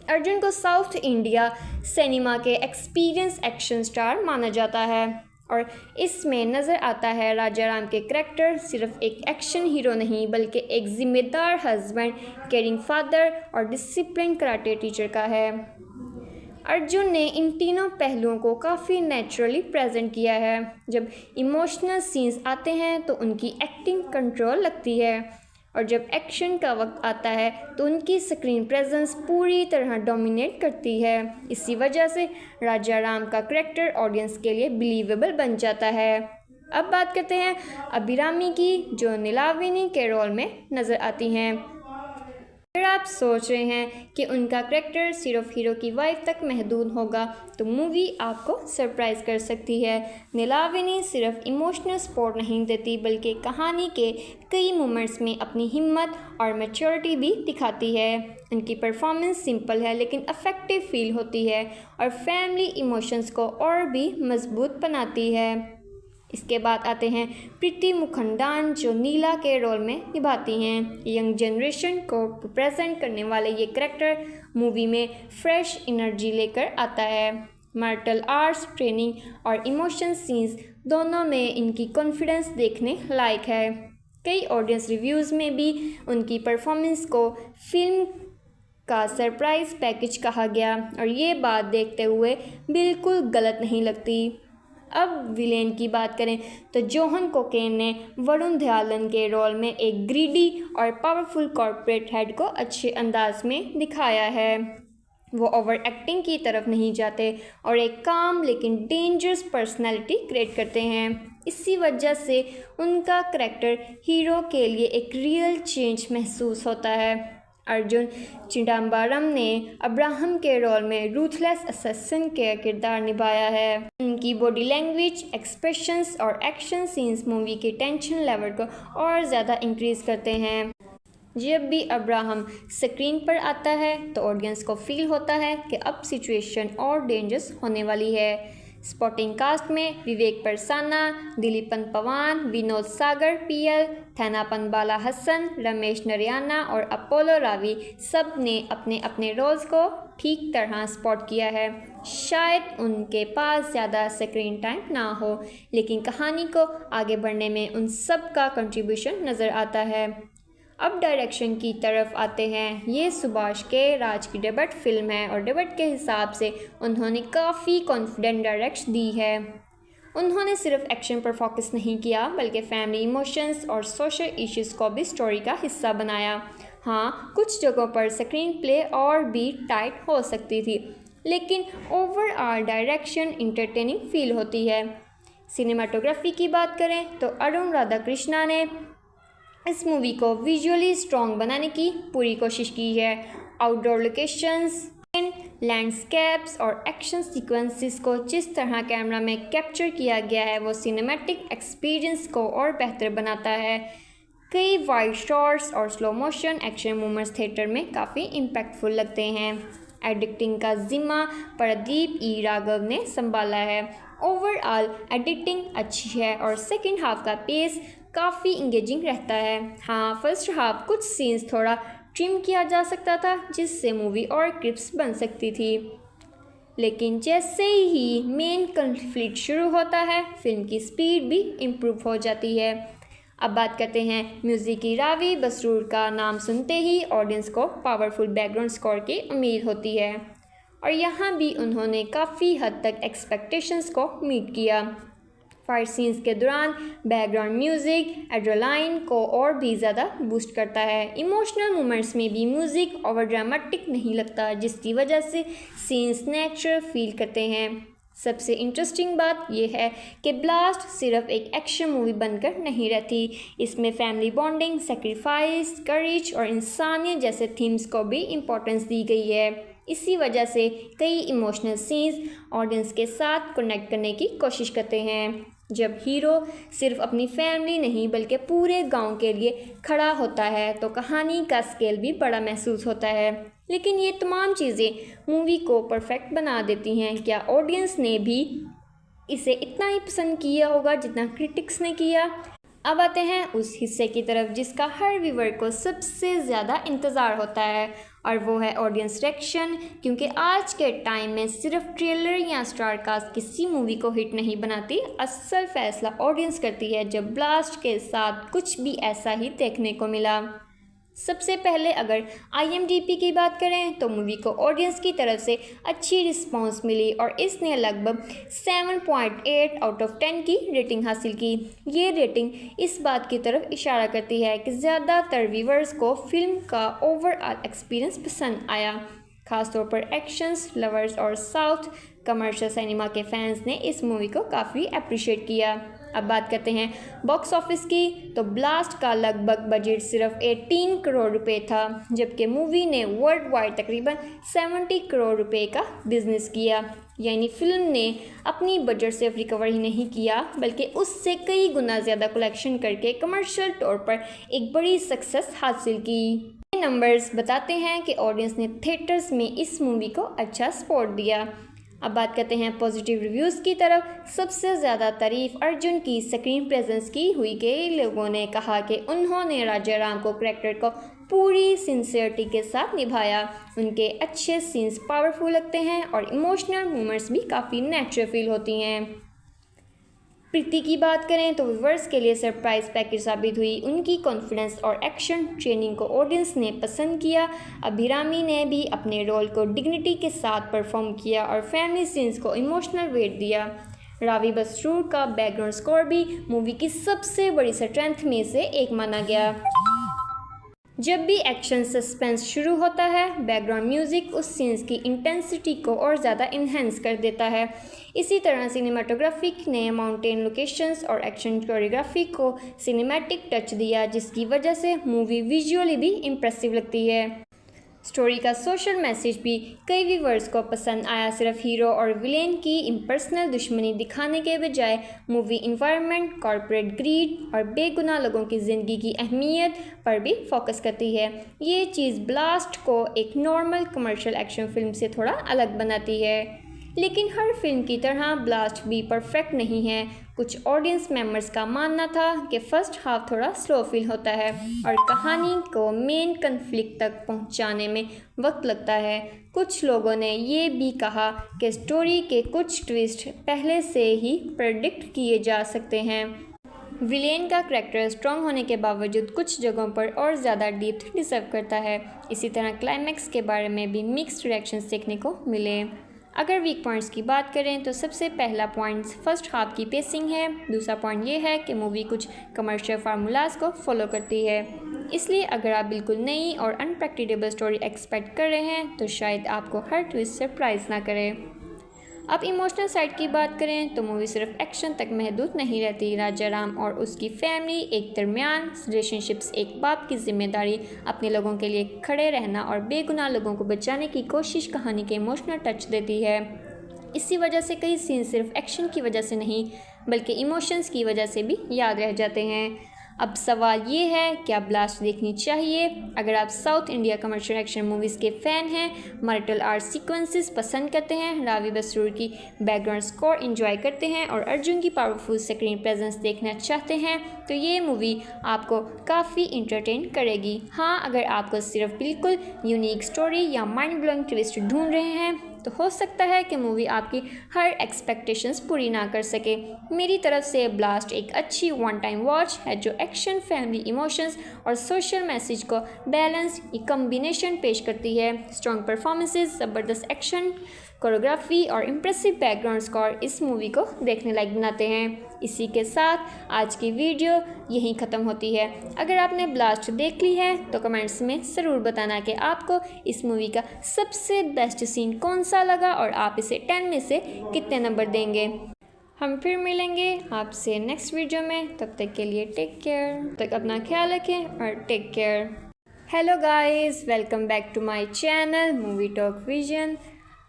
अर्जुन को साउथ इंडिया सिनेमा के एक्सपीरियंस एक्शन स्टार माना जाता है और इसमें नज़र आता है राजा राम के करैक्टर सिर्फ एक एक्शन हीरो नहीं बल्कि एक ज़िम्मेदार हस्बैंड, केयरिंग फादर और डिसिप्लिन कराटे टीचर का है। अर्जुन ने इन तीनों पहलुओं को काफ़ी नेचुरली प्रेजेंट किया है। जब इमोशनल सीन्स आते हैं तो उनकी एक्टिंग कंट्रोल लगती है, और जब एक्शन का वक्त आता है तो उनकी स्क्रीन प्रेजेंस पूरी तरह डोमिनेट करती है। इसी वजह से राजा राम का करैक्टर ऑडियंस के लिए बिलीवेबल बन जाता है। अब बात करते हैं अभिरामी की, जो नीलाविनी के रोल में नज़र आती हैं। अगर आप सोच रहे हैं कि उनका करैक्टर सिर्फ हीरो की वाइफ तक महदूद होगा, तो मूवी आपको सरप्राइज़ कर सकती है। नीलाविनी सिर्फ इमोशनल सपोर्ट नहीं देती बल्कि कहानी के कई मोमेंट्स में अपनी हिम्मत और मैच्योरिटी भी दिखाती है। उनकी परफॉर्मेंस सिंपल है लेकिन अफेक्टिव फील होती है और फैमिली इमोशंस को और भी मजबूत बनाती है। इसके बाद आते हैं प्रीति मुखंडान, जो नीला के रोल में निभाती हैं। यंग जनरेशन को प्रेजेंट करने वाले ये करैक्टर मूवी में फ्रेश एनर्जी लेकर आता है। मार्शल आर्ट्स ट्रेनिंग और इमोशन सीन्स दोनों में इनकी कॉन्फिडेंस देखने लायक है। कई ऑडियंस रिव्यूज़ में भी उनकी परफॉर्मेंस को फिल्म का सरप्राइज पैकेज कहा गया, और ये बात देखते हुए बिल्कुल गलत नहीं लगती। अब विलेन की बात करें तो जोहन कोकेन ने वरुण दयालन के रोल में एक ग्रीडी और पावरफुल कॉर्पोरेट हेड को अच्छे अंदाज में दिखाया है। वो ओवर एक्टिंग की तरफ नहीं जाते और एक काम लेकिन डेंजरस पर्सनैलिटी क्रिएट करते हैं। इसी वजह से उनका करैक्टर हीरो के लिए एक रियल चेंज महसूस होता है। अर्जुन चिदम्बरम ने अब्राहम के रोल में रूथलेस असैसिन का किरदार निभाया है। उनकी बॉडी लैंग्वेज, एक्सप्रेशंस और एक्शन सीन्स मूवी के टेंशन लेवल को और ज़्यादा इंक्रीज़ करते हैं। जब भी अब्राहम स्क्रीन पर आता है तो ऑडियंस को फील होता है कि अब सिचुएशन और डेंजरस होने वाली है। स्पोर्टिंग कास्ट में विवेक परसाना, दिलीपन पवान, विनोद सागर पीएल, थैनापन बाला हसन, रमेश नरियाना और अपोलो रावी सब ने अपने अपने रोल्स को ठीक तरह स्पॉट किया है। शायद उनके पास ज़्यादा स्क्रीन टाइम ना हो, लेकिन कहानी को आगे बढ़ने में उन सब का कंट्रीब्यूशन नज़र आता है। अब डायरेक्शन की तरफ आते हैं। ये सुभाष के राज की डेब्यू फिल्म है और डेब्यू के हिसाब से उन्होंने काफ़ी कॉन्फिडेंट डायरेक्शन दी है। उन्होंने सिर्फ एक्शन पर फोकस नहीं किया बल्कि फैमिली इमोशंस और सोशल इश्यूज़ को भी स्टोरी का हिस्सा बनाया। हाँ, कुछ जगहों पर स्क्रीन प्ले और भी टाइट हो सकती थी, लेकिन ओवरऑल डायरेक्शन इंटरटेनिंग फील होती है। सिनेमाटोग्राफी की बात करें तो अरुण राधाकृष्णा ने इस मूवी को विजुअली स्ट्रॉन्ग बनाने की पूरी कोशिश की है। आउटडोर लोकेशंस, लैंडस्केप्स और एक्शन सीक्वेंसेस को जिस तरह कैमरा में कैप्चर किया गया है वो सिनेमैटिक एक्सपीरियंस को और बेहतर बनाता है। कई वाइड शॉट्स और slow motion action movements theatre में काफ़ी इम्पैक्टफुल लगते हैं। एडिटिंग का जिम्मा प्रदीप ई राघव ने संभाला है। ओवरऑल एडिटिंग अच्छी है और सेकेंड हाफ का पेस काफ़ी इंगेजिंग रहता है। हाँ, फर्स्ट हाफ कुछ सीन्स थोड़ा ट्रिम किया जा सकता था जिससे मूवी और क्रिप्स बन सकती थी, लेकिन जैसे ही मेन कॉन्फ्लिक्ट शुरू होता है फिल्म की स्पीड भी इम्प्रूव हो जाती है। अब बात करते हैं म्यूज़िक की। रावी बसरूर का नाम सुनते ही ऑडियंस को पावरफुल बैकग्राउंड स्कोर की उम्मीद होती है और यहाँ भी उन्होंने काफ़ी हद तक एक्सपेक्टेशंस को मीट किया। फाइट सीन्स के दौरान बैकग्राउंड म्यूज़िक एड्रेनालाइन को और भी ज़्यादा बूस्ट करता है। इमोशनल मोमेंट्स में भी म्यूज़िक ओवर ड्रामेटिक नहीं लगता, जिसकी वजह से सीन्स नेचुरल फील करते हैं। सबसे इंटरेस्टिंग बात यह है कि ब्लास्ट सिर्फ एक एक्शन मूवी बनकर नहीं रहती, इसमें फैमिली बॉन्डिंग, सेक्रीफाइस, करेज और इंसानियत जैसे थीम्स को भी इम्पोर्टेंस दी गई है। इसी वजह से कई इमोशनल सीन्स ऑडियंस के साथ कनेक्ट करने की कोशिश करते हैं। जब हीरो सिर्फ अपनी फैमिली नहीं बल्कि पूरे गांव के लिए खड़ा होता है तो कहानी का स्केल भी बड़ा महसूस होता है। लेकिन ये तमाम चीज़ें मूवी को परफेक्ट बना देती हैं। क्या ऑडियंस ने भी इसे इतना ही पसंद किया होगा जितना क्रिटिक्स ने किया? अब आते हैं उस हिस्से की तरफ जिसका हर व्यूअर को सबसे ज़्यादा इंतज़ार होता है और वो है ऑडियंस रिएक्शन। क्योंकि आज के टाइम में सिर्फ ट्रेलर या स्टार कास्ट किसी मूवी को हिट नहीं बनाती, असल फैसला ऑडियंस करती है। जब ब्लास्ट के साथ कुछ भी ऐसा ही देखने को मिला। सबसे पहले अगर IMDb की बात करें तो मूवी को ऑडियंस की तरफ से अच्छी रिस्पांस मिली और इसने लगभग 7.8 आउट ऑफ 10 की रेटिंग हासिल की। ये रेटिंग इस बात की तरफ इशारा करती है कि ज़्यादातर व्यूअर्स को फिल्म का ओवरऑल एक्सपीरियंस पसंद आया। खासतौर पर एक्शंस लवर्स और साउथ कमर्शियल सिनेमा के फैंस ने इस मूवी को काफ़ी अप्रिशिएट किया। अब बात करते हैं बॉक्स ऑफिस की तो ब्लास्ट का लगभग बजट सिर्फ 18 करोड़ रुपए था, जबकि मूवी ने वर्ल्ड वाइड तकरीबन 70 करोड़ रुपए का बिजनेस किया। यानी फिल्म ने अपनी बजट से रिकवर ही नहीं किया बल्कि उससे कई गुना ज़्यादा कलेक्शन करके कमर्शियल तौर पर एक बड़ी सक्सेस हासिल की। ये नंबर्स बताते हैं कि ऑडियंस ने थिएटर्स में इस मूवी को अच्छा सपोर्ट दिया। अब बात करते हैं पॉजिटिव रिव्यूज़ की तरफ। सबसे ज़्यादा तारीफ अर्जुन की स्क्रीन प्रेजेंस की हुई। कई लोगों ने कहा कि उन्होंने राजा राम को करैक्टर को पूरी सिंसियरिटी के साथ निभाया। उनके अच्छे सीन्स पावरफुल लगते हैं और इमोशनल मोमेंट्स भी काफ़ी नेचुरल फील होती हैं। प्रीति की बात करें तो व्यूअर्स के लिए सरप्राइज पैकेज साबित हुई। उनकी कॉन्फिडेंस और एक्शन ट्रेनिंग को ऑडियंस ने पसंद किया। अभिरामी ने भी अपने रोल को डिग्निटी के साथ परफॉर्म किया और फैमिली सीन्स को इमोशनल वेट दिया। रावी बसरूर का बैकग्राउंड स्कोर भी मूवी की सबसे बड़ी स्ट्रेंथ में से एक माना गया। जब भी एक्शन सस्पेंस शुरू होता है, बैकग्राउंड म्यूज़िक उस सीन्स की इंटेंसिटी को और ज़्यादा इन्हेंस कर देता है। इसी तरह सिनेमाटोग्राफी ने माउंटेन लोकेशंस और एक्शन कोरियोग्राफी को सिनेमैटिक टच दिया, जिसकी वजह से मूवी विजुअली भी इम्प्रेसिव लगती है। स्टोरी का सोशल मैसेज भी कई व्यूवर्स को पसंद आया। सिर्फ हीरो और विलेन की इम्पर्सनल दुश्मनी दिखाने के बजाय मूवी इन्वायरमेंट, कॉर्पोरेट ग्रीड और बेगुनाह लोगों की ज़िंदगी की अहमियत पर भी फोकस करती है। ये चीज़ ब्लास्ट को एक नॉर्मल कमर्शियल एक्शन फिल्म से थोड़ा अलग बनाती है। लेकिन हर फिल्म की तरह ब्लास्ट भी परफेक्ट नहीं है। कुछ ऑडियंस मेंबर्स का मानना था कि फर्स्ट हाफ थोड़ा स्लो फील होता है और कहानी को मेन कन्फ्लिक्ट तक पहुंचाने में वक्त लगता है। कुछ लोगों ने ये भी कहा कि स्टोरी के कुछ ट्विस्ट पहले से ही प्रेडिक्ट किए जा सकते हैं। विलेन का करैक्टर स्ट्रॉन्ग होने के बावजूद कुछ जगहों पर और ज़्यादा डेप्थ डिजर्व करता है। इसी तरह क्लाइमैक्स के बारे में भी मिक्स्ड रिएक्शंस देखने को मिले। अगर वीक पॉइंट्स की बात करें तो सबसे पहला पॉइंट फर्स्ट हाफ की पेसिंग है। दूसरा पॉइंट ये है कि मूवी कुछ कमर्शियल फार्मूलाज को फॉलो करती है। इसलिए अगर आप बिल्कुल नई और अनप्रेडिक्टेबल स्टोरी एक्सपेक्ट कर रहे हैं तो शायद आपको हर ट्विस्ट सरप्राइज ना करे। अब इमोशनल साइड की बात करें तो मूवी सिर्फ एक्शन तक महदूद नहीं रहती। राजा राम और उसकी फैमिली एक दरमियान रिलेशनशिप्स, एक बाप की जिम्मेदारी, अपने लोगों के लिए खड़े रहना और बेगुनाह लोगों को बचाने की कोशिश कहानी के इमोशनल टच देती है। इसी वजह से कई सीन सिर्फ एक्शन की वजह से नहीं बल्कि इमोशंस की वजह से भी याद रह जाते हैं। अब सवाल ये है, क्या ब्लास्ट देखनी चाहिए? अगर आप south India commercial action movies के फ़ैन हैं, मार्शल आर्ट सीक्वेंसेस पसंद करते हैं, रावी बसरूर की बैकग्राउंड स्कोर एंजॉय करते हैं और अर्जुन की पावरफुल स्क्रीन प्रेजेंस देखना चाहते हैं तो ये मूवी आपको काफ़ी इंटरटेन करेगी। हाँ, अगर आपको सिर्फ बिल्कुल यूनिक स्टोरी या माइंड ब्लोइंग ट्विस्ट ढूंढ रहे हैं तो हो सकता है कि मूवी आपकी हर एक्सपेक्टेशंस पूरी ना कर सके। मेरी तरफ से ब्लास्ट एक अच्छी वन टाइम वॉच है जो एक्शन, फैमिली इमोशंस और सोशल मैसेज को बैलेंस कॉम्बिनेशन पेश करती है। स्ट्रॉन्ग परफॉर्मेंसेस, ज़बरदस्त एक्शन कोरियोग्राफी और इम्प्रेसिव बैकग्राउंड स्कोर इस मूवी को देखने लायक बनाते हैं। इसी के साथ आज की वीडियो यहीं ख़त्म होती है। अगर आपने ब्लास्ट देख ली है तो कमेंट्स में ज़रूर बताना कि आपको इस मूवी का सबसे बेस्ट सीन कौन सा लगा और आप इसे 10 में से कितने नंबर देंगे। हम फिर मिलेंगे आपसे नेक्स्ट वीडियो में। तब तक के लिए टेक केयर। तब तक अपना ख्याल रखें और take care. Hello guys, welcome back to my channel movie talk vision.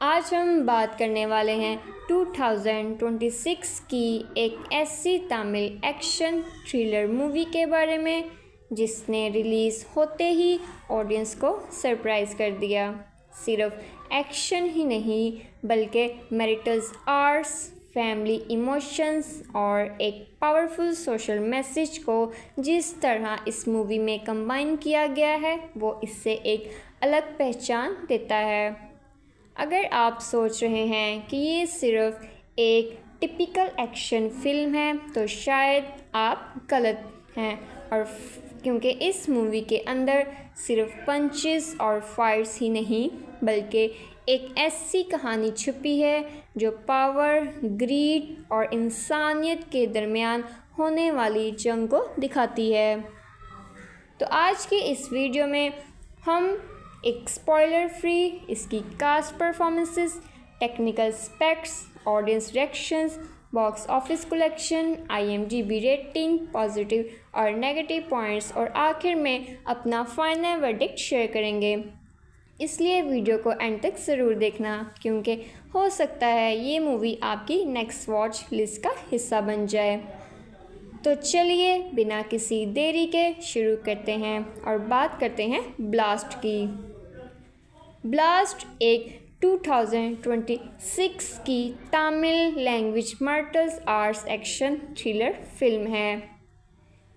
आज हम बात करने वाले हैं 2026 की एक ऐसी तमिल एक्शन थ्रिलर मूवी के बारे में जिसने रिलीज़ होते ही ऑडियंस को सरप्राइज़ कर दिया। सिर्फ एक्शन ही नहीं बल्कि मैरिटल आर्ट्स, फैमिली इमोशंस और एक पावरफुल सोशल मैसेज को जिस तरह इस मूवी में कंबाइन किया गया है वो इससे एक अलग पहचान देता है। अगर आप सोच रहे हैं कि ये सिर्फ एक टिपिकल एक्शन फिल्म है तो शायद आप गलत हैं, और क्योंकि इस मूवी के अंदर सिर्फ पंचेस और फाइट्स ही नहीं बल्कि एक ऐसी कहानी छुपी है जो पावर, ग्रीड और इंसानियत के दरमियान होने वाली जंग को दिखाती है। तो आज के इस वीडियो में हम एक स्पॉइलर फ्री इसकी cast performances, technical स्पेक्ट्स, audience reactions, box office collection, IMDb rating, positive और नेगेटिव पॉइंट्स और आखिर में अपना फाइनल वर्डिक्ट शेयर करेंगे। इसलिए वीडियो को एंड तक ज़रूर देखना क्योंकि हो सकता है ये मूवी आपकी नेक्स्ट वॉच लिस्ट का हिस्सा बन जाए। तो चलिए बिना किसी देरी के शुरू करते हैं और बात करते हैं ब्लास्ट की। ब्लास्ट एक 2026 की Tamil language martial arts action thriller film है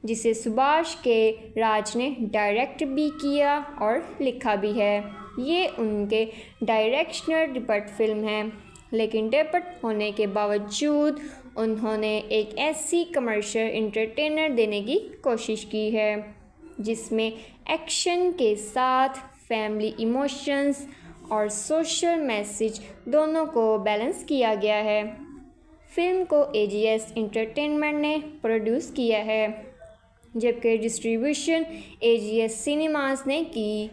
जिसे सुभाष के राज ने डायरेक्ट भी किया और लिखा भी है। ये उनके डायरेक्शनल डिबट फिल्म है, लेकिन डेब्यूट होने के बावजूद उन्होंने एक ऐसी कमर्शियल एंटरटेनर देने की कोशिश की है जिसमें एक्शन के साथ फैमिली इमोशंस और सोशल मैसेज दोनों को बैलेंस किया गया है। फिल्म को AGS एंटरटेनमेंट ने प्रोड्यूस किया है। जबकि डिस्ट्रीब्यूशन AGS सिनेमास ने की।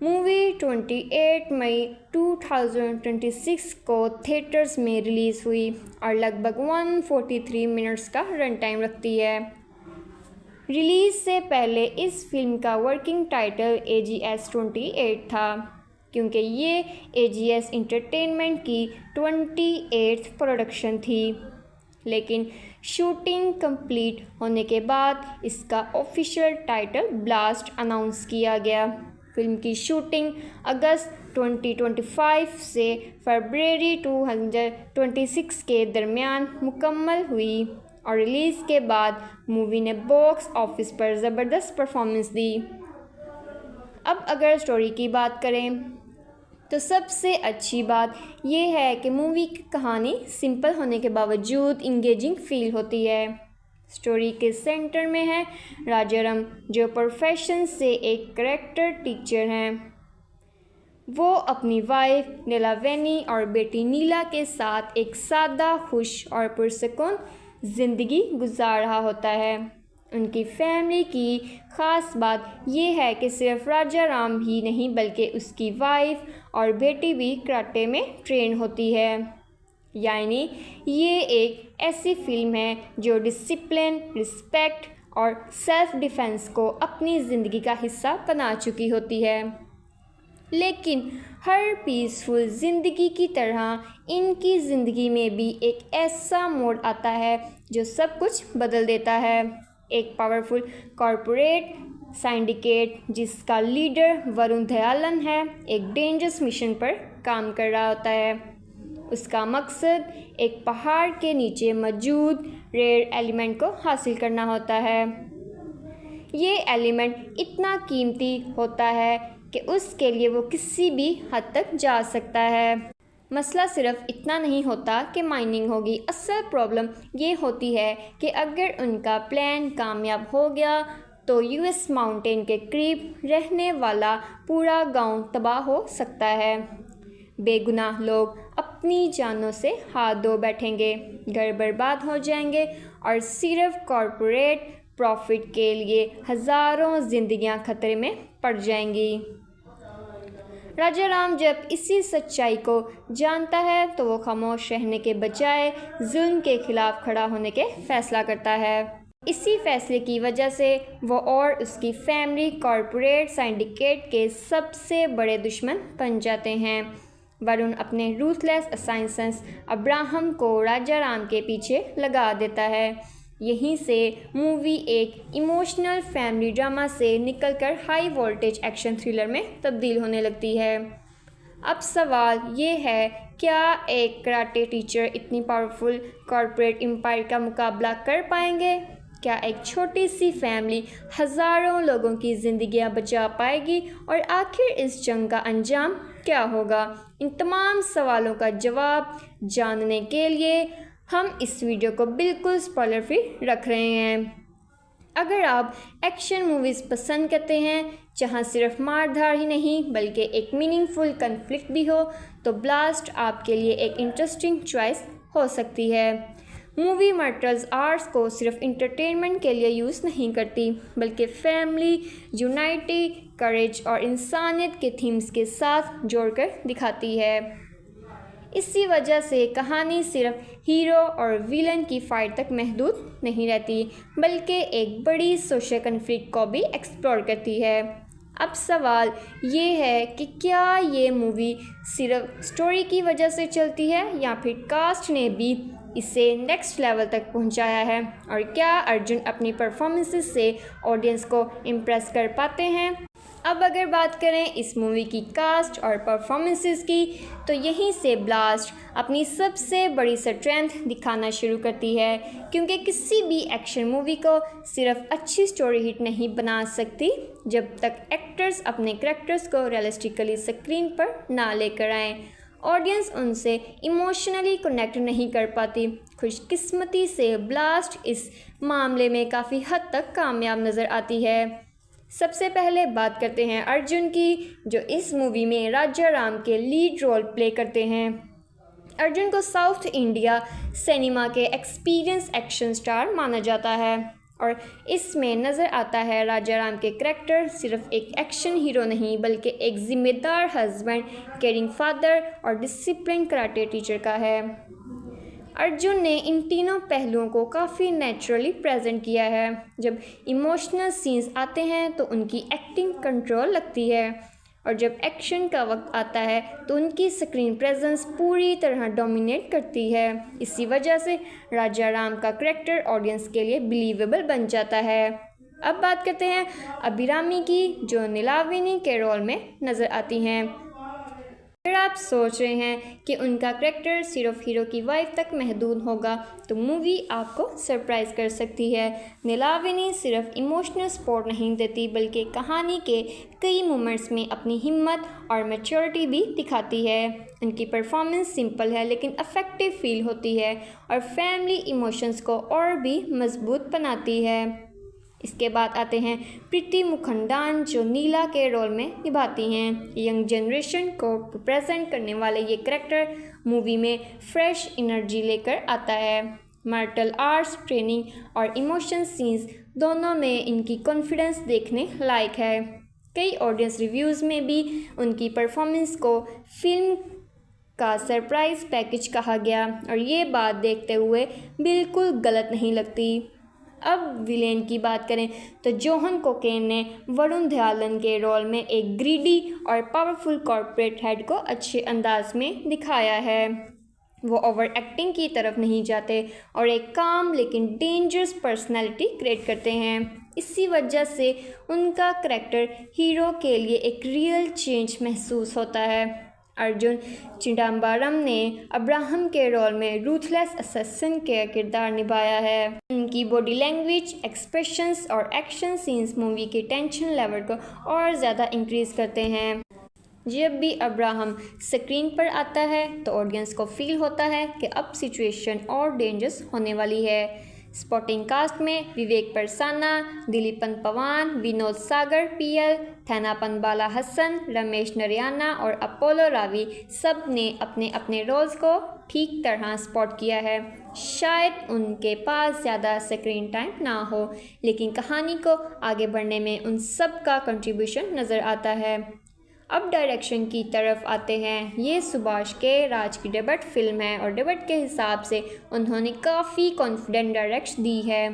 मूवी 28 मई 2026 को थिएटर्स में रिलीज़ हुई और लगभग 143 मिनट्स का रन टाइम रखती है। रिलीज़ से पहले इस फिल्म का वर्किंग टाइटल AGS 28 था, क्योंकि ये AGS इंटरटेनमेंट की 28th प्रोडक्शन थी। लेकिन शूटिंग कंप्लीट होने के बाद इसका ऑफिशियल टाइटल ब्लास्ट अनाउंस किया गया। फिल्म की शूटिंग अगस्त 2025 से फरवरी 2026 के दरमियान मुकम्मल हुई और रिलीज़ के बाद मूवी ने बॉक्स ऑफिस पर ज़बरदस्त परफॉर्मेंस दी। अब अगर स्टोरी की बात करें तो सबसे अच्छी बात यह है कि मूवी की कहानी सिंपल होने के बावजूद इंगेजिंग फील होती है। स्टोरी के सेंटर में है राजाराम, जो प्रोफेशन से एक करेक्टर टीचर हैं। वो अपनी वाइफ नीलावेनी और बेटी नीला के साथ एक सादा, खुश और पुरसुकून ज़िंदगी गुजार रहा होता है। उनकी फैमिली की ख़ास बात यह है कि सिर्फ राजाराम ही नहीं बल्कि उसकी वाइफ और बेटी भी कराटे में ट्रेन होती है। यानी ये एक ऐसी फिल्म है जो डिसिप्लिन, रिस्पेक्ट और सेल्फ डिफेंस को अपनी ज़िंदगी का हिस्सा बना चुकी होती है। लेकिन हर पीसफुल ज़िंदगी की तरह इनकी ज़िंदगी में भी एक ऐसा मोड़ आता है जो सब कुछ बदल देता है। एक पावरफुल कॉरपोरेट सिंडिकेट जिसका लीडर वरुण दयालन है, एक डेंजरस मिशन पर काम कर रहा होता है। उसका मकसद एक पहाड़ के नीचे मौजूद रेयर एलिमेंट को हासिल करना होता है। ये एलिमेंट इतना कीमती होता है कि उसके लिए वो किसी भी हद तक जा सकता है। मसला सिर्फ इतना नहीं होता कि माइनिंग होगी, असल प्रॉब्लम ये होती है कि अगर उनका प्लान कामयाब हो गया तो US माउंटेन के करीब रहने वाला पूरा गांव तबाह हो सकता है। बेगुनाह लोग अपनी जानों से हाथ धो बैठेंगे, घर बर्बाद हो जाएंगे और सिर्फ कॉरपोरेट प्रॉफिट के लिए हज़ारों जिंदगियां खतरे में पड़ जाएंगी। राजाराम जब इसी सच्चाई को जानता है तो वो खामोश रहने के बजाय जुल्म के खिलाफ खड़ा होने के फैसला करता है। इसी फैसले की वजह से वो और उसकी फैमिली कॉरपोरेट सिंडिकेट के सबसे बड़े दुश्मन बन जाते हैं। वरुण अपने रूथलेस असाइंसेंस अब्राहम को राजाराम के पीछे लगा देता है। यहीं से मूवी एक इमोशनल फैमिली ड्रामा से निकलकर हाई वोल्टेज एक्शन थ्रिलर में तब्दील होने लगती है। अब सवाल ये है, क्या एक कराटे टीचर इतनी पावरफुल कॉरपोरेट एम्पायर का मुकाबला कर पाएंगे? क्या एक छोटी सी फैमिली हज़ारों लोगों की ज़िंदगियां बचा पाएगी? और आखिर इस जंग का अंजाम क्या होगा? इन तमाम सवालों का जवाब जानने के लिए हम इस वीडियो को बिल्कुल स्पॉइलर फ्री रख रहे हैं। अगर आप एक्शन मूवीज़ पसंद करते हैं जहां सिर्फ मारधार ही नहीं बल्कि एक मीनिंगफुल कन्फ्लिक्ट भी हो, तो ब्लास्ट आपके लिए एक इंटरेस्टिंग चॉइस हो सकती है। मूवी मार्शल आर्ट्स को सिर्फ इंटरटेनमेंट के लिए यूज़ नहीं करती बल्कि फैमिली, यूनिटी, करेज और इंसानियत के थीम्स के साथ जोड़कर दिखाती है। इसी वजह से कहानी सिर्फ हीरो और विलन की फाइट तक महदूद नहीं रहती बल्कि एक बड़ी सोशल कन्फ्लिक्ट को भी एक्सप्लोर करती है। अब सवाल ये है कि क्या ये मूवी सिर्फ स्टोरी की वजह से चलती है या फिर कास्ट ने भी इसे नेक्स्ट लेवल तक पहुंचाया है, और क्या अर्जुन अपनी परफॉर्मेंसेस से ऑडियंस को इम्प्रेस कर पाते हैं? अब अगर बात करें इस मूवी की कास्ट और परफॉर्मेंसेस की, तो यहीं से ब्लास्ट अपनी सबसे बड़ी स्ट्रेंथ दिखाना शुरू करती है, क्योंकि किसी भी एक्शन मूवी को सिर्फ अच्छी स्टोरी हिट नहीं बना सकती जब तक एक्टर्स अपने कैरेक्टर्स को रियलिस्टिकली स्क्रीन पर ना लेकर आएँ। ऑडियंस उनसे इमोशनली कनेक्ट नहीं कर पाती। खुशकिस्मती से ब्लास्ट इस मामले में काफ़ी हद तक कामयाब नज़र आती है। सबसे पहले बात करते हैं अर्जुन की, जो इस मूवी में राजाराम के लीड रोल प्ले करते हैं। अर्जुन को साउथ इंडिया सिनेमा के एक्सपीरियंस एक्शन स्टार माना जाता है और इसमें नज़र आता है राजा राम के करैक्टर सिर्फ एक एक्शन हीरो नहीं बल्कि एक जिम्मेदार हस्बैंड, केयरिंग फादर और डिसिप्लिन कराटे टीचर का है। अर्जुन ने इन तीनों पहलुओं को काफ़ी नेचुरली प्रेजेंट किया है। जब इमोशनल सीन्स आते हैं तो उनकी एक्टिंग कंट्रोल लगती है और जब एक्शन का वक्त आता है तो उनकी स्क्रीन प्रेजेंस पूरी तरह डोमिनेट करती है। इसी वजह से राजा राम का करैक्टर ऑडियंस के लिए बिलीवेबल बन जाता है। अब बात करते हैं अभिरामी की, जो नीलाविनी के रोल में नज़र आती हैं। अगर आप सोच रहे हैं कि उनका करैक्टर सिर्फ हीरो की वाइफ तक महदूद होगा तो मूवी आपको सरप्राइज कर सकती है। नीलाविनी सिर्फ इमोशनल सपोर्ट नहीं देती बल्कि कहानी के कई मोमेंट्स में अपनी हिम्मत और मैच्योरिटी भी दिखाती है। उनकी परफॉर्मेंस सिंपल है लेकिन अफेक्टिव फील होती है और फैमिली इमोशंस को और भी मजबूत बनाती है। इसके बाद आते हैं प्रीति मुखंडान, जो नीला के रोल में निभाती हैं। यंग जनरेशन को प्रेजेंट करने वाले ये करैक्टर मूवी में फ्रेश एनर्जी लेकर आता है। मार्शल आर्ट्स ट्रेनिंग और इमोशन सीन्स दोनों में इनकी कॉन्फिडेंस देखने लायक है। कई ऑडियंस रिव्यूज़ में भी उनकी परफॉर्मेंस को फिल्म का सरप्राइज पैकेज कहा गया और ये बात देखते हुए बिल्कुल गलत नहीं लगती। अब विलेन की बात करें तो जोहन कोकेन ने वरुण धवन के रोल में एक ग्रीडी और पावरफुल कॉर्पोरेट हेड को अच्छे अंदाज में दिखाया है। वो ओवर एक्टिंग की तरफ नहीं जाते और एक काम लेकिन डेंजरस पर्सनैलिटी क्रिएट करते हैं। इसी वजह से उनका करैक्टर हीरो के लिए एक रियल चेंज महसूस होता है। अर्जुन चिदम्बरम ने अब्राहम के रोल में रूथलेस असैसिन का किरदार निभाया है। उनकी बॉडी लैंग्वेज, एक्सप्रेशंस और एक्शन सीन्स मूवी के टेंशन लेवल को और ज़्यादा इंक्रीज़ करते हैं। जब भी अब्राहम स्क्रीन पर आता है तो ऑडियंस को फील होता है कि अब सिचुएशन और डेंजरस होने वाली है। स्पोर्टिंग कास्ट में विवेक परसाना, दिलीपन पवान, विनोद सागर पीएल, थैनापन बाला हसन, रमेश नरियाना और अपोलो रावी सब ने अपने अपने रोल्स को ठीक तरह स्पॉट किया है। शायद उनके पास ज़्यादा स्क्रीन टाइम ना हो लेकिन कहानी को आगे बढ़ने में उन सब का कंट्रीब्यूशन नज़र आता है। अब डायरेक्शन की तरफ आते हैं। ये सुभाष के राज की डेब्यू फिल्म है और डेब्यू के हिसाब से उन्होंने काफ़ी कॉन्फिडेंट डायरेक्शन दी है।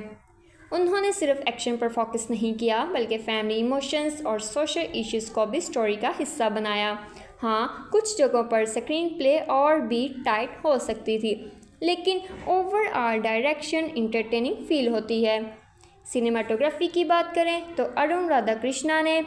उन्होंने सिर्फ एक्शन पर फोकस नहीं किया बल्कि फैमिली इमोशंस और सोशल इश्यूज़ को भी स्टोरी का हिस्सा बनाया। हाँ, कुछ जगहों पर स्क्रीन प्ले और भी टाइट हो सकती थी लेकिन ओवरऑल डायरेक्शन इंटरटेनिंग फील होती है। सिनेमाटोग्राफी की बात करें तो अरुण राधाकृष्णा ने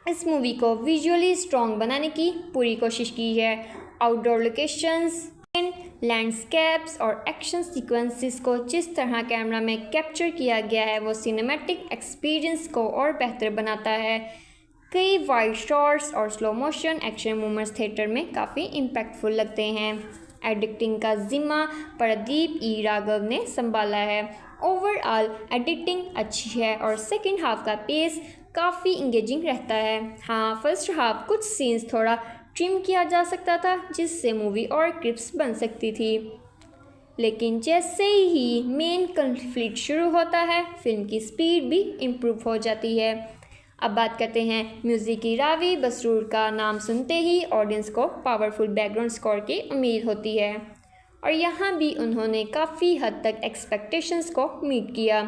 इस मूवी को विजुअली स्ट्रॉन्ग बनाने की पूरी कोशिश की है। आउटडोर लोकेशंस, लैंडस्केप्स और एक्शन सीक्वेंसेस को जिस तरह कैमरा में कैप्चर किया गया है वो सिनेमैटिक एक्सपीरियंस को और बेहतर बनाता है। कई वाइड शॉट्स और slow motion action movements theatre में काफ़ी इम्पैक्टफुल लगते हैं। एडिटिंग का जिम्मा प्रदीप ई राघव ने संभाला है। ओवरऑल एडिटिंग अच्छी है और सेकेंड हाफ का पेस काफ़ी इंगेजिंग रहता है। हाँ, फर्स्ट हाफ कुछ सीन्स थोड़ा ट्रिम किया जा सकता था जिससे मूवी और क्रिप्स बन सकती थी लेकिन जैसे ही मेन कॉन्फ्लिक्ट शुरू होता है फिल्म की स्पीड भी इम्प्रूव हो जाती है। अब बात करते हैं म्यूज़िक की। रावी बसरूर का नाम सुनते ही ऑडियंस को पावरफुल बैकग्राउंड स्कोर की उम्मीद होती है और यहाँ भी उन्होंने काफ़ी हद तक एक्सपेक्टेशंस को मीट किया।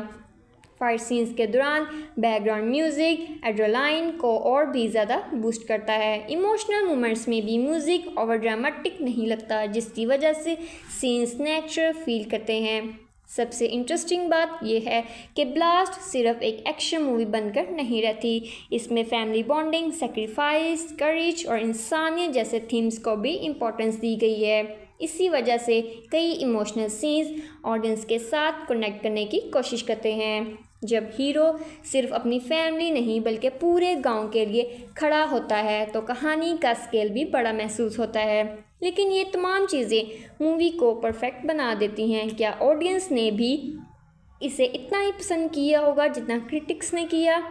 फाइट सीन्स के दौरान बैकग्राउंड म्यूज़िक एड्रेनालाइन को और भी ज़्यादा बूस्ट करता है। इमोशनल मोमेंट्स में भी म्यूज़िक ओवर ड्रामेटिक नहीं लगता जिसकी वजह से सीन्स नेचुरल फील करते हैं। सबसे इंटरेस्टिंग बात यह है कि ब्लास्ट सिर्फ एक एक्शन मूवी बनकर नहीं रहती, इसमें फैमिली बॉन्डिंग, सेक्रीफाइस, करेज और इंसानियत जैसे थीम्स को भी इम्पोर्टेंस दी गई है। इसी वजह से कई इमोशनल सीन्स ऑडियंस के साथ कनेक्ट करने की कोशिश करते हैं। जब हीरो सिर्फ अपनी फैमिली नहीं बल्कि पूरे गांव के लिए खड़ा होता है तो कहानी का स्केल भी बड़ा महसूस होता है। लेकिन ये तमाम चीज़ें मूवी को परफेक्ट बना देती हैं। क्या ऑडियंस ने भी इसे इतना ही पसंद किया होगा जितना क्रिटिक्स ने किया?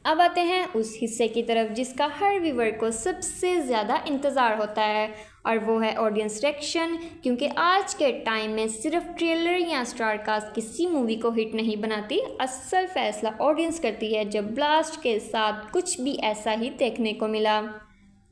अब आते हैं उस हिस्से की तरफ जिसका हर व्यूअर को सबसे ज़्यादा इंतज़ार होता है और वो है ऑडियंस रिएक्शन। क्योंकि आज के टाइम में सिर्फ ट्रेलर या स्टार कास्ट किसी मूवी को हिट नहीं बनाती, असल फैसला ऑडियंस करती है। जब ब्लास्ट के साथ कुछ भी ऐसा ही देखने को मिला।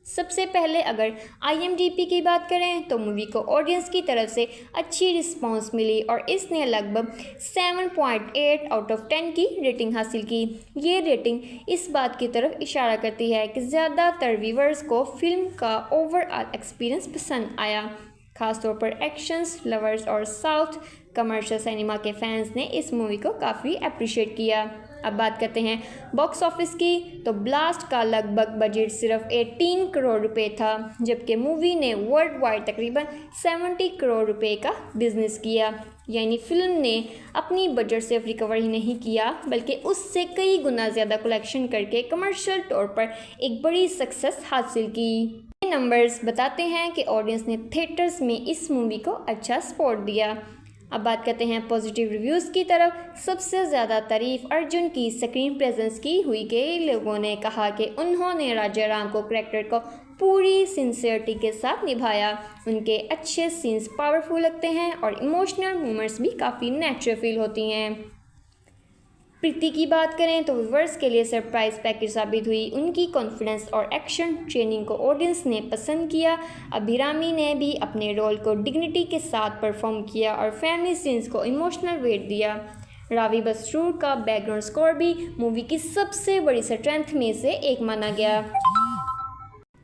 सबसे पहले अगर IMDb की बात करें तो मूवी को ऑडियंस की तरफ से अच्छी रिस्पांस मिली और इसने लगभग 7.8 आउट ऑफ 10 की रेटिंग हासिल की। ये रेटिंग इस बात की तरफ इशारा करती है कि ज़्यादातर व्यूअर्स को फिल्म का ओवरऑल एक्सपीरियंस पसंद आया। खासतौर पर एक्शंस लवर्स और साउथ कमर्शियल सिनेमा के फैंस ने इस मूवी को काफ़ी अप्रिशिएट किया। अब बात करते हैं बॉक्स ऑफिस की, तो ब्लास्ट का लगभग बजट सिर्फ 18 करोड़ रुपए था, जबकि मूवी ने वर्ल्ड वाइड तकरीबन 70 करोड़ रुपए का बिजनेस किया। यानी फिल्म ने अपनी बजट से रिकवर ही नहीं किया, बल्कि उससे कई गुना ज़्यादा कलेक्शन करके कमर्शियल तौर पर एक बड़ी सक्सेस हासिल की। ये नंबर्स बताते हैं कि ऑडियंस ने थिएटर्स में इस मूवी को अच्छा सपोर्ट दिया। अब बात करते हैं पॉजिटिव रिव्यूज़ की तरफ। सबसे ज़्यादा तारीफ अर्जुन की स्क्रीन प्रेजेंस की हुई। कई लोगों ने कहा कि उन्होंने राजा राम को कैरेक्टर को पूरी सिंसियरिटी के साथ निभाया। उनके अच्छे सीन्स पावरफुल लगते हैं और इमोशनल मोमेंट्स भी काफ़ी नेचुरल फील होती हैं। प्रीति की बात करें तो व्यूअर्स के लिए सरप्राइज पैकेज साबित हुई। उनकी कॉन्फिडेंस और एक्शन ट्रेनिंग को ऑडियंस ने पसंद किया। अभिरामी ने भी अपने रोल को डिग्निटी के साथ परफॉर्म किया और फैमिली सीन्स को इमोशनल वेट दिया। रावी बसरूर का बैकग्राउंड स्कोर भी मूवी की सबसे बड़ी स्ट्रेंथ में से एक माना गया।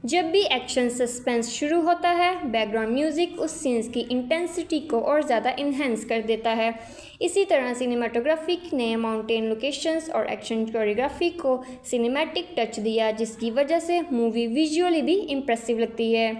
जब भी एक्शन सस्पेंस शुरू होता है, बैकग्राउंड म्यूज़िक उस सीन्स की इंटेंसिटी को और ज़्यादा इन्हेंस कर देता है। इसी तरह सिनेमाटोग्राफी ने माउंटेन लोकेशंस और एक्शन कोरियोग्राफी को सिनेमैटिक टच दिया, जिसकी वजह से मूवी विजुअली भी इम्प्रेसिव लगती है।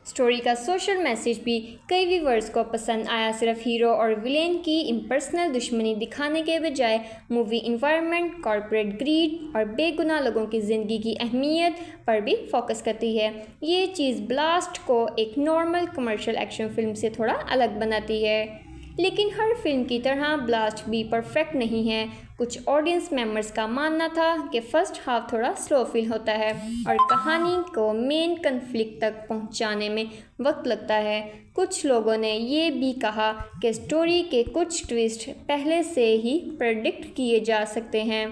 स्टोरी का सोशल मैसेज भी कई व्यूअर्स को पसंद आया। सिर्फ हीरो और विलेन की इम्पर्सनल दुश्मनी दिखाने के बजाय मूवी इन्वायरमेंट, कॉर्पोरेट ग्रीड और बेगुनाह लोगों की ज़िंदगी की अहमियत पर भी फोकस करती है। ये चीज़ ब्लास्ट को एक नॉर्मल कमर्शियल एक्शन फिल्म से थोड़ा अलग बनाती है। लेकिन हर फिल्म की तरह ब्लास्ट भी परफेक्ट नहीं है। कुछ ऑडियंस मेंबर्स का मानना था कि फर्स्ट हाफ थोड़ा स्लो फील होता है और कहानी को मेन कन्फ्लिक्ट तक पहुंचाने में वक्त लगता है। कुछ लोगों ने ये भी कहा कि स्टोरी के कुछ ट्विस्ट पहले से ही प्रेडिक्ट किए जा सकते हैं।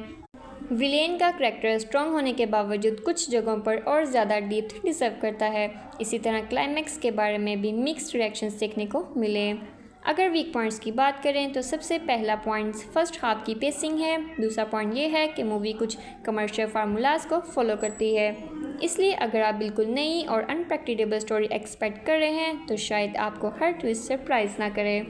विलेन का करैक्टर स्ट्रॉन्ग होने के बावजूद कुछ जगहों पर और ज़्यादा डेप्थ डिजर्व करता है। इसी तरह क्लाइमैक्स के बारे में भी मिक्स्ड रिएक्शंस देखने को मिले। अगर वीक पॉइंट्स की बात करें तो सबसे पहला पॉइंट फर्स्ट हाफ की पेसिंग है। दूसरा पॉइंट ये है कि मूवी कुछ कमर्शियल फार्मूलाज को फॉलो करती है। इसलिए अगर आप बिल्कुल नई और अनप्रेडिक्टेबल स्टोरी एक्सपेक्ट कर रहे हैं तो शायद आपको हर ट्विस्ट सरप्राइज ना करे।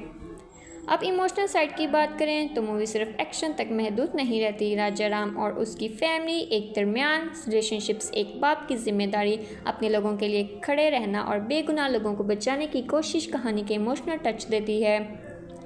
अब इमोशनल साइड की बात करें तो मूवी सिर्फ एक्शन तक महदूद नहीं रहती। राजा राम और उसकी फैमिली एक दरमियान रिलेशनशिप्स, एक बाप की जिम्मेदारी, अपने लोगों के लिए खड़े रहना और बेगुनाह लोगों को बचाने की कोशिश कहानी के इमोशनल टच देती है।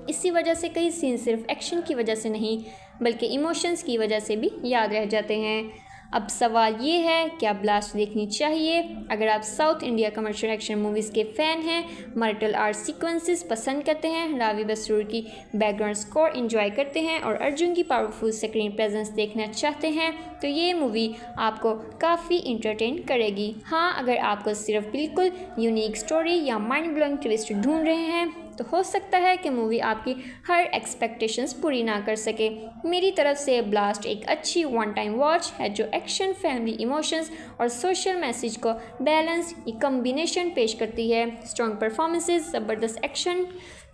इसी वजह से कई सीन सिर्फ एक्शन की वजह से नहीं बल्कि इमोशंस की वजह से भी याद रह जाते हैं। अब सवाल ये है, क्या ब्लास्ट देखनी चाहिए? अगर आप south India commercial action movies के फ़ैन हैं, मार्शल आर्ट सीक्वेंसेस पसंद करते हैं, रावी बसरूर की बैकग्राउंड स्कोर एंजॉय करते हैं और अर्जुन की पावरफुल स्क्रीन प्रेजेंस देखना चाहते हैं तो ये मूवी आपको काफ़ी इंटरटेन करेगी। हाँ, अगर आपको सिर्फ बिल्कुल यूनिक स्टोरी या माइंड ब्लोइंग ट्विस्ट ढूंढ रहे हैं तो हो सकता है कि मूवी आपकी हर एक्सपेक्टेशंस पूरी ना कर सके। मेरी तरफ से ब्लास्ट एक अच्छी वन टाइम वॉच है जो एक्शन, फैमिली, इमोशंस और सोशल मैसेज को बैलेंस कॉम्बिनेशन पेश करती है। स्ट्रॉन्ग परफॉर्मेंसेस, ज़बरदस्त एक्शन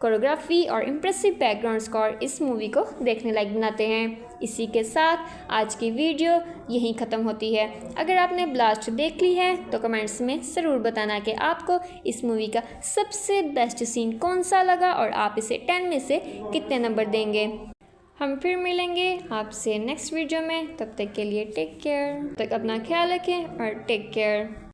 कोरियोग्राफी और इम्प्रेसिव बैकग्राउंड स्कोर इस मूवी को देखने लायक बनाते हैं। इसी के साथ आज की वीडियो यहीं ख़त्म होती है। अगर आपने ब्लास्ट देख ली है तो कमेंट्स में ज़रूर बताना कि आपको इस मूवी का सबसे बेस्ट सीन कौन सा लगा और आप इसे 10 में से कितने नंबर देंगे। हम फिर मिलेंगे आपसे नेक्स्ट वीडियो में। तब तक के लिए टेक केयर। तब तक अपना ख्याल रखें और टेक केयर।